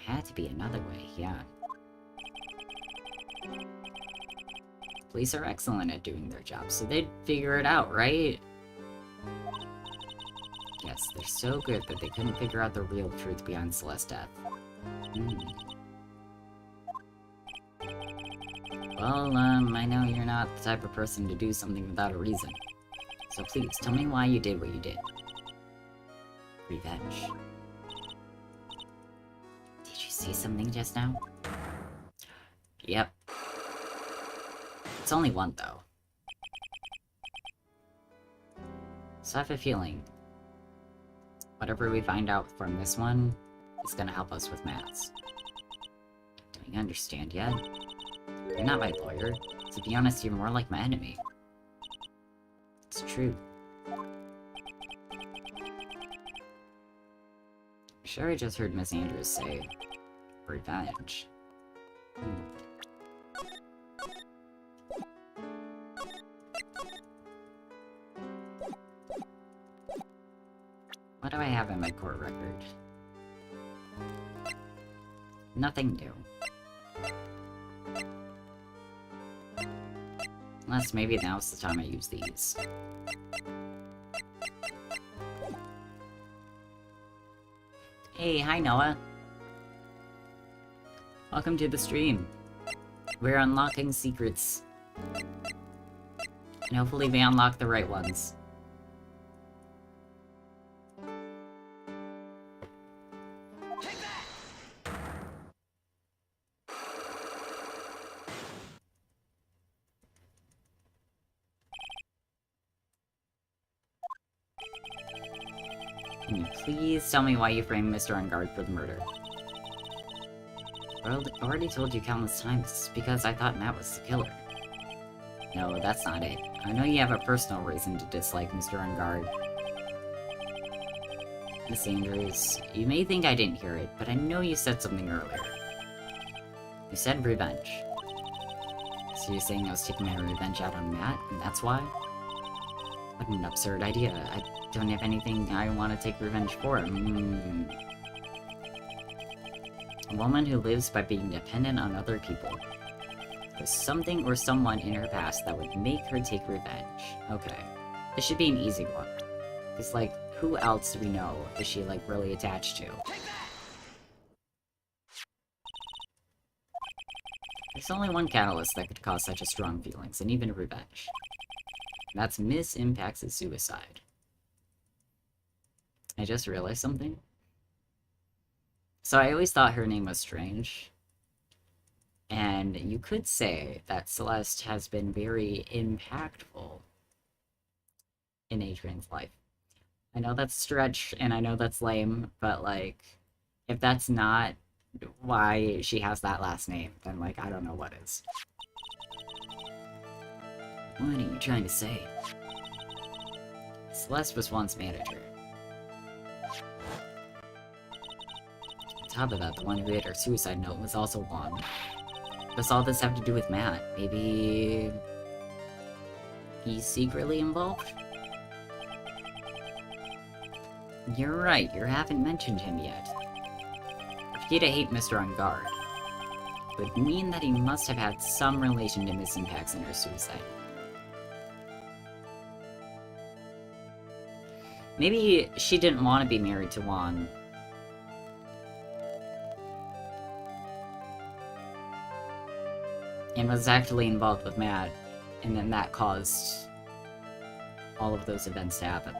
had to be another way, yeah. Police are excellent at doing their job, so they'd figure it out, right? Yes, they're so good that they couldn't figure out the real truth behind Celeste's death. Well, I know you're not the type of person to do something without a reason. So please, tell me why you did what you did. Revenge. Did you see something just now? Yep. It's only one, though. So I have a feeling whatever we find out from this one is gonna help us with maths. Don't you understand yet? You're not my lawyer. To be honest, you're more like my enemy. It's true. I'm sure I just heard Miss Andrews say revenge. What do I have in my court record? Nothing new. Unless maybe now's the time I use these. Hey, hi Noah. Welcome to the stream. We're unlocking secrets. And hopefully we unlock the right ones. Can you please tell me why you framed Mr. Ungard for the murder? I already told you countless times, it's because I thought Matt was the killer. No, that's not it. I know you have a personal reason to dislike Mr. Ungard. Miss Andrews, you may think I didn't hear it, but I know you said something earlier. You said revenge. So you're saying I was taking my revenge out on Matt, and that's why? What an absurd idea. I don't have anything I want to take revenge for. A woman who lives by being dependent on other people. There's something or someone in her past that would make her take revenge. Okay. This should be an easy one. Because, like, who else do we know is she, like, really attached to? There's only one catalyst that could cause such a strong feelings, and even revenge. And that's Miss Impax's suicide. I just realized something. So I always thought her name was strange. And you could say that Celeste has been very impactful in Adrian's life. I know that's a stretch, and I know that's lame, but, like, if that's not why she has that last name, then, like, I don't know what is. What are you trying to say? Celeste was once manager. On top of that, the one who hit her suicide note was also one. Does all this have to do with Matt? Maybe he's secretly involved? You're right, you haven't mentioned him yet. If he'd hate Mr. Ungard, it would mean that he must have had some relation to Miss Impax and her suicide. Maybe she didn't want to be married to Juan. And was actually involved with Matt, and then that caused all of those events to happen.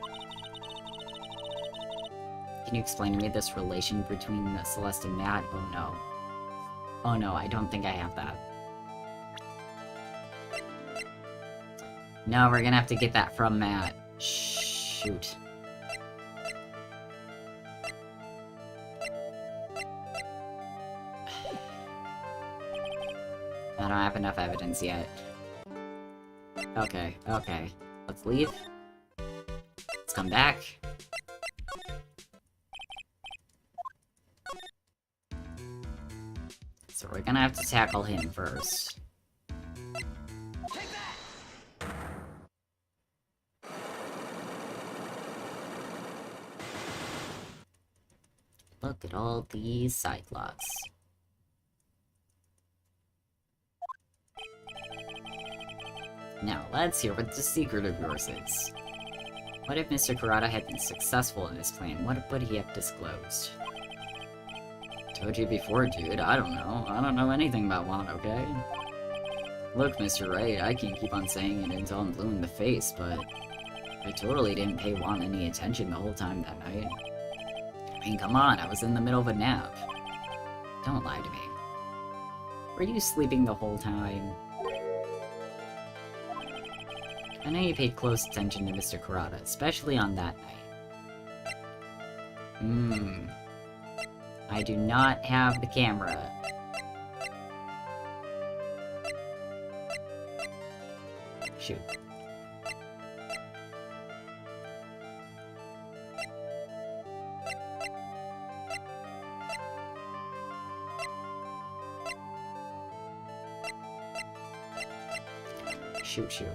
Can you explain to me this relation between Celeste and Matt? Oh no. Oh no, I don't think I have that. No, we're gonna have to get that from Matt. Shoot. I don't have enough evidence yet. Okay, okay. Let's leave. Let's come back. So we're gonna have to tackle him first. Look at all these Cyclops. Now, let's hear what the secret of yours is. What if Mr. Kurata had been successful in his plan? What would he have disclosed? Told you before, dude. I don't know. I don't know anything about Juan, okay? Look, Mr. Ray, I can keep on saying it until I'm blue in the face, but I totally didn't pay Juan any attention the whole time that night. I mean, come on, I was in the middle of a nap. Don't lie to me. Were you sleeping the whole time? I know you paid close attention to Mr. Kurata, especially on that night. I do not have the camera. Shoot. Shoot.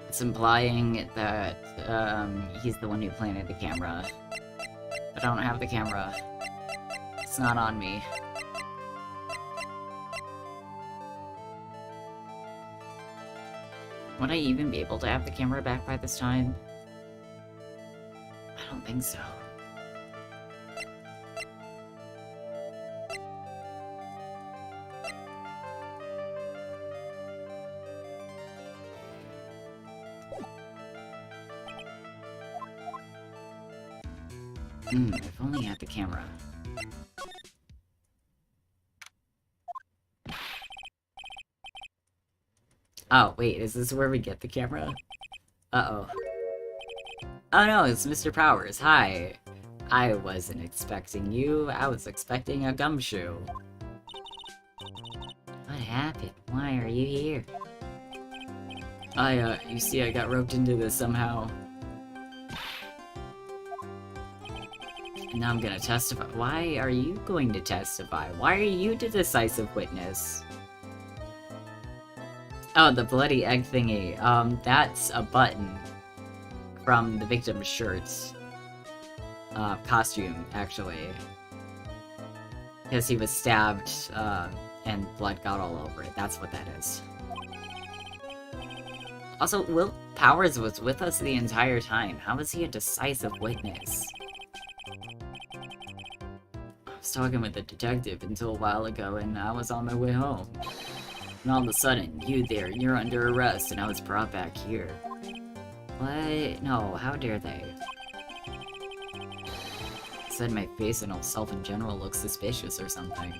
It's implying that, he's the one who planted the camera. I don't have the camera. It's not on me. Would I even be able to have the camera back by this time? I don't think so. If only I had the camera. Oh, wait, is this where we get the camera? Uh-oh. Oh no, it's Mr. Powers. Hi. I wasn't expecting you. I was expecting a gumshoe. What happened? Why are you here? You see, I got roped into this somehow. And now I'm gonna testify. Why are you going to testify? Why are you the decisive witness? Oh, the bloody egg thingy. That's a button from the victim's shirts. Costume, actually. Because he was stabbed, and blood got all over it. That's what that is. Also, Will Powers was with us the entire time. How is he a decisive witness? I was talking with the detective until a while ago, and I was on my way home. And all of a sudden, you're under arrest, and I was brought back here. What? No, how dare they? Said my face and self in general looks suspicious or something.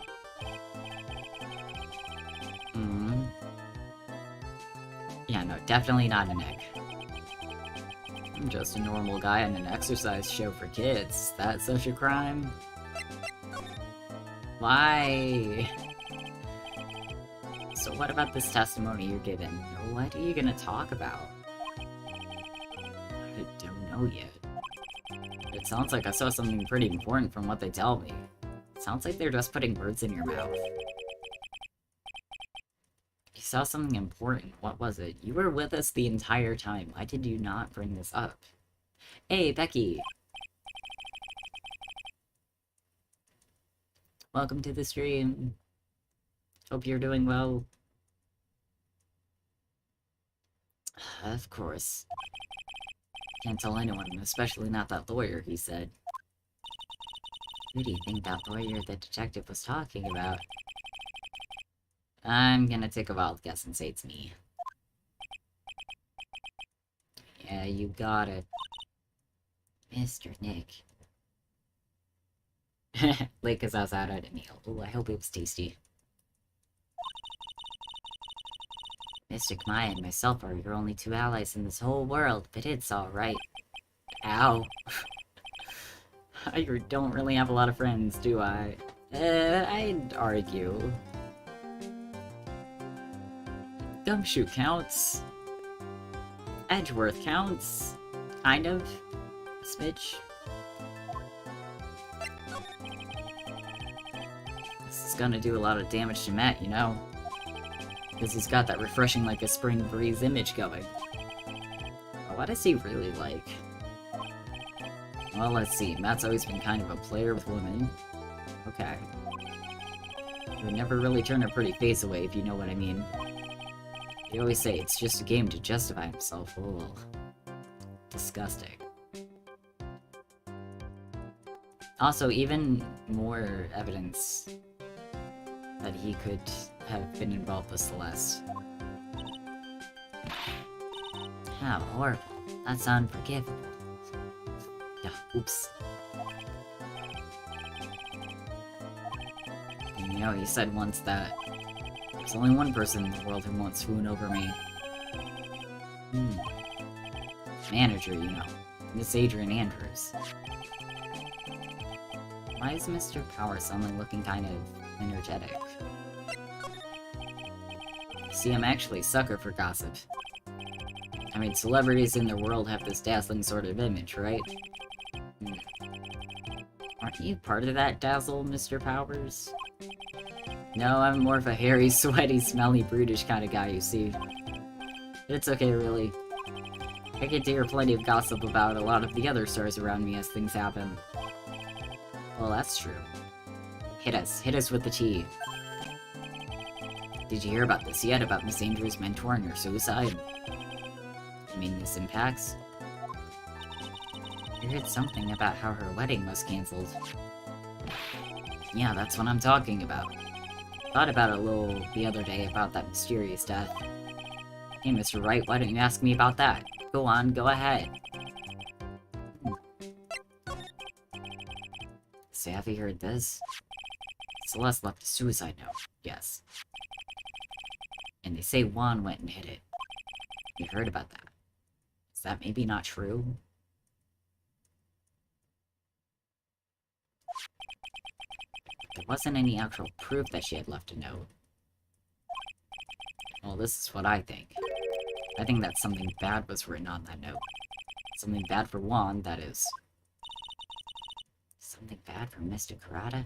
Yeah, no, definitely not an egg. I'm just a normal guy on an exercise show for kids. That's such a crime? Why? So what about this testimony you're giving? What are you gonna talk about? I don't know yet. It sounds like I saw something pretty important from what they tell me. It sounds like they're just putting words in your mouth. You saw something important. What was it? You were with us the entire time. Why did you not bring this up? Hey, Becky! Welcome to the stream. Hope you're doing well. Of course. Can't tell anyone, especially not that lawyer, he said. Who do you think that lawyer the detective was talking about? I'm gonna take a wild guess and say it's me. Yeah, you got it. Mr. Nick. Late cause I was out at a meal. Ooh, I hope it was tasty. Mystic Maya and myself are your only two allies in this whole world, but it's alright. Ow. I don't really have a lot of friends, do I? I'd argue. Gumshoe counts. Edgeworth counts. Kind of. Smidge. This is gonna do a lot of damage to Matt, you know? Because he's got that refreshing like a spring breeze image going. But what is he really like? Well, let's see. Matt's always been kind of a player with women. Okay. He would never really turn a pretty face away, if you know what I mean. They always say it's just a game to justify himself. Ugh. Disgusting. Also, even more evidence that he could have been involved with Celeste. How horrible. That's unforgivable. Yeah, oops. And you know, he said once that there's only one person in the world who won't swoon over me. Manager, you know. Miss Adrian Andrews. Why is Mr. Power suddenly looking kind of energetic? See, I'm actually a sucker for gossip. I mean, celebrities in the world have this dazzling sort of image, right? Aren't you part of that dazzle, Mr. Powers? No, I'm more of a hairy, sweaty, smelly, brutish kind of guy, you see. It's okay, really. I get to hear plenty of gossip about a lot of the other stars around me as things happen. Well, that's true. Hit us with the tea. Did you hear about this yet, about Miss Andrews' mentor and her suicide? You mean Miss Impact's? I heard something about how her wedding was cancelled. Yeah, that's what I'm talking about. Thought about it a little the other day about that mysterious death. Hey, Mr. Wright, why don't you ask me about that? Go on, go ahead. So have you heard this? Celeste left a suicide note. Yes. And they say Juan went and hid it. You heard about that? Is that maybe not true? There wasn't any actual proof that she had left a note. Well, this is what I think. I think that something bad was written on that note. Something bad for Juan, that is. Something bad for Mr. Kurata?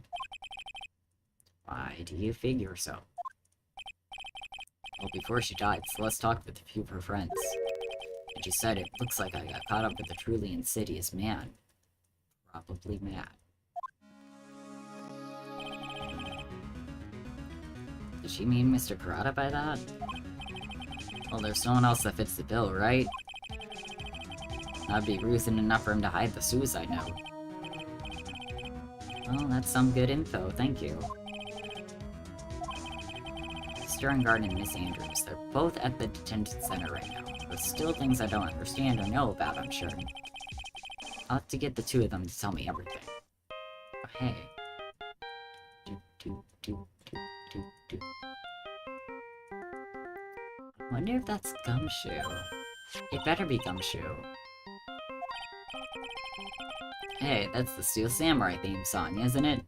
Why do you figure so? Well, before she died, Celeste talked with a few of her friends. And she said, it looks like I got caught up with a truly insidious man. Probably mad. Did she mean Mr. Kurata by that? Well, there's no one else that fits the bill, right? That'd be reason enough for him to hide the suicide note. Well, that's some good info, thank you. Mr. Engard and Miss Andrews, they're both at the detention center right now. There's still things I don't understand or know about, I'm sure. I'll have to get the two of them to tell me everything. Oh, hey. I wonder if that's Gumshoe. It better be Gumshoe. Hey, that's the Steel Samurai theme song, isn't it?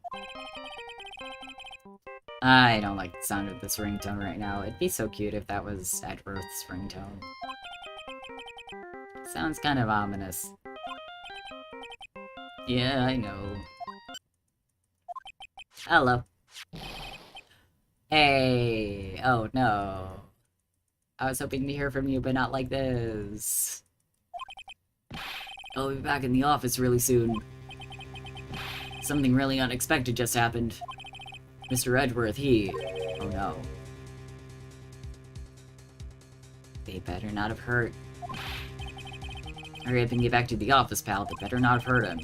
I don't like the sound of this ringtone right now. It'd be so cute if that was Edgeworth's ringtone. Sounds kind of ominous. Yeah, I know. Hello. Hey! Oh no. I was hoping to hear from you, but not like this. I'll be back in the office really soon. Something really unexpected just happened. Mr. Edgeworth, oh no. They better not have hurt. Hurry up and get back to the office, pal. They better not have hurt him.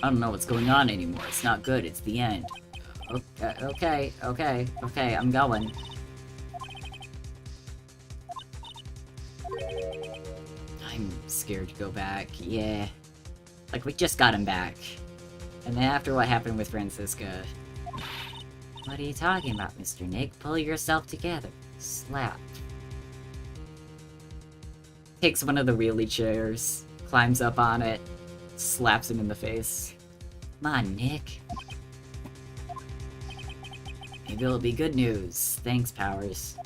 I don't know what's going on anymore. It's not good. It's the end. Okay, I'm going. I'm scared to go back. Yeah. Like, we just got him back. And then after what happened with Francisca... What are you talking about, Mr. Nick? Pull yourself together. Slap. Takes one of the wheelie chairs, climbs up on it, slaps him in the face. Come on, Nick. Maybe it'll be good news. Thanks, Powers.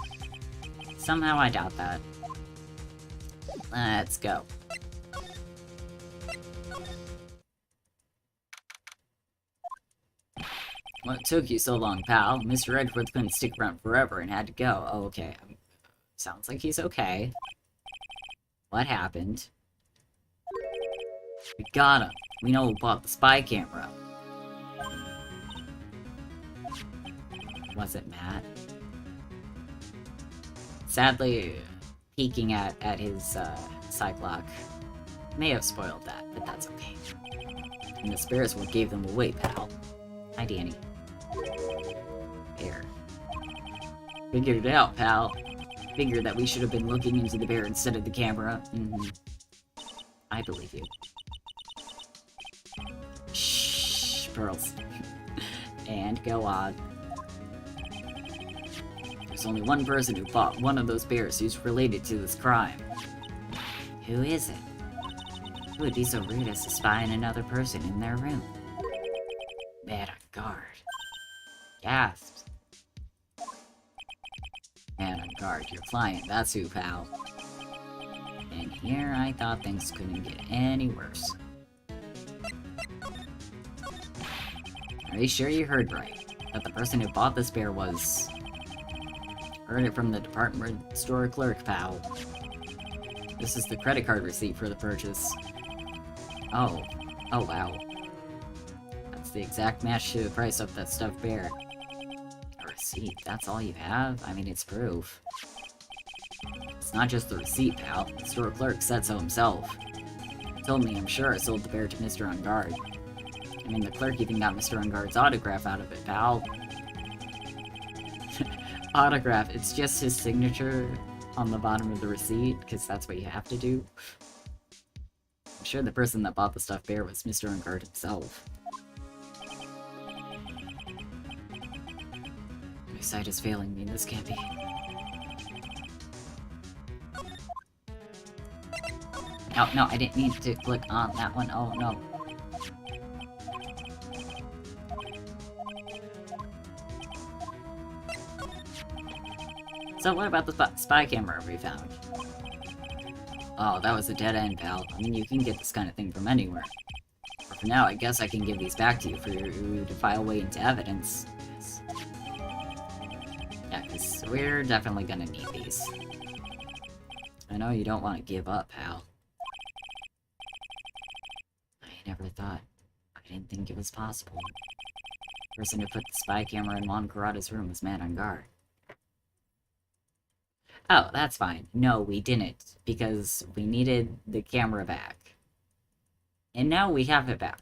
Somehow I doubt that. Let's go. What took you so long, pal? Mr. Edgeworth couldn't stick around forever and had to go. Oh, okay. Sounds like he's okay. What happened? We got him. We know who bought the spy camera. Was it Matt? Sadly, peeking at his Cyclock may have spoiled that, but that's okay. And the spares what gave them away, pal. Hi, Danny. Bear. Figured it out, pal. Figured that we should have been looking into the bear instead of the camera. I believe you. Shh, Pearls. And go on. There's only one person who bought one of those bears who's related to this crime. Who is it? Who would be so rude as to spy on another person in their room? Man on guard. Gasped. Man on guard, your client, that's who, pal. And here I thought things couldn't get any worse. Are you sure you heard right? That the person who bought this bear was... Heard it from the department store clerk, pal. This is the credit card receipt for the purchase. Oh. Oh, wow. That's the exact match to the price of that stuffed bear. A receipt? That's all you have? I mean, it's proof. It's not just the receipt, pal. The store clerk said so himself. He told me I'm sure I sold the bear to Mr. Ungard. I mean, the clerk even got Mr. Ungard's autograph out of it, pal. Autograph, it's just his signature on the bottom of the receipt, because that's what you have to do. I'm sure the person that bought the stuffed bear was Mr. Ungard himself. My sight is failing me, this can't be. Oh, no, I didn't mean to click on that one. Oh, no. So what about the spy camera we found? Oh, that was a dead end, pal. I mean, you can get this kind of thing from anywhere. But for now, I guess I can give these back to you for you to file away into evidence. Yes. Yeah, because we're definitely gonna need these. I know you don't want to give up, pal. I never thought. I didn't think it was possible. The person who put the spy camera in Juan Karada's room was man on guard. Oh, that's fine. No, we didn't, because we needed the camera back. And now we have it back.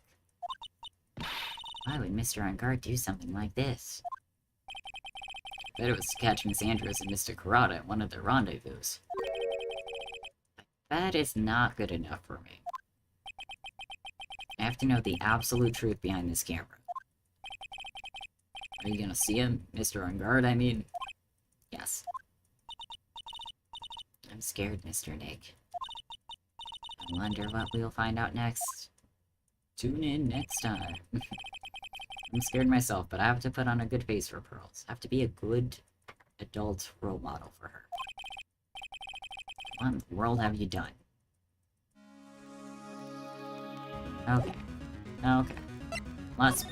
Why would Mr. On Guard do something like this? I bet it was to catch Miss Andrews and Mr. Karada at one of their rendezvous. That is not good enough for me. I have to know the absolute truth behind this camera. Are you gonna see him, Mr. On Guard, I mean? Yes. I'm scared, Mr. Nick. I wonder what we'll find out next. Tune in next time. I'm scared myself, but I have to put on a good face for Pearls. I have to be a good adult role model for her. What in the world have you done? Okay. Okay. Let's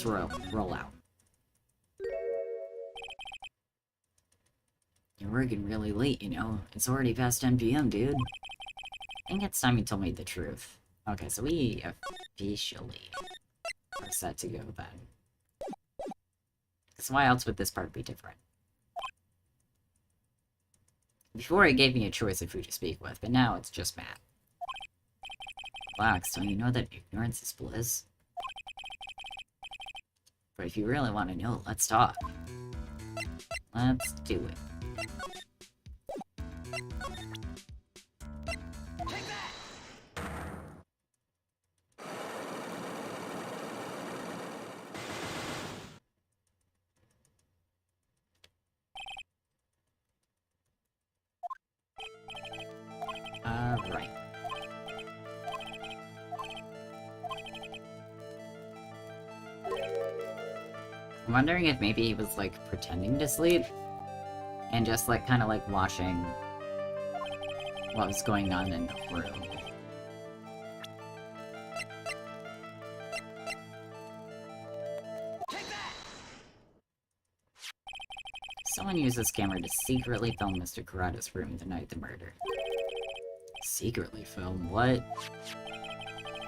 roll out. You're working really late, you know. It's already past 10 PM, dude. I think it's time you told me the truth. Okay, so we officially are set to go then. Because why else would this part be different? Before it gave me a choice of who to speak with, but now it's just Matt. Relax, don't you know that ignorance is bliss? But if you really want to know, let's talk. Let's do it. Right. I'm wondering if maybe he was, like, pretending to sleep, and just, like, kind of, like, watching what was going on in the room. Someone used this camera to secretly film Mr. Karada's room the night of the murder. Secretly film? What?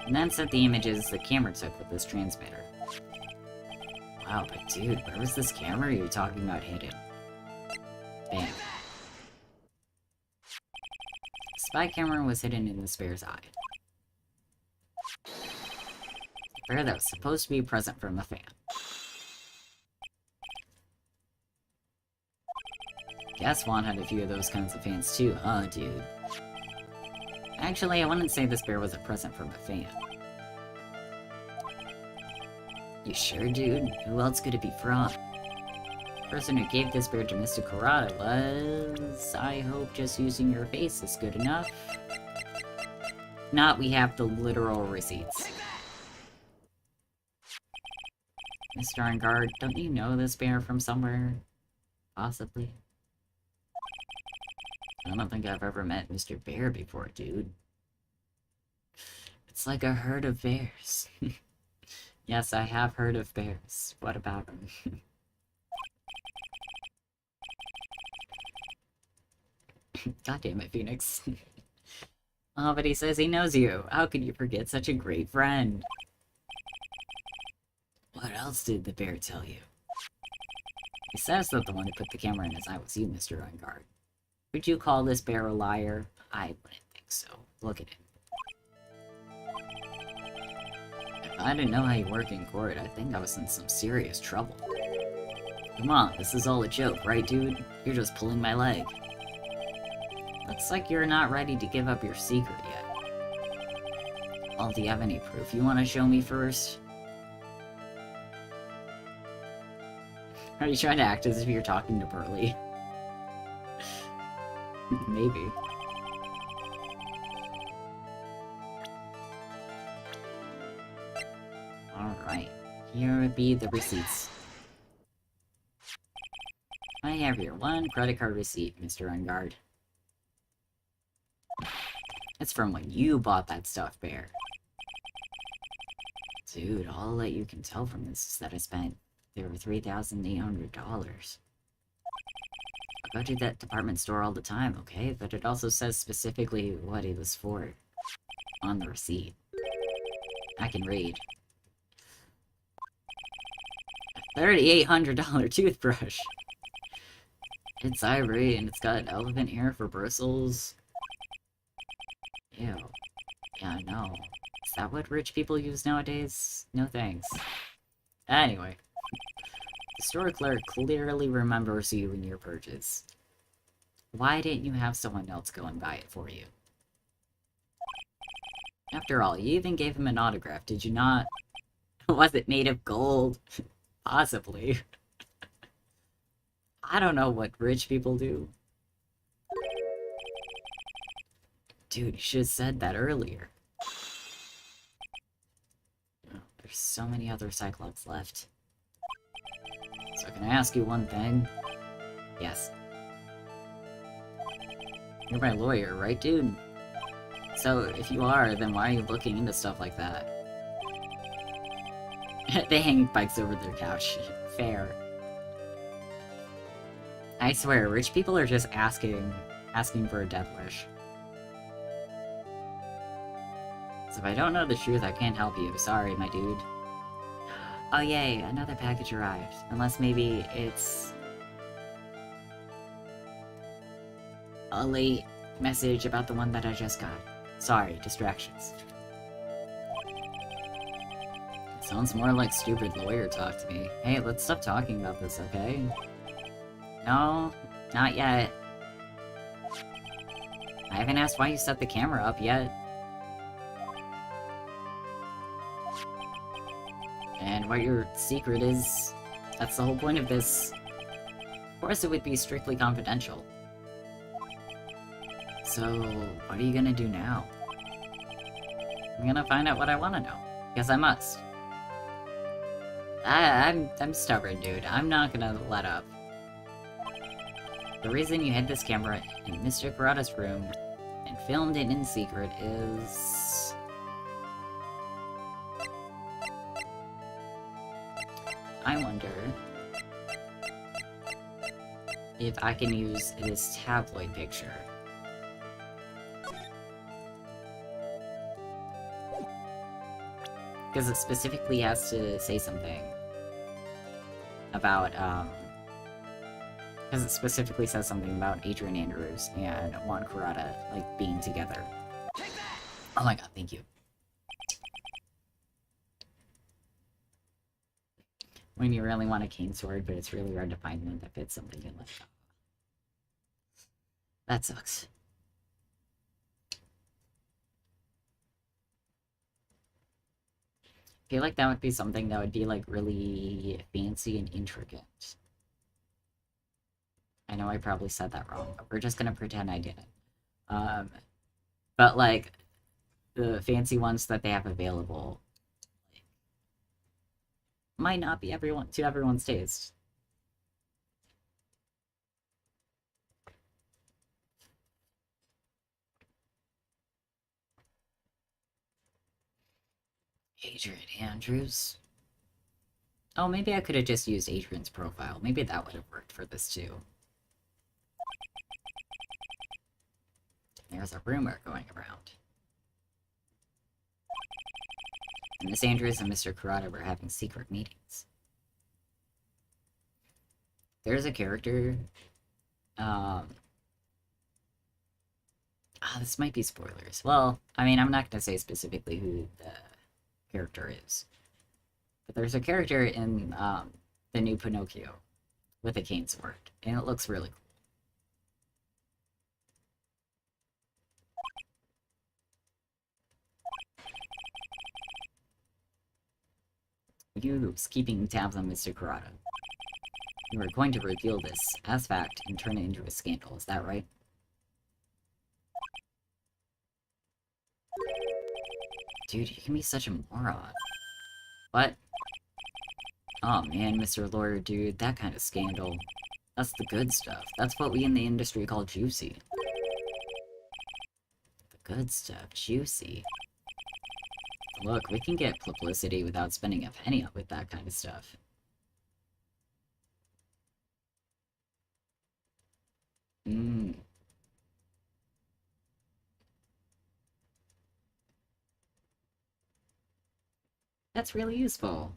And then sent the images the camera took with this transmitter. Wow, but dude, where was this camera you were talking about hidden? Bam. The spy camera was hidden in this bear's eye. A bear that was supposed to be a present from a fan. Guess Juan had a few of those kinds of fans too, huh, dude? Actually, I wouldn't say this bear was a present from a fan. You sure, dude? Who else could it be from? The person who gave this bear to Mr. Karada was... I hope just using your face is good enough. If not, we have the literal receipts. Mr. On Guard, don't you know this bear from somewhere? Possibly. I don't think I've ever met Mr. Bear before, dude. It's like a herd of bears. Yes, I have heard of bears. What about them? God damn it, Phoenix. Oh, but he says he knows you. How could you forget such a great friend? What else did the bear tell you? He says that the one who put the camera in his eye was you, Mr. On Guard. Would you call this bear a liar? I wouldn't think so. Look at him. If I didn't know how you work in court, I think I was in some serious trouble. Come on, this is all a joke, right, dude? You're just pulling my leg. Looks like you're not ready to give up your secret yet. Well, do you have any proof you want to show me first? Are you trying to act as if you're talking to Burley? Maybe. Here would be the receipts. I have your one credit card receipt, Mr. Ungard. It's from when you bought that stuffed bear. Dude, all that you can tell from this is that I spent over $3,800. I go to that department store all the time, okay? But it also says specifically what it was for on the receipt. I can read. A $3,800 toothbrush. It's ivory and it's got elephant hair for bristles. Ew. Yeah, I know. Is that what rich people use nowadays? No thanks. Anyway. The store clerk clearly remembers you and your purchase. Why didn't you have someone else go and buy it for you? After all, you even gave him an autograph, did you not? Was it made of gold? Possibly. I don't know what rich people do. Dude, you should have said that earlier. Oh, there's so many other Cyclops left. So can I ask you one thing? Yes. You're my lawyer, right, dude? So, if you are, then why are you looking into stuff like that? They hang bikes over their couch. Fair. I swear, rich people are just asking for a death wish. So if I don't know the truth, I can't help you. Sorry, my dude. Oh yay, another package arrived. Unless maybe it's a late message about the one that I just got. Sorry, distractions. It sounds more like stupid lawyer talk to me. Hey, let's stop talking about this, okay? No, not yet. I haven't asked why you set the camera up yet. And what your secret is, that's the whole point of this. Of course it would be strictly confidential. So, what are you gonna do now? I'm gonna find out what I wanna know. Because I must. I'm stubborn, dude. I'm not gonna let up. The reason you hid this camera in Mr. Kurata's room and filmed it in secret is... I wonder if I can use this tabloid picture. Because it specifically has to say something about, because it specifically says something about Adrian Andrews and Juan Kurata, like, being together. Oh my god, thank you. When you really want a cane sword, but it's really hard to find one that fits something you like. That sucks. I feel like that would be something that would be, like, really fancy and intricate. I know I probably said that wrong, but we're just gonna pretend I didn't. But, like, the fancy ones that they have available might not be to everyone's taste. Adrian Andrews? Oh, maybe I could have just used Adrian's profile. Maybe that would have worked for this too. There's a rumor going around. Miss Andrews and Mr. Kurata were having secret meetings. There's a character, this might be spoilers. Well, I mean, I'm not gonna say specifically who the character is. But there's a character in, the new Pinocchio with a cane sword, and it looks really cool. Who's keeping tabs on Mr. Kurata? You are going to reveal this as fact and turn it into a scandal, is that right? Dude, you can be such a moron. What? Oh man, Mr. Lawyer dude, that kind of scandal. That's the good stuff. That's what we in the industry call juicy. The good stuff, juicy. Look, we can get publicity without spending a penny with that kind of stuff. That's really useful.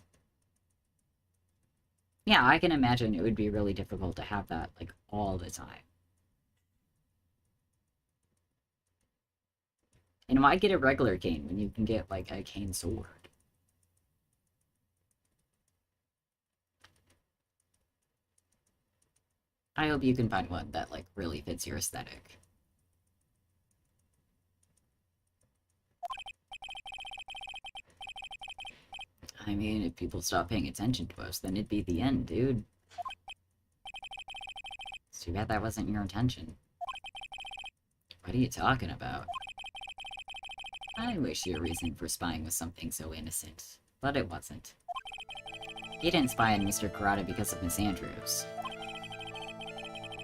Yeah, I can imagine it would be really difficult to have that, like, all the time. And why get a regular cane when you can get, like, a cane sword? I hope you can find one that, like, really fits your aesthetic. I mean, if people stop paying attention to us, then it'd be the end, dude. It's too bad that wasn't your intention. What are you talking about? I wish your reason for spying was something so innocent, but it wasn't. You didn't spy on Mr. Kurata because of Miss Andrews.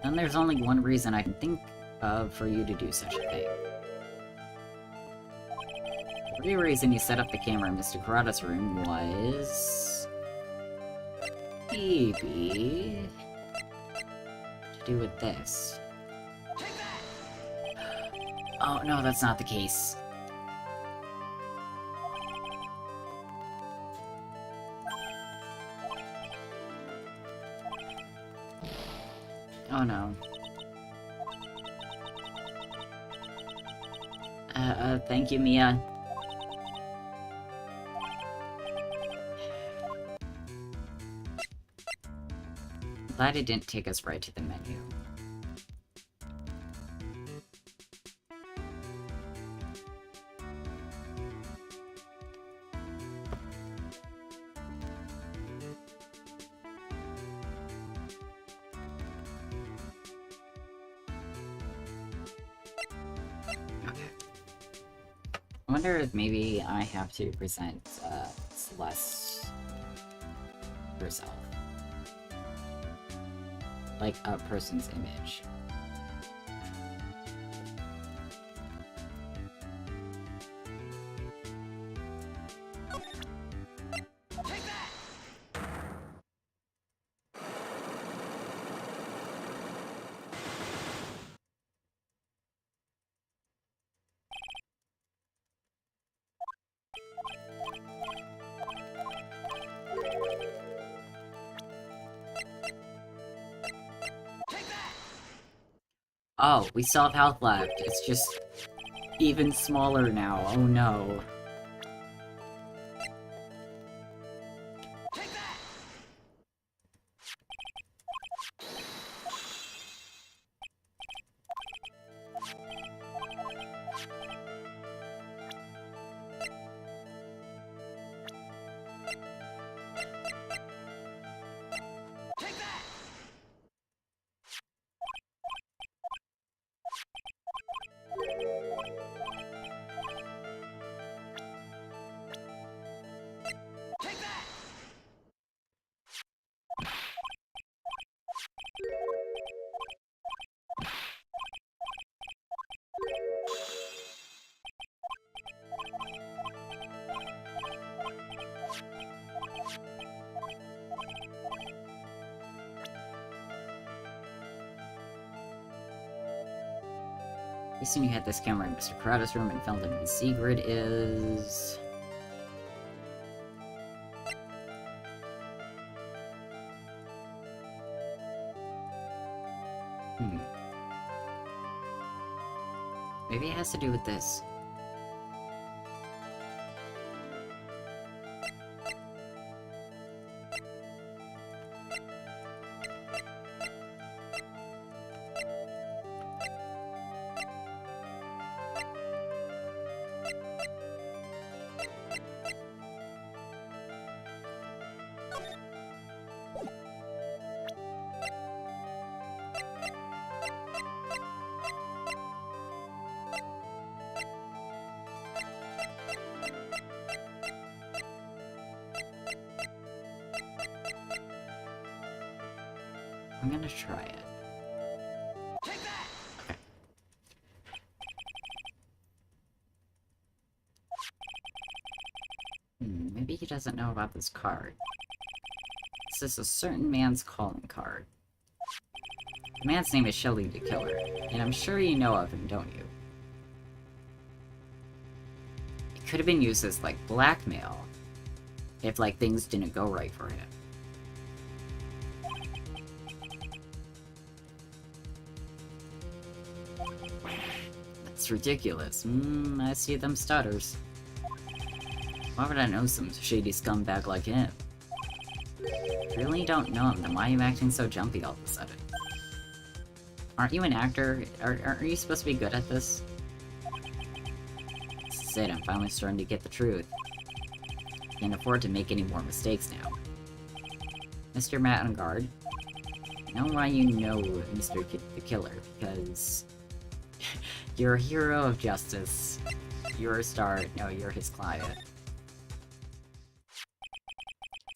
And there's only one reason I can think of for you to do such a thing. The real reason you set up the camera in Mr. Kurata's room was... maybe... to do with this. Oh, no, that's not the case. Oh no. Thank you, Mia. Glad it didn't take us right to the menu. I wonder if maybe I have to present, Celeste herself. Like a person's image. Oh, we still have health left. It's just even smaller now. Oh no. You soon you had this camera in Mr. Kurata's room and filmed him. The secret is... Maybe it has to do with this. I'm gonna try it. Okay. Maybe he doesn't know about this card. This is a certain man's calling card. The man's name is Shelly the Killer, and I'm sure you know of him, don't you? It could have been used as, like, blackmail, if, like, things didn't go right for him. That's ridiculous. I see them stutters. Why would I know some shady scumbag like him? If you really don't know him, then why are you acting so jumpy all of a sudden? Aren't you an actor? Aren't you supposed to be good at this? This is it, I'm finally starting to get the truth. Can't afford to make any more mistakes now. Mr. Matt on guard. I know why you know Mr. the Killer, because you're a hero of justice. You're a star. No, you're his client.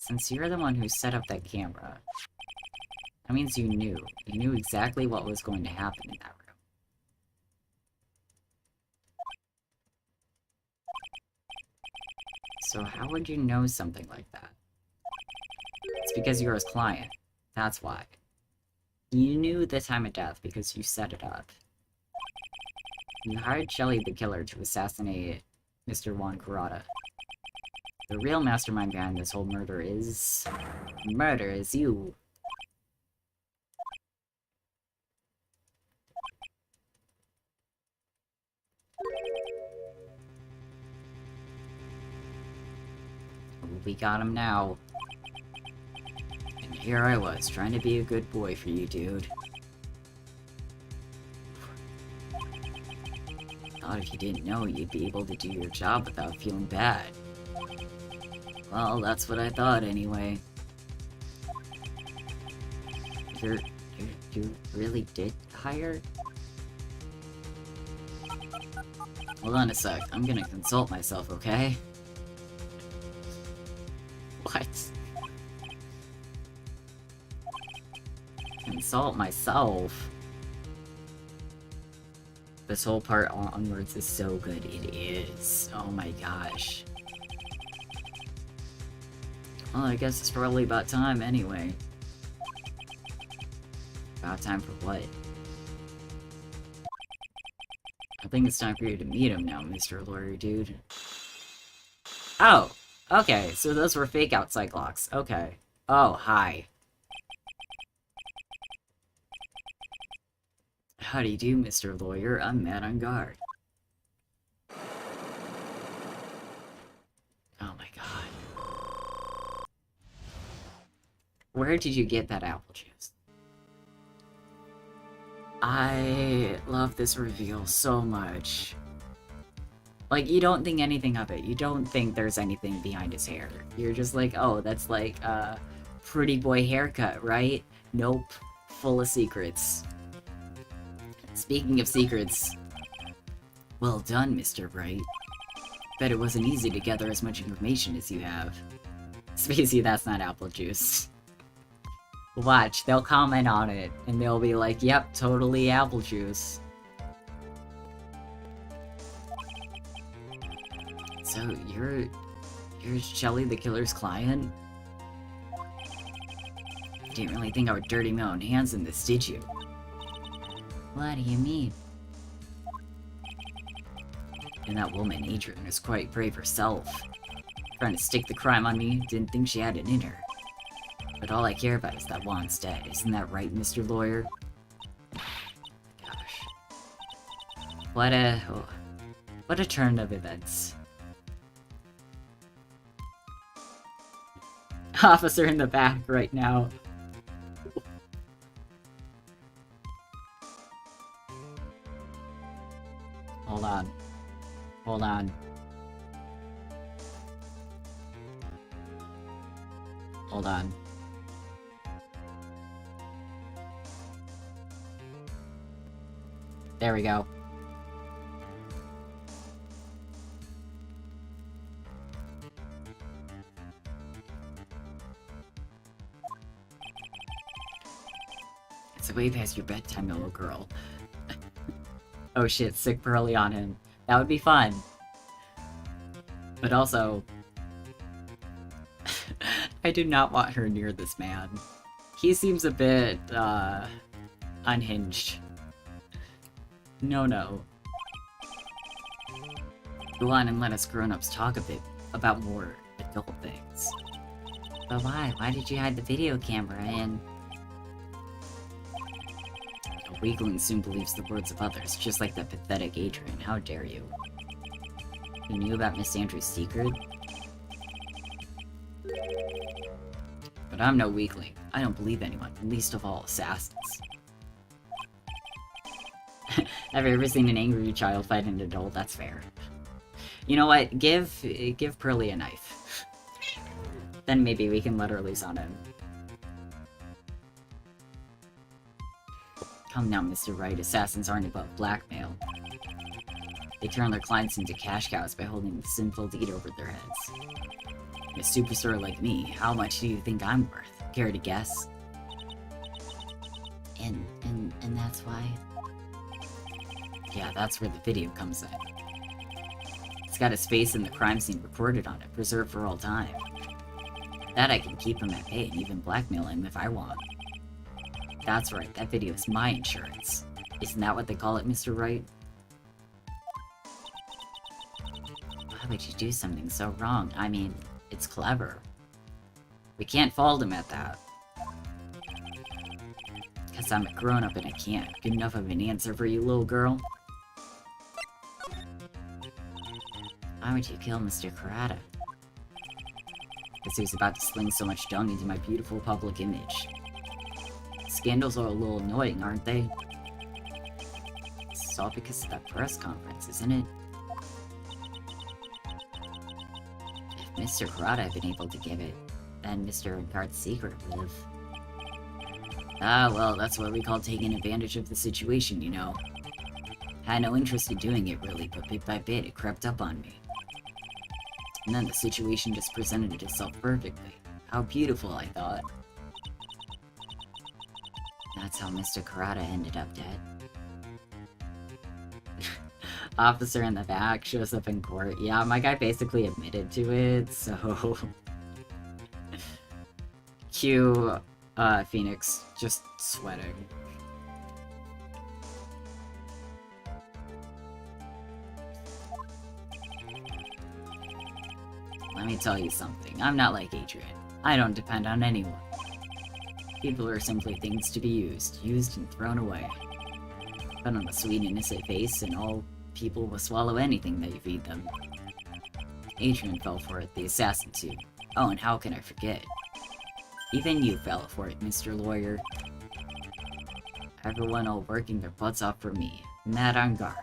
Since you're the one who set up that camera, that means you knew. You knew exactly what was going to happen in that room. So how would you know something like that? It's because you're his client. That's why. You knew the time of death because you set it up. You hired Shelly the Killer to assassinate Mr. Juan Kurata. The real mastermind behind this whole murder is... you. We got him now. And here I was, trying to be a good boy for you, dude. Thought if you didn't know, you'd be able to do your job without feeling bad. Well, that's what I thought anyway. You really did hire? Hold on a sec, I'm gonna consult myself, okay? What? Consult myself? This whole part onwards is so good, it is. Oh my gosh. Well, I guess it's probably about time anyway. About time for what? I think it's time for you to meet him now, Mr. Lawyer Dude. Oh! Okay, so those were fake outside clocks. Okay. Oh, hi. How do you do, Mr. Lawyer? I'm Matt on guard. Oh my god. Where did you get that apple juice? I love this reveal so much. Like, you don't think anything of it. You don't think there's anything behind his hair. You're just like, oh, that's like a pretty boy haircut, right? Nope. Full of secrets. Speaking of secrets, well done, Mr. Bright. Bet it wasn't easy to gather as much information as you have. Spacey, that's not apple juice. Watch, they'll comment on it, and they'll be like, yep, totally apple juice. So, you're Shelly the Killer's client? You didn't really think I would dirty my own hands in this, did you? What do you mean? And that woman, Adrian, is quite brave herself. Trying to stick the crime on me, didn't think she had it in her. But all I care about is that Juan's dead, isn't that right, Mr. Lawyer? Gosh. What a turn of events. Officer in the back right now. Hold on. Hold on. Hold on. There we go. It's way past your bedtime, little girl. Oh shit, sick Pearly on him. That would be fun. But also... I do not want her near this man. He seems a bit, unhinged. No. Go on and let us grown-ups talk a bit about more adult things. But why? Why did you hide the video camera in? A weakling soon believes the words of others, just like that pathetic Adrian. How dare you? You knew about Miss Andrews' secret? But I'm no weakling. I don't believe anyone, least of all assassins. Have you ever seen an angry child fight an adult? That's fair. You know what? Give Pearly a knife. Then maybe we can let her loose on him. Come now, Mr. Wright. Assassins aren't above blackmail. They turn their clients into cash cows by holding the sinful deed over their heads. A superstar like me, how much do you think I'm worth? Care to guess? And that's why? Yeah, that's where the video comes in. It's got his face in the crime scene recorded on it, preserved for all time. That I can keep him at bay and even blackmail him if I want. That's right, that video is my insurance. Isn't that what they call it, Mr. Wright? Why would you do something so wrong? I mean, it's clever. We can't fault him at that. Because I'm a grown-up and I can't. Good enough of an answer for you, little girl. Why would you kill Mr. Kurata? Because he was about to sling so much dung into my beautiful public image. Scandals are a little annoying, aren't they? It's all because of that press conference, isn't it? If Mr. Kurata had been able to give it, then Mr. Guard's secret would have... Ah, well, that's what we call taking advantage of the situation, you know. Had no interest in doing it, really, but bit by bit, it crept up on me. And then the situation just presented itself perfectly. How beautiful, I thought. That's how Mr. Kurata ended up dead. Officer in the back shows up in court. Yeah, my guy basically admitted to it, so... Cue, Phoenix just sweating. Let me tell you something. I'm not like Adrian. I don't depend on anyone. People are simply things to be used and thrown away. Put on a sweet, innocent face, and all people will swallow anything that you feed them. Adrian fell for it, the assassin too. Oh, and how can I forget? Even you fell for it, Mr. Lawyer. Everyone all working their butts off for me. Mad on guard.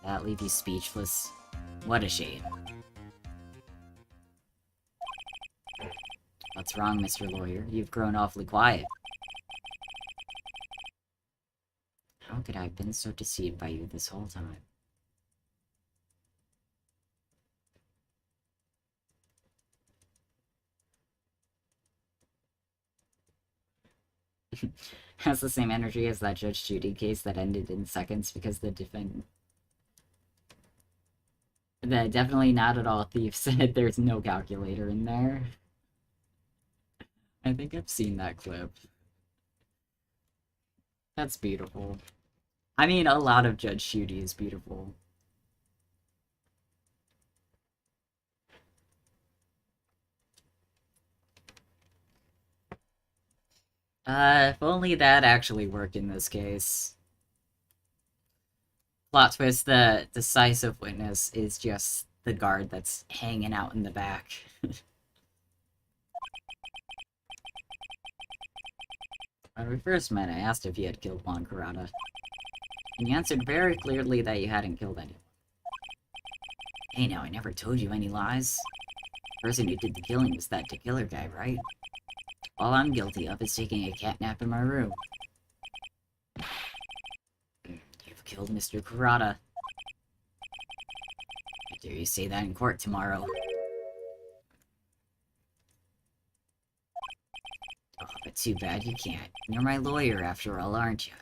That leave you speechless? What a shame. What's wrong, Mr. Lawyer? You've grown awfully quiet. How could I have been so deceived by you this whole time? Has the same energy as that Judge Judy case that ended in seconds because the defendant... The definitely not at all thief said there's no calculator in there. I think I've seen that clip. That's beautiful. I mean, a lot of Judge Judy is beautiful. If only that actually worked in this case. Plot twist, the decisive witness is just the guard that's hanging out in the back. When we first met, I asked if you had killed Juan Kurata. And you answered very clearly that you hadn't killed anyone. Hey now, I never told you any lies. The person who did the killing was that killer guy, right? All I'm guilty of is taking a cat nap in my room. You've killed Mr. Kurata. I dare you say that in court tomorrow. too bad you can't. You're my lawyer after all, aren't you?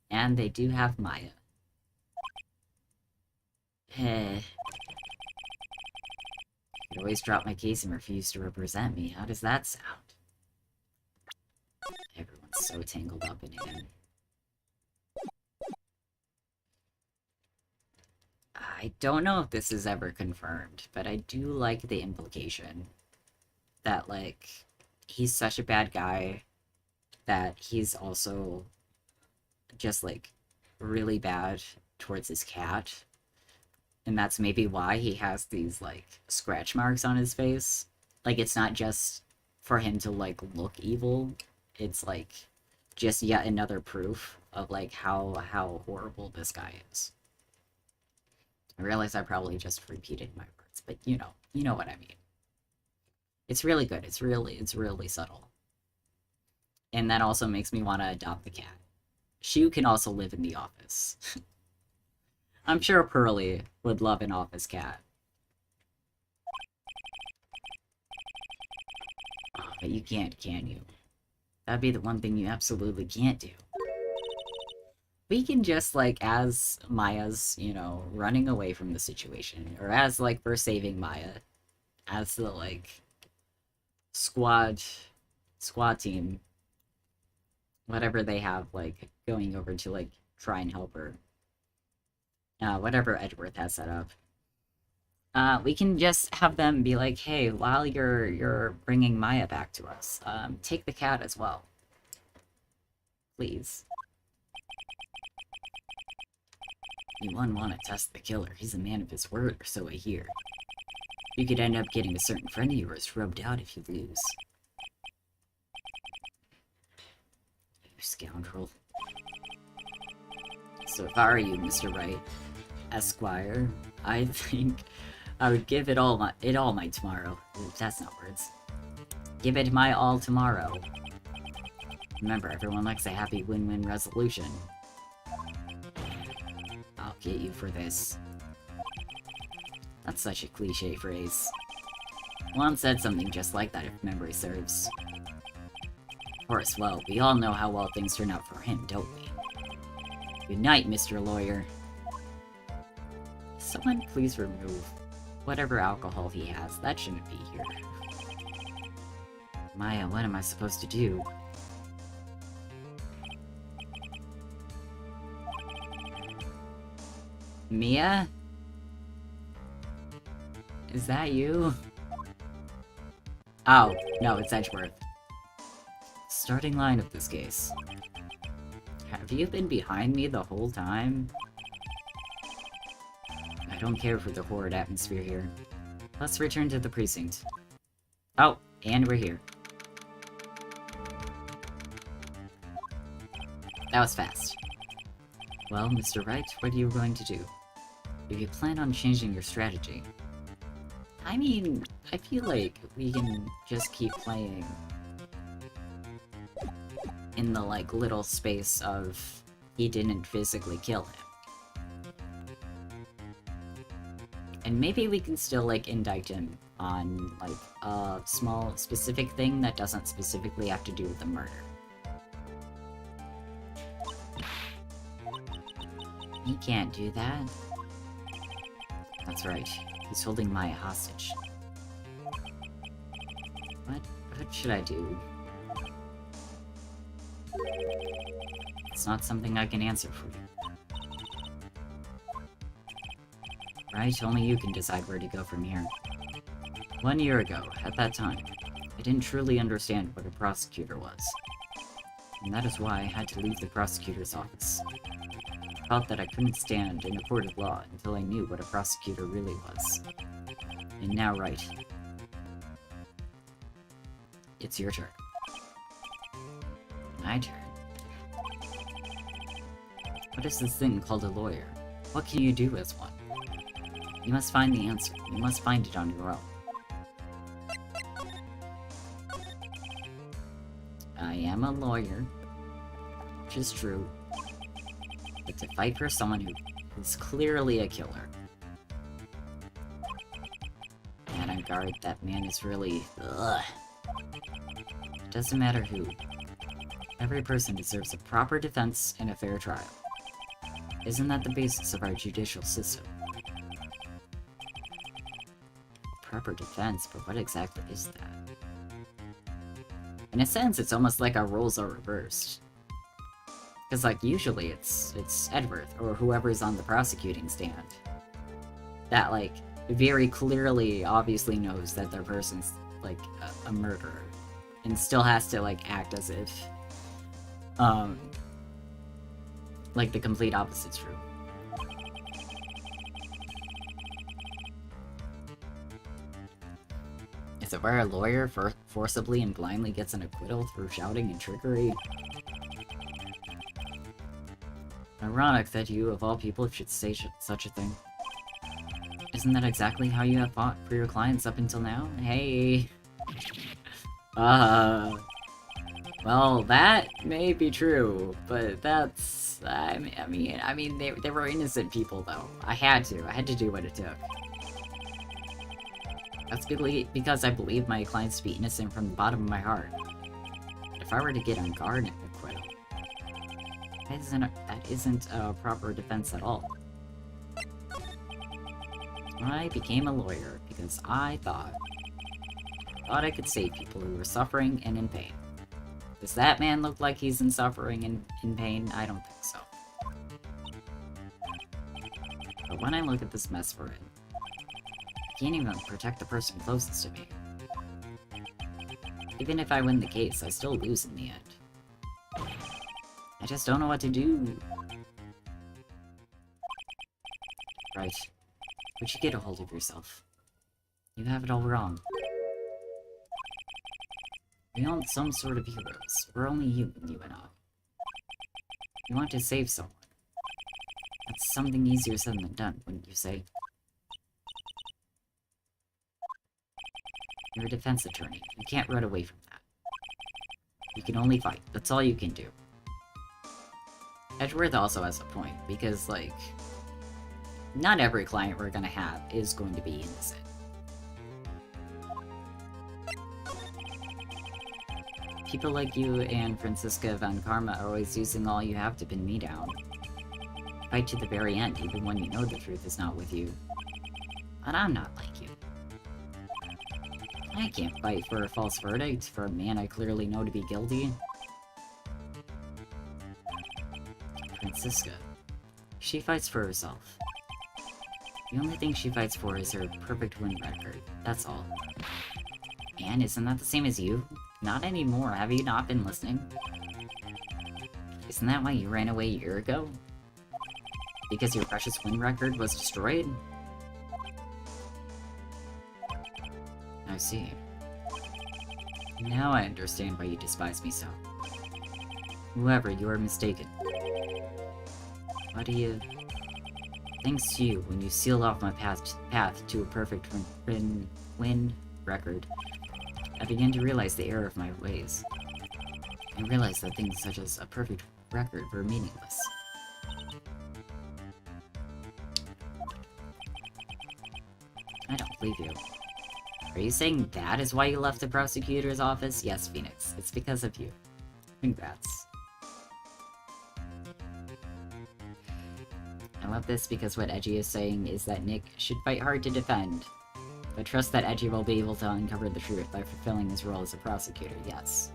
And they do have Maya. You always drop my case and refuse to represent me. How does that sound? Everyone's so tangled up in him. I don't know if this is ever confirmed, but I do like the implication that, like, he's such a bad guy that he's also just, like, really bad towards his cat. And that's maybe why he has these, like, scratch marks on his face. Like, it's not just for him to, like, look evil. It's, like, just yet another proof of, like, how horrible this guy is. I realize I probably just repeated my words, but you know what I mean. It's really good. It's really subtle. And that also makes me want to adopt the cat. Shu can also live in the office. I'm sure Pearly would love an office cat. Oh, but you can't, can you? That'd be the one thing you absolutely can't do. We can just, like, as Maya's, you know, running away from the situation, or as, like, we're saving Maya, as the, like, squad team, whatever they have, like, going over to, like, try and help her. Whatever Edgeworth has set up. We can just have them be like, hey, while you're bringing Maya back to us, take the cat as well. Please. You wouldn't want to test the killer. He's a man of his word, or so I hear. You could end up getting a certain friend of yours rubbed out if you lose. You scoundrel. So if I were you, Mr. Wright, Esquire, I think I would give it all my tomorrow. Ooh, that's not words. Give it my all tomorrow. Remember, everyone likes a happy win-win resolution. I'll get you for this. That's such a cliche phrase. Juan said something just like that, if memory serves. Of course, well, we all know how well things turn out for him, don't we? Good night, Mr. Lawyer. Someone please remove whatever alcohol he has. That shouldn't be here. Maya, what am I supposed to do? Mia? Is that you? Oh, no, it's Edgeworth. Starting line of this case. Have you been behind me the whole time? I don't care for the horrid atmosphere here. Let's return to the precinct. Oh, and we're here. That was fast. Well, Mr. Wright, what are you going to do? Do you plan on changing your strategy? I mean, I feel like we can just keep playing in the, like, little space of he didn't physically kill him. And maybe we can still, like, indict him on, like, a small, specific thing that doesn't specifically have to do with the murder. He can't do that. That's right. He's holding Maya hostage. What should I do? It's not something I can answer for you. Right? Only you can decide where to go from here. 1 year ago, at that time, I didn't truly understand what a prosecutor was. And that is why I had to leave the prosecutor's office. I thought that I couldn't stand in a court of law until I knew what a prosecutor really was. And now, right. It's your turn. My turn? What is this thing called a lawyer? What can you do as one? You must find the answer. You must find it on your own. I am a lawyer, which is true. But to fight for someone who is clearly a killer. And on guard, that man is really... ugh. Doesn't matter who. Every person deserves a proper defense and a fair trial. Isn't that the basis of our judicial system? Proper defense, but what exactly is that? In a sense, it's almost like our roles are reversed. Because, like, usually it's Edworth, or whoever's on the prosecuting stand, that, like, very clearly, obviously knows that their person's, like, a murderer, and still has to, like, act as if, like, the complete opposite's true. Is it where a lawyer forcibly and blindly gets an acquittal through shouting and trickery? Ironic that you, of all people, should say such a thing. Isn't that exactly how you have fought for your clients up until now? Hey! Well, that may be true, but that's... I mean, they were innocent people, though. I had to do what it took. That's because I believe my clients to be innocent from the bottom of my heart. But if I were to get on guard and acquittal, that isn't a proper defense at all. I became a lawyer because I thought I could save people who were suffering and in pain. Does that man look like he's in suffering and in pain? I don't think so. But when I look at this mess we're in, I can't even protect the person closest to me. Even if I win the case, I still lose in the end. I just don't know what to do. Right. But you get a hold of yourself. You have it all wrong. We aren't some sort of heroes. We're only human, you and I. You want to save someone. That's something easier said than done, wouldn't you say? You're a defense attorney. You can't run away from that. You can only fight. That's all you can do. Edgeworth also has a point, because, like, not every client we're gonna have is going to be innocent. People like you and Franziska Van Karma are always using all you have to pin me down. Fight to the very end, even when you know the truth is not with you. But I'm not like you. I can't fight for a false verdict for a man I clearly know to be guilty. Franziska. She fights for herself. The only thing she fights for is her perfect win record. That's all. And isn't that the same as you? Not anymore. Have you not been listening? Isn't that why you ran away a year ago? Because your precious win record was destroyed? I see. Now I understand why you despise me so. Whoever, you are mistaken. Why do you... Thanks to you, when you sealed off my path to a perfect win record, I began to realize the error of my ways. I realized that things such as a perfect record were meaningless. I don't believe you. Are you saying that is why you left the prosecutor's office? Yes, Phoenix. It's because of you. Congrats. I love this because what Edgy is saying is that Nick should fight hard to defend, but trust that Edgy will be able to uncover the truth by fulfilling his role as a prosecutor, yes.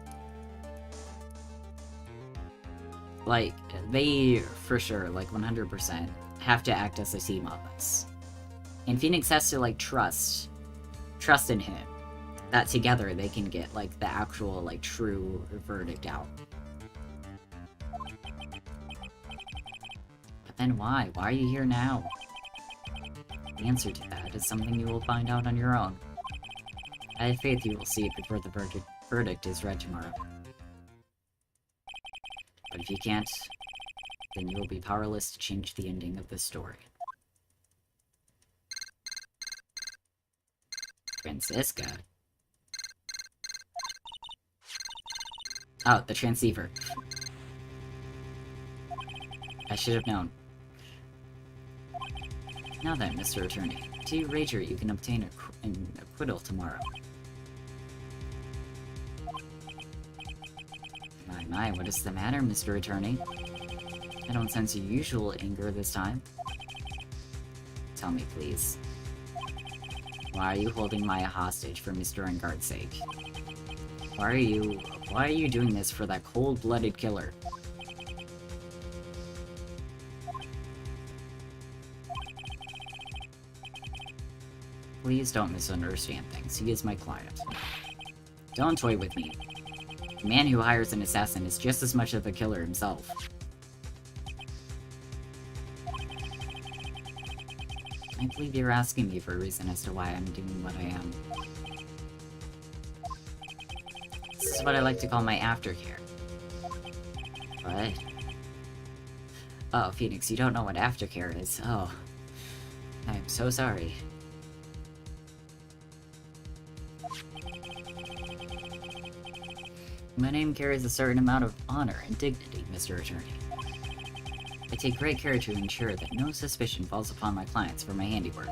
Like, they, for sure, like 100%, have to act as a team on this. And Phoenix has to, like, trust in him, that together they can get, like, the actual, like, true verdict out. But then why? Why are you here now? The answer to that is something you will find out on your own. I have faith you will see it before the verdict is read tomorrow. But if you can't, then you will be powerless to change the ending of this story. Franziska? Oh, the transceiver. I should have known. Now then, Mr. Attorney, do you wager you can obtain an acquittal tomorrow? My, what is the matter, Mr. Attorney? I don't sense your usual anger this time. Tell me, please. Why are you holding Maya hostage for Mr. Engard's sake? Why are you doing this for that cold-blooded killer? Please don't misunderstand things. He is my client. Don't toy with me. The man who hires an assassin is just as much of a killer himself. I believe you're asking me for a reason as to why I'm doing what I am. This is what I like to call my aftercare. What? Oh, Phoenix, you don't know what aftercare is. Oh. I'm so sorry. My name carries a certain amount of honor and dignity, Mr. Attorney. I take great care to ensure that no suspicion falls upon my clients for my handiwork.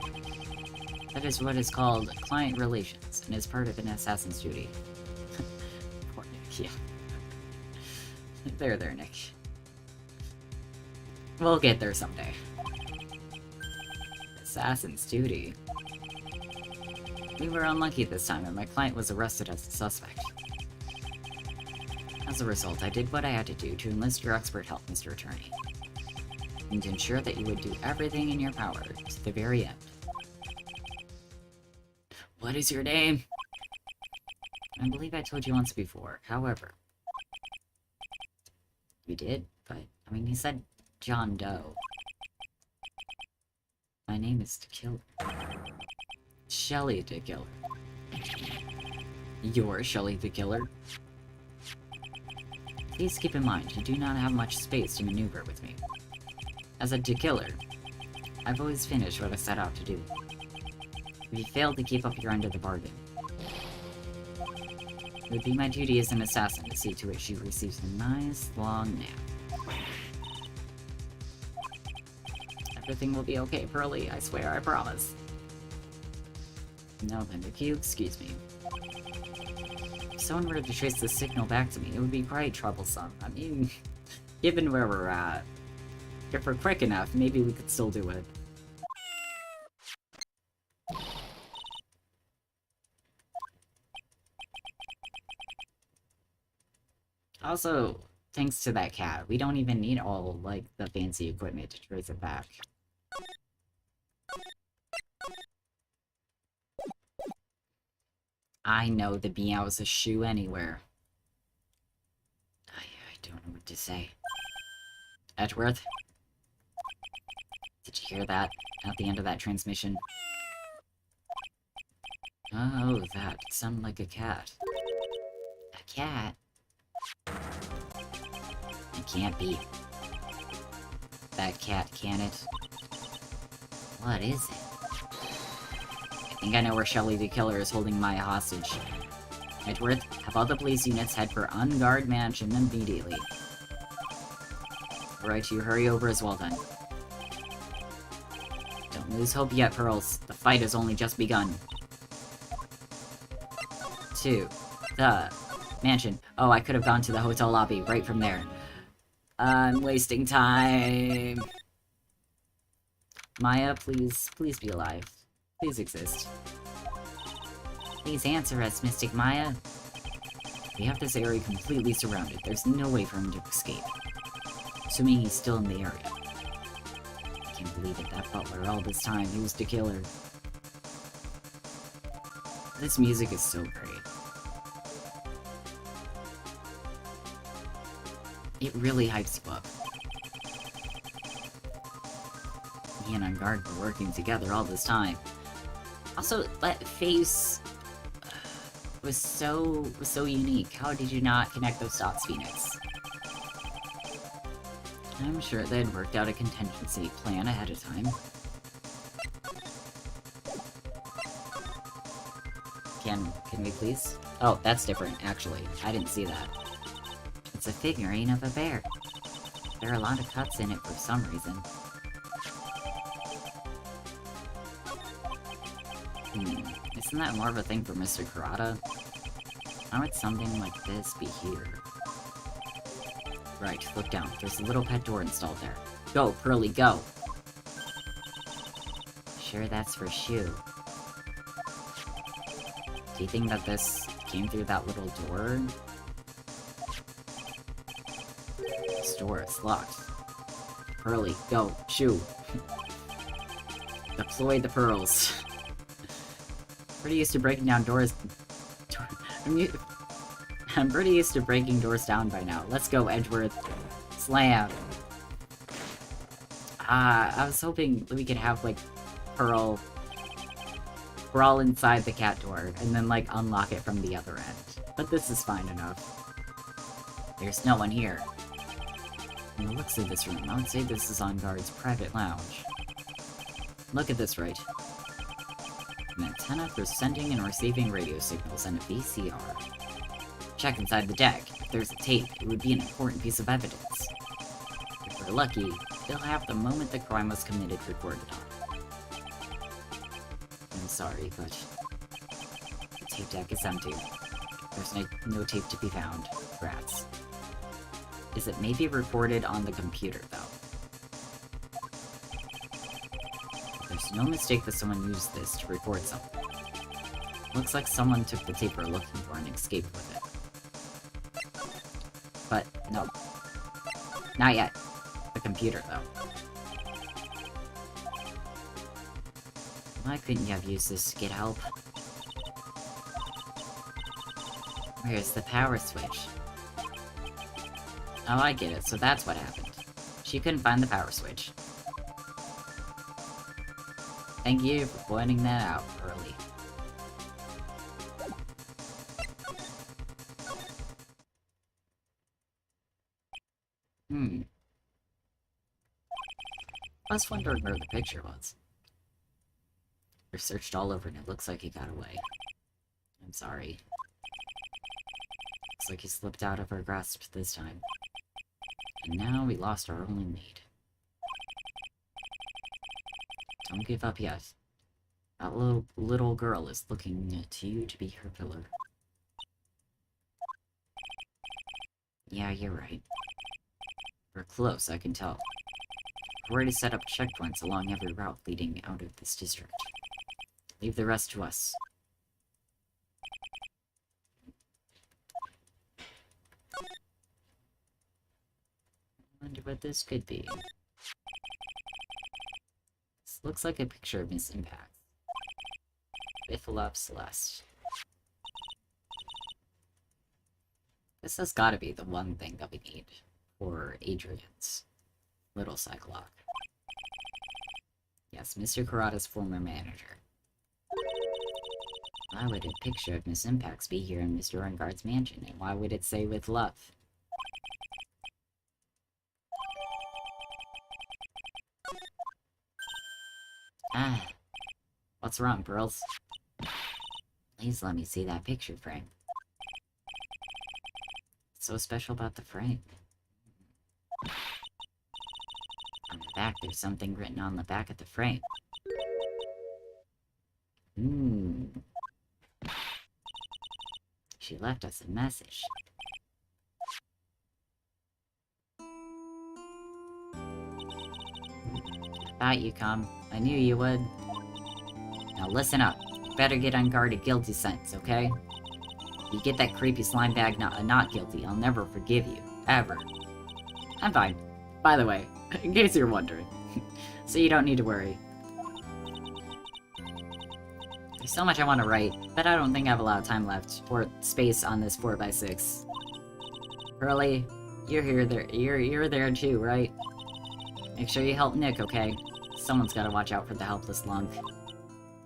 That is what is called client relations, and is part of an assassin's duty. Poor Nick, yeah. There, Nick. We'll get there someday. Assassin's duty. We were unlucky this time, and my client was arrested as a suspect. As a result, I did what I had to do to enlist your expert help, Mr. Attorney. And to ensure that you would do everything in your power to the very end. What is your name? I believe I told you once before, however. You did, but, I mean, you said John Doe. My name is the Killer. Shelly the Killer. You're Shelly the Killer? Please keep in mind, you do not have much space to maneuver with me. As a killer, I've always finished what I set out to do. If you failed to keep up your end of the bargain, it would be my duty as an assassin to see to it she receives a nice long nap. Everything will be okay, Pearly, I swear, I promise. Now then, if you excuse me. If someone were to trace the signal back to me, it would be quite troublesome. I mean, given where we're at, if we're quick enough, maybe we could still do it. Also, thanks to that cat, we don't even need all, like, the fancy equipment to trace it back. I know the meow's a shoe anywhere. I don't know what to say. Edgeworth? Did you hear that at the end of that transmission? Oh, that. It sounded like a cat. A cat? It can't be. That cat, can it? What is it? I think I know where Shelly the Killer is holding Maya hostage. Edgeworth, have all the police units head for Unguard Mansion immediately. Alright, you hurry over as well then. Don't lose hope yet, Pearls. The fight has only just begun. To the mansion. Oh, I could have gone to the hotel lobby right from there. I'm wasting time. Maya, please be alive. Please exist. Please answer us, Mystic Maya. We have this area completely surrounded. There's no way for him to escape. Assuming he's still in the area. I can't believe it, that butler all this time, he was the killer. This music is so great. It really hypes you up. Me and Unguard were working together all this time. Also, that face was so unique. How did you not connect those dots, Phoenix? I'm sure they had worked out a contingency plan ahead of time. Can we please? Oh, that's different, actually. I didn't see that. It's a figurine of a bear. There are a lot of cuts in it for some reason. Isn't that more of a thing for Mr. Kurata? How would something like this be here? Right, look down. There's a little pet door installed there. Go, Pearly, go! Sure, that's for Shu. Do you think that this came through that little door? This door is locked. Pearly, go, Shu! Deploy the pearls. Pretty used to breaking down doors. I'm pretty used to breaking doors down by now. Let's go, Edgeworth. Slam! I was hoping we could have, like, Pearl crawl inside the cat door, and then, like, unlock it from the other end. But this is fine enough. There's no one here. From the looks of this room, I would say this is On Guard's private lounge. Look at this, right? An antenna for sending and receiving radio signals and a VCR. Check inside the deck. If there's a tape, it would be an important piece of evidence. If we're lucky, they'll have the moment the crime was committed recorded on. I'm sorry, but the tape deck is empty. There's no tape to be found. Rats. Is it maybe recorded on the computer, though? There's no mistake that someone used this to record something. Looks like someone took the tape we're looking for and escaped with it. But, no. Not yet. The computer, though. Why couldn't you have used this to get help? Where's the power switch? Oh, I get it. So that's what happened. She couldn't find the power switch. Thank you for pointing that out early. I was wondering where the picture was. We searched all over and it looks like he got away. I'm sorry. Looks like he slipped out of our grasp this time. And now we lost our only lead. Don't give up yet. That little girl is looking to you to be her pillar. Yeah, you're right. We're close, I can tell. We've already set up checkpoints along every route leading out of this district. Leave the rest to us. I wonder what this could be. This looks like a picture of Miss Impact. With love, Celeste. This has gotta be the one thing that we need for Adrian's little Cyclops. Yes, Mr. Kurata's former manager. Why would a picture of Miss Impacts be here in Mr. Rungard's mansion, and why would it say with love? Ah, what's wrong, girls? Please let me see that picture frame. What's so special about the frame? On the back, there's something written on the back of the frame. She left us a message. Thought you'd come. I knew you would. Now listen up. Better get on guard at guilty sentence, okay? If you get that creepy slime bag not guilty, I'll never forgive you. Ever. I'm fine. By the way, in case you're wondering. So you don't need to worry. There's so much I want to write, but I don't think I have a lot of time left, or space on this 4x6. Pearly, you're there too, right? Make sure you help Nick, okay? Someone's gotta watch out for the helpless lunk.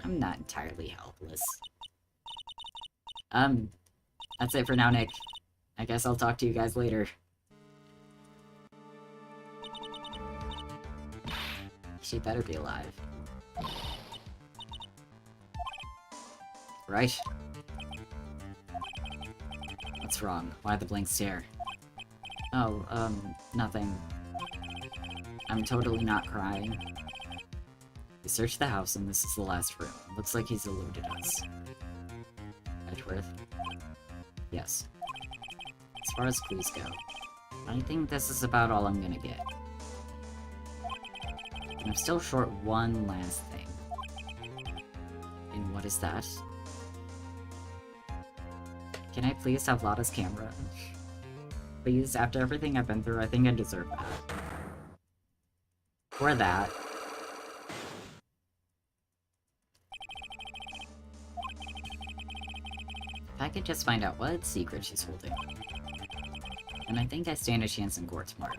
I'm not entirely helpless. That's it for now, Nick. I guess I'll talk to you guys later. She better be alive. Right? What's wrong? Why the blank stare? Oh, nothing. I'm totally not crying. We searched the house and this is the last room. Looks like he's eluded us. Edgeworth? Yes. As far as clues go, I think this is about all I'm gonna get. And I'm still short one last thing. And what is that? Can I please have Lotta's camera? Please, after everything I've been through, I think I deserve that. Or that. If I could just find out what secret she's holding. And I think I stand a chance in court tomorrow.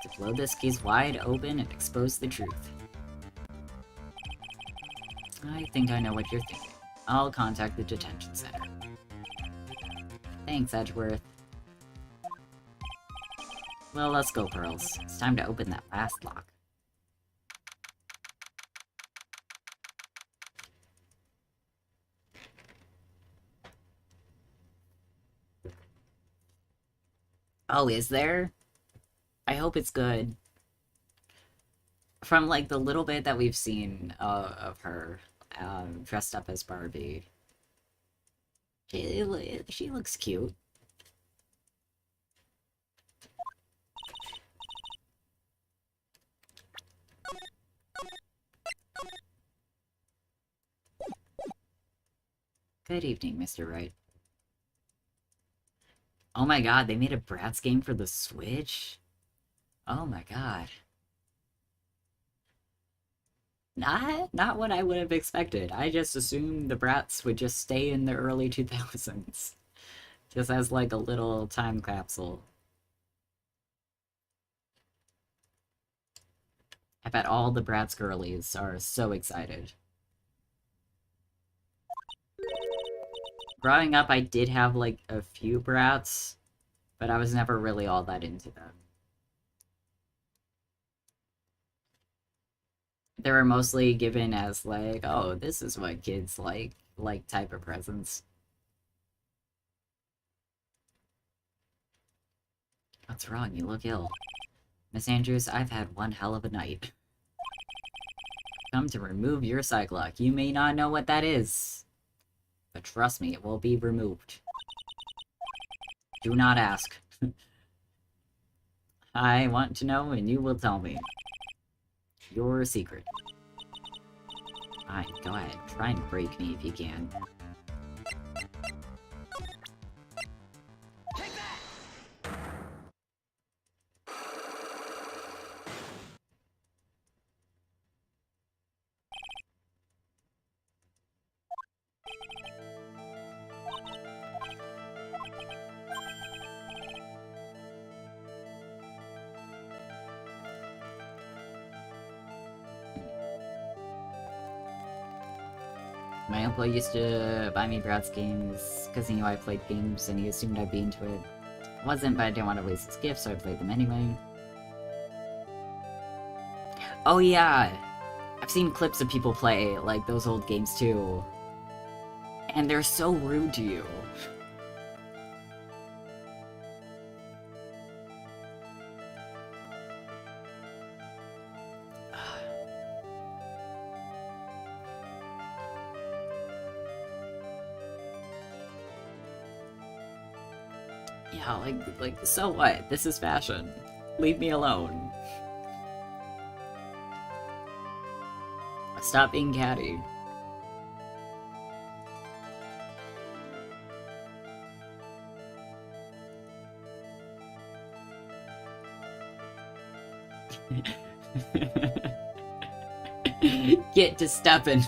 To blow this case wide open and expose the truth. I think I know what you're thinking. I'll contact the detention center. Thanks, Edgeworth. Well, let's go, Pearls. It's time to open that last lock. Oh, is there? I hope it's good. From, like, the little bit that we've seen of her dressed up as Barbie, she looks cute. Good evening, Mr. Wright. Oh my god, they made a Bratz game for the Switch? Oh my god. Not what I would have expected. I just assumed the Bratz would just stay in the early 2000s. Just as like a little time capsule. I bet all the Bratz girlies are so excited. Growing up, I did have, like, a few Bratz, but I was never really all that into them. They were mostly given as, like, oh, this is what kids like type of presents. What's wrong? You look ill. Miss Andrews, I've had one hell of a night. Come to remove your Cyclock. You may not know what that is. But trust me, it will be removed. Do not ask. I want to know, and you will tell me. Your secret. Fine, go ahead. Try and break me if you can. My uncle used to buy me Bratz games because he knew I played games and he assumed I'd be into it. I wasn't, but I didn't want to waste his gifts, so I played them anyway. Oh yeah! I've seen clips of people play, like, those old games too. And they're so rude to you. Yeah, like, so what? This is fashion. Leave me alone. Stop being catty. Get to steppin'.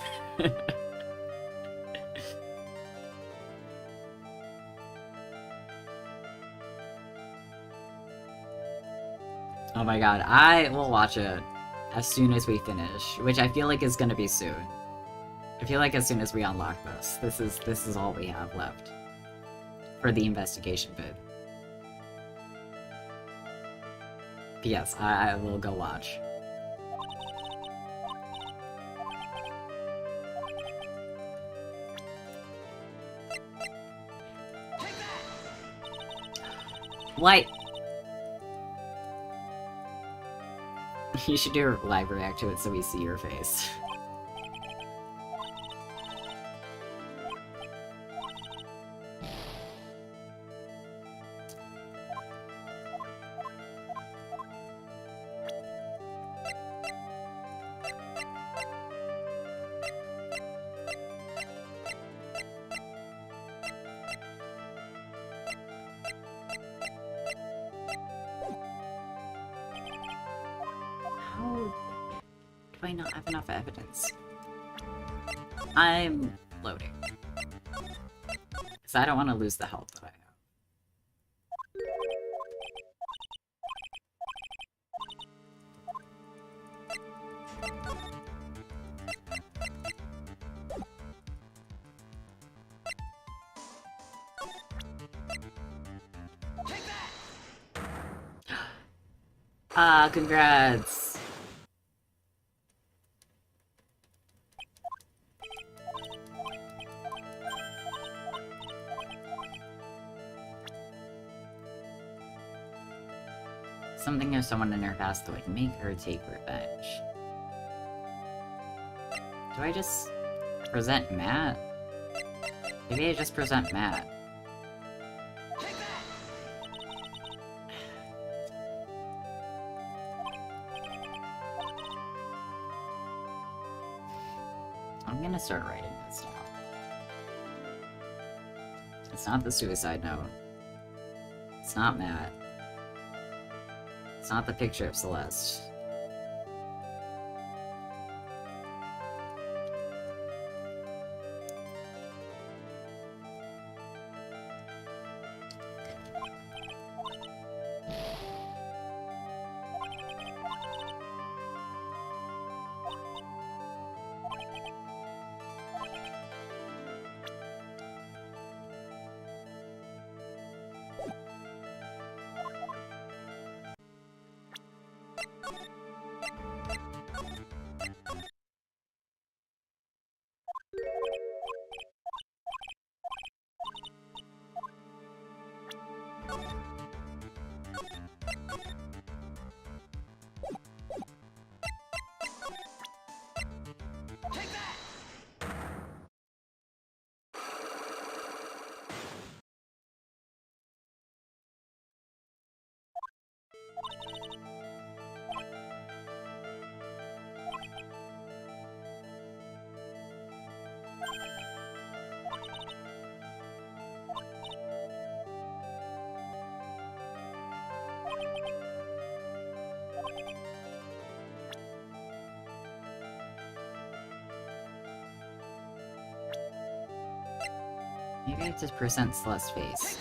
Oh my god, I will watch it as soon as we finish, which I feel like is gonna be soon. I feel like as soon as we unlock this is all we have left for the investigation bit. But yes, I will go watch. What? You should do a live react to it so we see your face. Do I not have enough evidence? I'm loading. Because I don't want to lose the health that I have. Ah, congrats! Something of someone in her past that would make her take revenge. Do I just present Matt? Maybe I just present Matt. I'm gonna start writing this down. It's not the suicide note. It's not Matt. It's not the picture of Celeste. Maybe I have to present Celeste's face.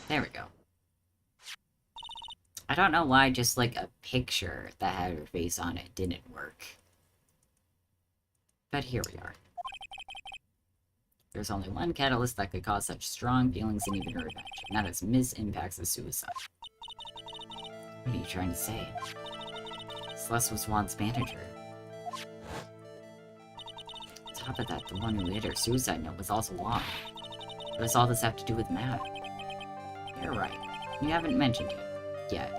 There we go. I don't know why just like a picture that had her face on it didn't work. But here we are. There's only one catalyst that could cause such strong feelings and even revenge, and that is Miss Impact's suicide. What are you trying to say? Celeste was Juan's manager. On top of that, the one who hit her suicide note was also Juan. What does all this have to do with Matt? You're right. You haven't mentioned it yet.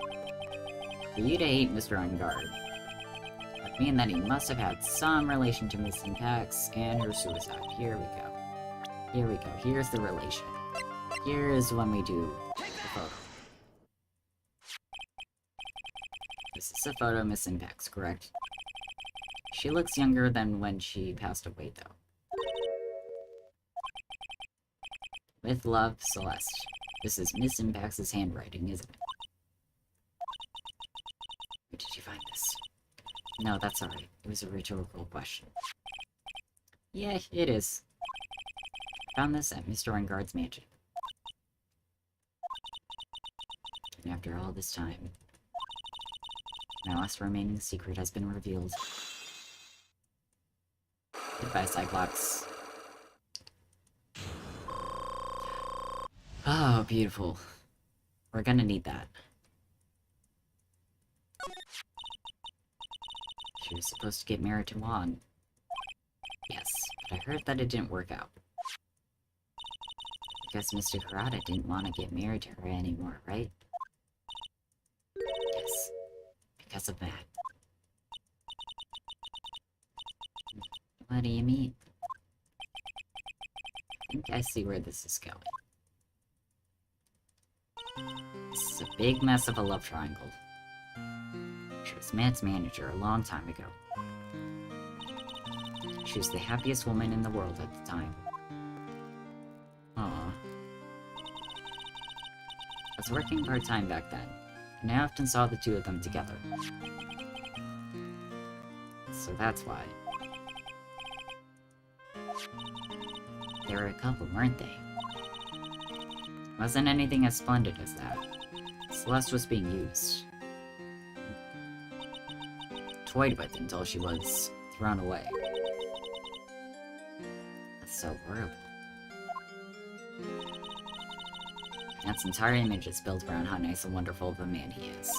For you to hate Mr. Ungard would mean that he must have had some relation to Miss Impact's and her suicide. Here we go. Here we go. Here's the relation. Here is when we do the photo. This is a photo of Miss Impact's, correct? She looks younger than when she passed away, though. With love, Celeste. This is Miss Impact's handwriting, isn't it? Where did you find this? No, that's alright. It was a rhetorical question. Yeah, it is. Found this at Mr. Ungard's mansion. And after all this time, my last remaining secret has been revealed. Goodbye, Cyclops. Oh, beautiful. We're gonna need that. She was supposed to get married to Juan. Yes, but I heard that it didn't work out. Because Mr. Kurata didn't want to get married to her anymore, right? Yes, because of that. What do you mean? I think I see where this is going. This is a big mess of a love triangle. She was Matt's manager a long time ago. She was the happiest woman in the world at the time. Aww. I was working part-time back then, and I often saw the two of them together. So that's why. They were a couple, weren't they? Wasn't anything as splendid as that. Celeste was being used. Toyed with until she was thrown away. That's so horrible. Matt's entire image is built around how nice and wonderful of a man he is.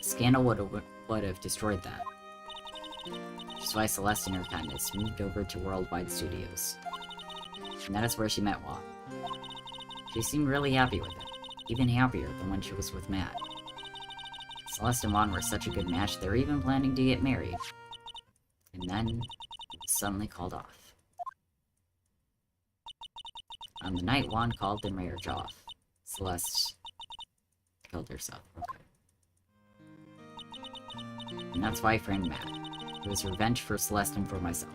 Scandal would have destroyed that. Which is why Celeste, in her kindness, moved over to Worldwide Studios. And that is where she met Juan. She seemed really happy with it, even happier than when she was with Matt. Celeste and Juan were such a good match, they were even planning to get married. And then, it was suddenly called off. On the night Juan called their marriage off, Celeste killed herself. Okay. And that's why I framed Matt. It was revenge for Celeste and for myself.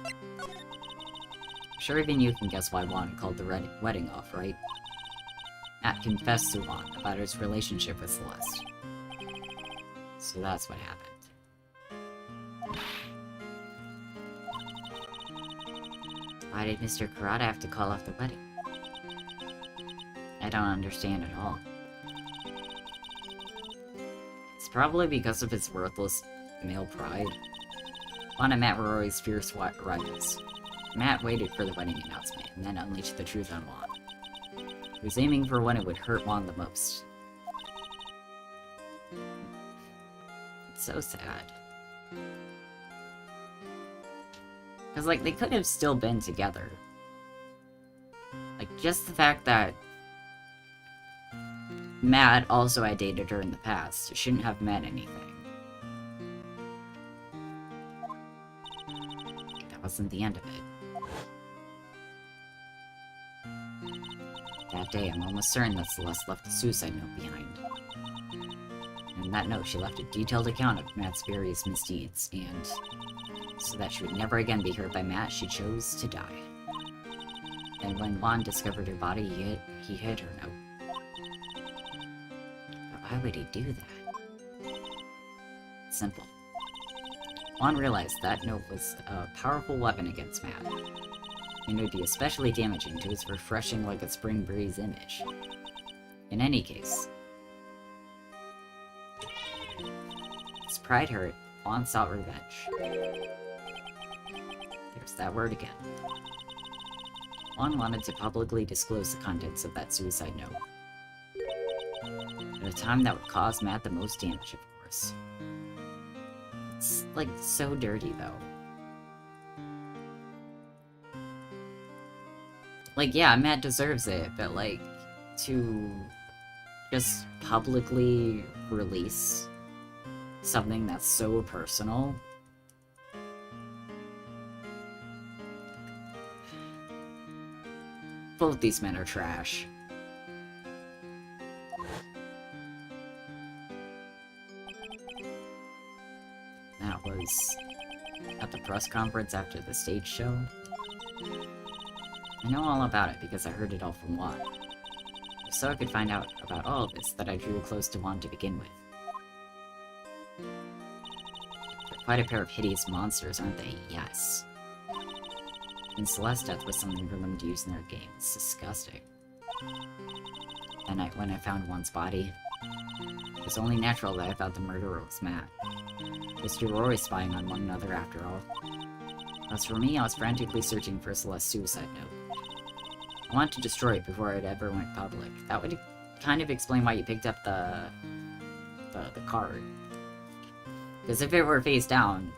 I'm sure even you can guess why Juan called the wedding off, right? Matt confessed to Juan about his relationship with Celeste. So that's what happened. Why did Mr. Kurata have to call off the wedding? I don't understand at all. It's probably because of his worthless male pride. Juan and Matt were always fierce rivals. Matt waited for the wedding announcement and then unleashed the truth on Juan. He was aiming for when it would hurt Juan the most. It's so sad. Because, like, they could have still been together. Like, just the fact that Matt also had dated her in the past shouldn't have meant anything. That wasn't the end of it. That day, I'm almost certain that Celeste left a suicide note behind. And in that note, she left a detailed account of Matt's various misdeeds, and so that she would never again be hurt by Matt, she chose to die. And when Juan discovered her body, he hid her note. But why would he do that? Simple. Juan realized that note was a powerful weapon against Matt, and it would be especially damaging to his refreshing like a spring breeze image. In any case, his pride hurt, Juan sought revenge. There's that word again. Juan wanted to publicly disclose the contents of that suicide note. At a time that would cause Matt the most damage, of course. It's, like, so dirty, though. Like, yeah, Matt deserves it, but, like, to just publicly release something that's so personal. Both these men are trash. That was at the press conference after the stage show. I know all about it because I heard it all from Juan. So I could find out about all of this that I drew close to Juan to begin with. They're quite a pair of hideous monsters, aren't they? Yes. And Celeste's death was something for them to use in their game. It's disgusting. And when I found Juan's body, it was only natural that I thought the murderer was Matt. Those two were always spying on one another after all. As for me, I was frantically searching for Celeste's suicide note. I wanted to destroy it before it ever went public. That would kind of explain why you picked up the card. Because if it were face down,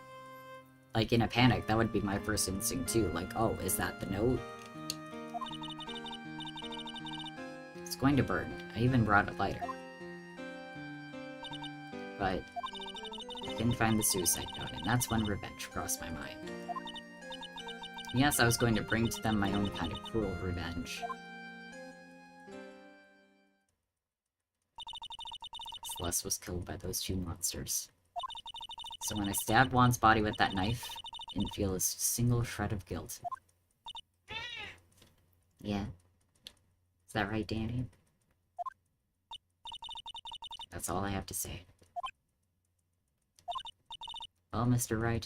like in a panic, that would be my first instinct too. Like, oh, is that the note? It's going to burn. I even brought a lighter. But I couldn't find the suicide note, and that's when revenge crossed my mind. Yes, I was going to bring to them my own kind of cruel revenge. Celeste was killed by those two monsters. So when I stabbed Juan's body with that knife, I didn't feel a single shred of guilt. Yeah? Is that right, Danny? That's all I have to say. Well, Mr. Wright,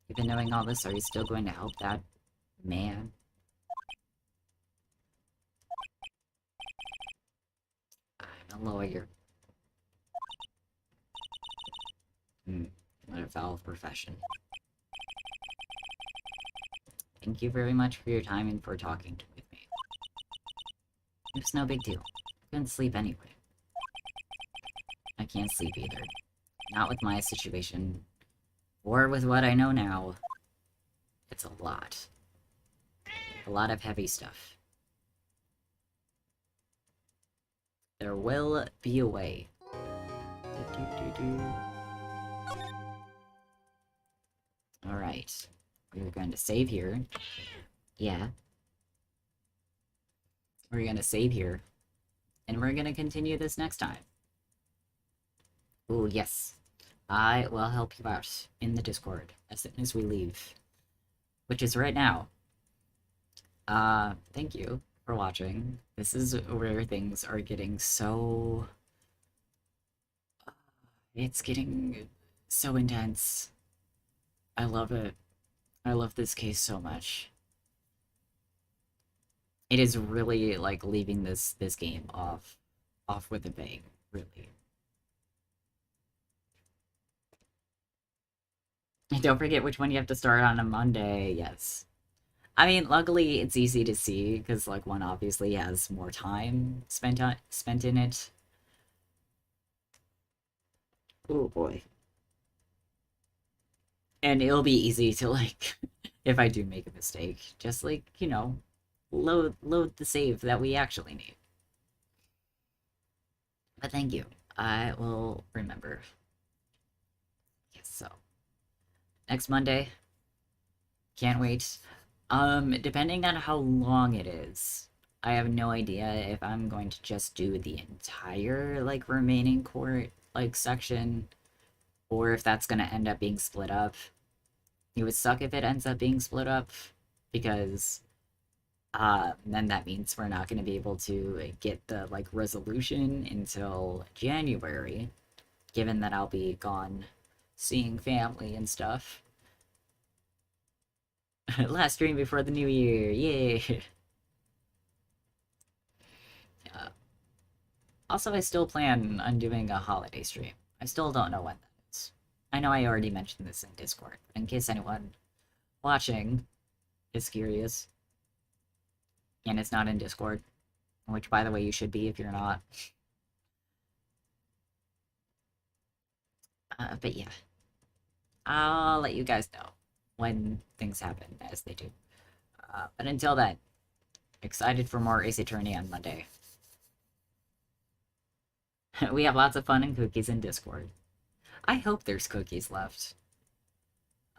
even knowing all this, are you still going to help that man? I'm a lawyer. What a foul profession. Thank you very much for your time and for talking with me. It's no big deal. I couldn't sleep anyway. I can't sleep either. Not with my situation. Or with what I know now. It's a lot. A lot of heavy stuff. There will be a way. Alright. We're going to save here. Yeah. We're going to save here. And we're going to continue this next time. Ooh, yes. I will help you out in the Discord as soon as we leave. Which is right now. Thank you for watching. This is where things are getting so... It's getting so intense. I love it. I love this case so much. It is really, like, leaving this game off with a bang, really. And don't forget which one you have to start on a Monday, yes. I mean, luckily, it's easy to see, because, like, one obviously has more time spent in it. Oh, boy. And it'll be easy to, like, if I do make a mistake, just, like, you know, load the save that we actually need. But thank you. I will remember. Yes, so. Next Monday. Can't wait. Depending on how long it is, I have no idea if I'm going to just do the entire, like, remaining court, like, section, or if that's gonna end up being split up. It would suck if it ends up being split up, because, then that means we're not gonna be able to get the, like, resolution until January, given that I'll be gone seeing family and stuff. Last stream before the new year, yay! Also, I still plan on doing a holiday stream. I still don't know when that is. I know I already mentioned this in Discord, but in case anyone watching is curious, and it's not in Discord, which, by the way, you should be if you're not. But yeah. I'll let you guys know when things happen, as they do. But until then, excited for more Ace Attorney on Monday. We have lots of fun and cookies in Discord. I hope there's cookies left.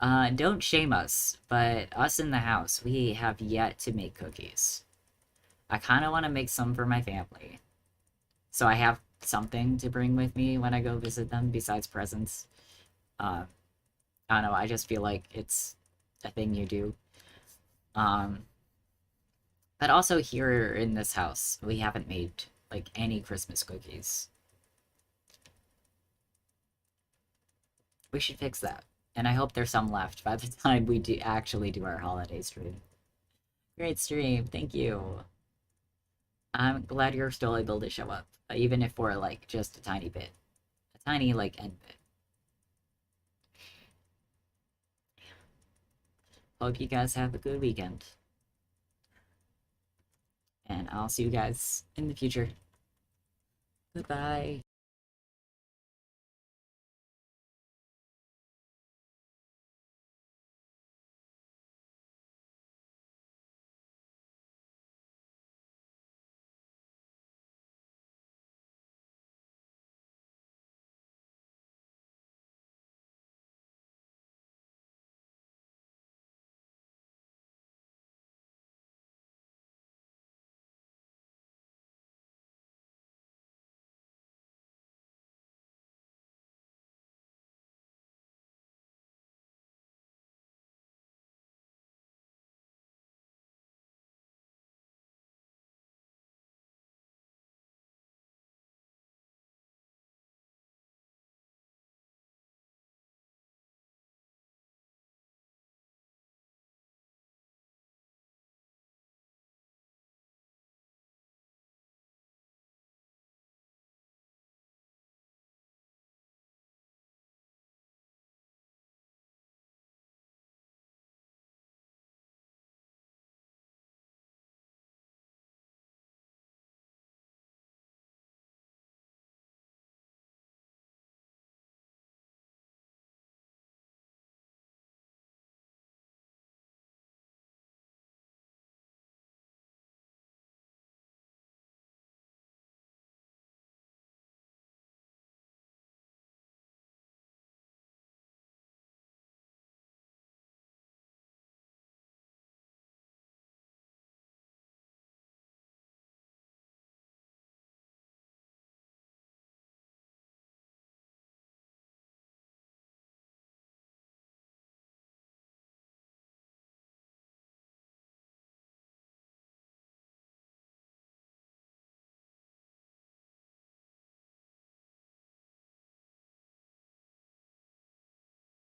Don't shame us, but us in the house, we have yet to make cookies. I kind of want to make some for my family. So I have something to bring with me when I go visit them besides presents. I don't know, I just feel like it's a thing you do. But also here in this house, we haven't made, like, any Christmas cookies. We should fix that. And I hope there's some left by the time we actually do our holiday stream. Great stream, thank you. I'm glad you're still able to show up, even if for, like, just a tiny bit. A tiny, like, end bit. Hope you guys have a good weekend. And I'll see you guys in the future. Goodbye.